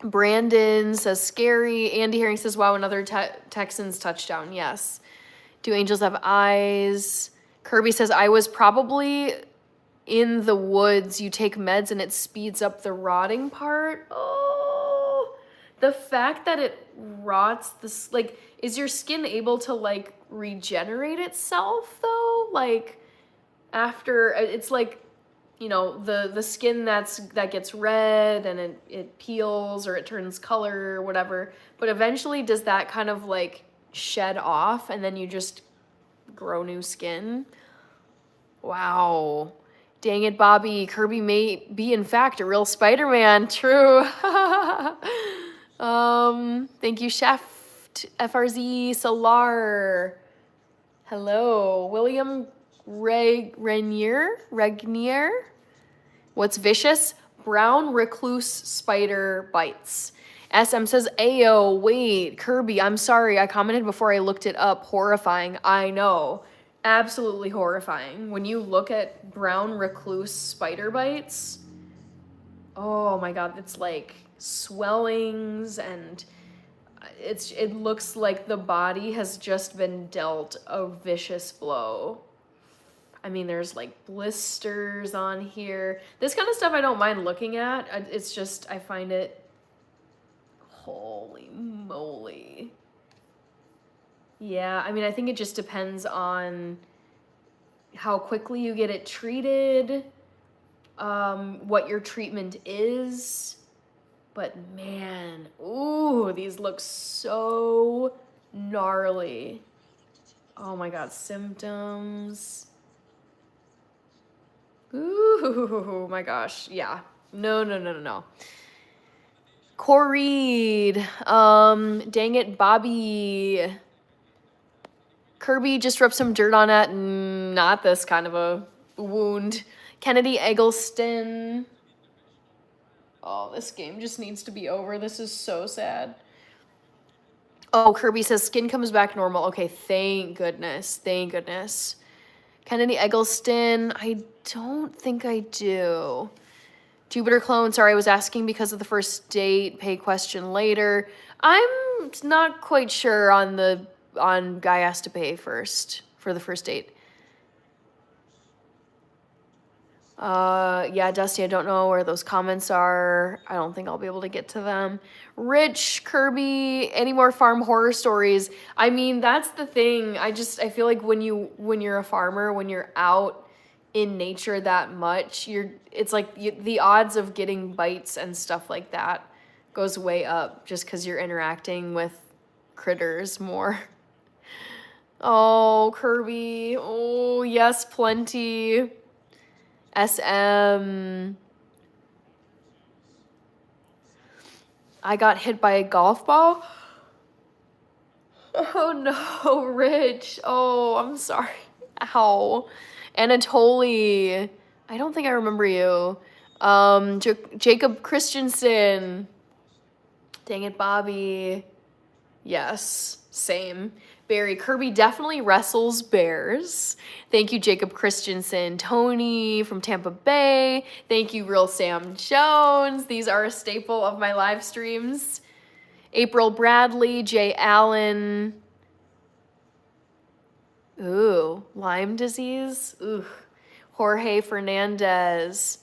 Brandon says scary. Andy Herring says, wow, another Texans touchdown. Yes. Do angels have eyes? Kirby says, I was probably in the woods. You take meds and it speeds up the rotting part. Oh, the fact that it rots this, like, is your skin able to like regenerate itself though? Like after it's like, you know, the skin that gets red and it peels or it turns color or whatever, but eventually does that kind of like shed off and then you just grow new skin? Wow. Dang it, Bobby. Kirby may be in fact a real Spider-Man. True. Thank you, Chef FRZ Solar. Hello. William Regnier. What's vicious? Brown recluse spider bites. SM says, Ayo, wait, Kirby, I'm sorry. I commented before I looked it up. Horrifying. I know. Absolutely horrifying. When you look at brown recluse spider bites, oh my God, it's like swellings and it looks like the body has just been dealt a vicious blow. I mean, there's like blisters on here. This kind of stuff I don't mind looking at. It's just, I find it, holy moly. Yeah, I mean, I think it just depends on how quickly you get it treated, what your treatment is. But man, ooh, these look so gnarly. Oh my God, symptoms. Ooh, my gosh. Yeah. No. Corey, dang it, Bobby. Kirby just rubbed some dirt on it. Not this kind of a wound. Kennedy Eggleston. Oh, this game just needs to be over. This is so sad. Oh, Kirby says skin comes back normal. Okay, thank goodness. Thank goodness. Kennedy Eggleston, I don't think I do. Jupiter Clone, sorry, I was asking because of the first date. Pay question later. I'm not quite sure on guy has to pay first for the first date. Yeah, Dusty, I don't know where those comments are. I don't think I'll be able to get to them. Rich, Kirby, any more farm horror stories? I mean, that's the thing. I feel like when you're a farmer, when you're out in nature that much, it's like the odds of getting bites and stuff like that goes way up just because you're interacting with critters more. Oh, Kirby. Oh, yes, plenty. SM. I got hit by a golf ball. Oh no, Rich. Oh, I'm sorry. Ow. Anatoly. I don't think I remember you. Jacob Christensen. Dang it, Bobby. Yes, same. Barry, Kirby definitely wrestles bears. Thank you, Jacob Christensen. Tony from Tampa Bay. Thank you, Real Sam Jones. These are a staple of my live streams. April Bradley, Jay Allen. Ooh, Lyme disease. Ooh, Jorge Fernandez.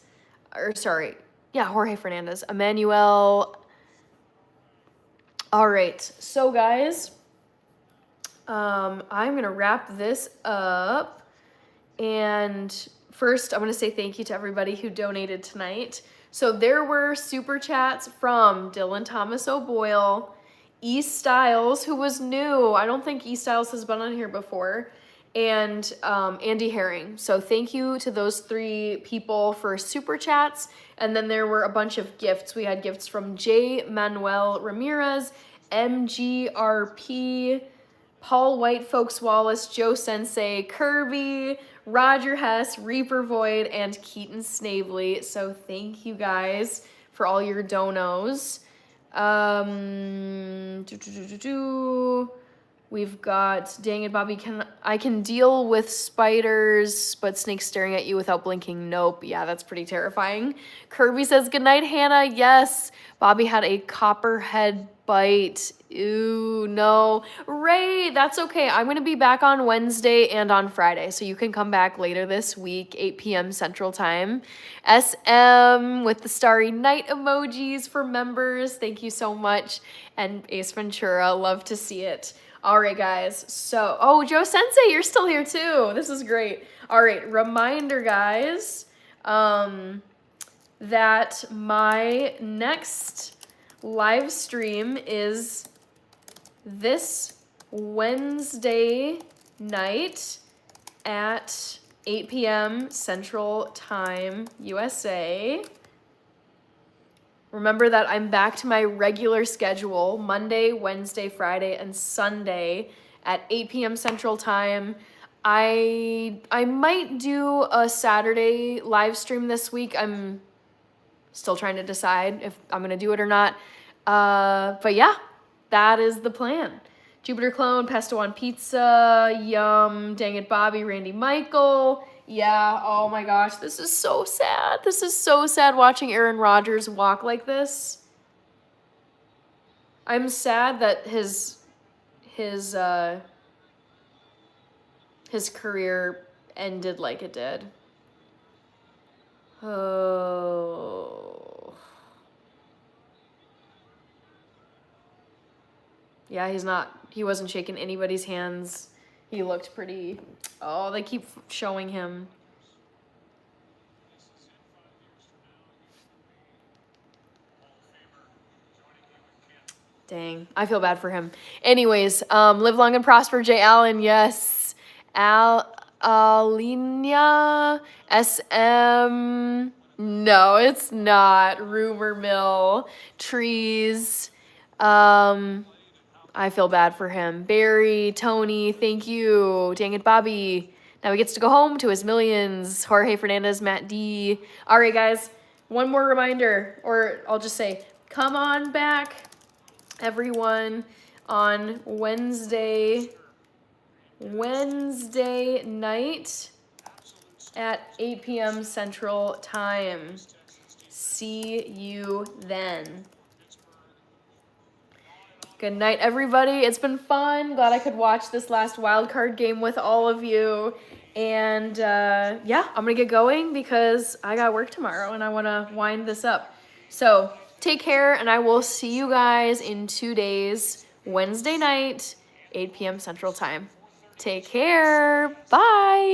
Jorge Fernandez. Emmanuel. All right, so guys, I'm gonna wrap this up, and first I'm gonna say thank you to everybody who donated tonight. So there were super chats from Dylan Thomas O'Boyle, E Styles, who was new. I don't think E Styles has been on here before, and Andy Herring. So thank you to those three people for super chats. And then there were a bunch of gifts. We had gifts from J. Manuel Ramirez, MGRP, Paul White, Folks Wallace, Joe Sensei, Kirby, Roger Hess, Reaper Void, and Keaton Snavely. So thank you guys for all your donos. We've got, dang it, Bobby, I can deal with spiders, but snakes staring at you without blinking. Nope. Yeah, that's pretty terrifying. Kirby says, good night, Hannah. Yes. Bobby had a copperhead bite. Ooh, no. Ray, that's okay. I'm going to be back on Wednesday and on Friday, so you can come back later this week, 8 p.m. Central Time. SM with the starry night emojis for members. Thank you so much. And Ace Ventura, love to see it. All right, guys. So, oh, Joe Sensei, you're still here too. This is great. All right, reminder, guys, that my next live stream is this Wednesday night at 8 p.m. Central Time, USA. Remember that I'm back to my regular schedule, Monday, Wednesday, Friday, and Sunday at 8 p.m. Central Time. I might do a Saturday live stream this week. I'm still trying to decide if I'm going to do it or not. But yeah, that is the plan. Jupiter Clone, Pesto on Pizza, Yum, Dang It Bobby, Randy Michael. Yeah, oh my gosh, this is so sad. This is so sad watching Aaron Rodgers walk like this. I'm sad that his career ended like it did. Oh. Yeah, he wasn't shaking anybody's hands. He looked pretty, oh, they keep showing him. Dang, I feel bad for him. Anyways, live long and prosper, Jay Allen, yes. Alina, SM, no, it's not. Rumor Mill, Trees, I feel bad for him. Barry, Tony, thank you. Dang it, Bobby. Now he gets to go home to his millions. Jorge Fernandez, Matt D. All right, guys, one more reminder, or I'll just say, come on back, everyone, on Wednesday night at 8 p.m. Central Time. See you then. Good night, everybody. It's been fun. Glad I could watch this last wildcard game with all of you. And yeah, I'm going to get going because I got work tomorrow and I want to wind this up. So take care, and I will see you guys in 2 days, Wednesday night, 8 p.m. Central Time. Take care. Bye.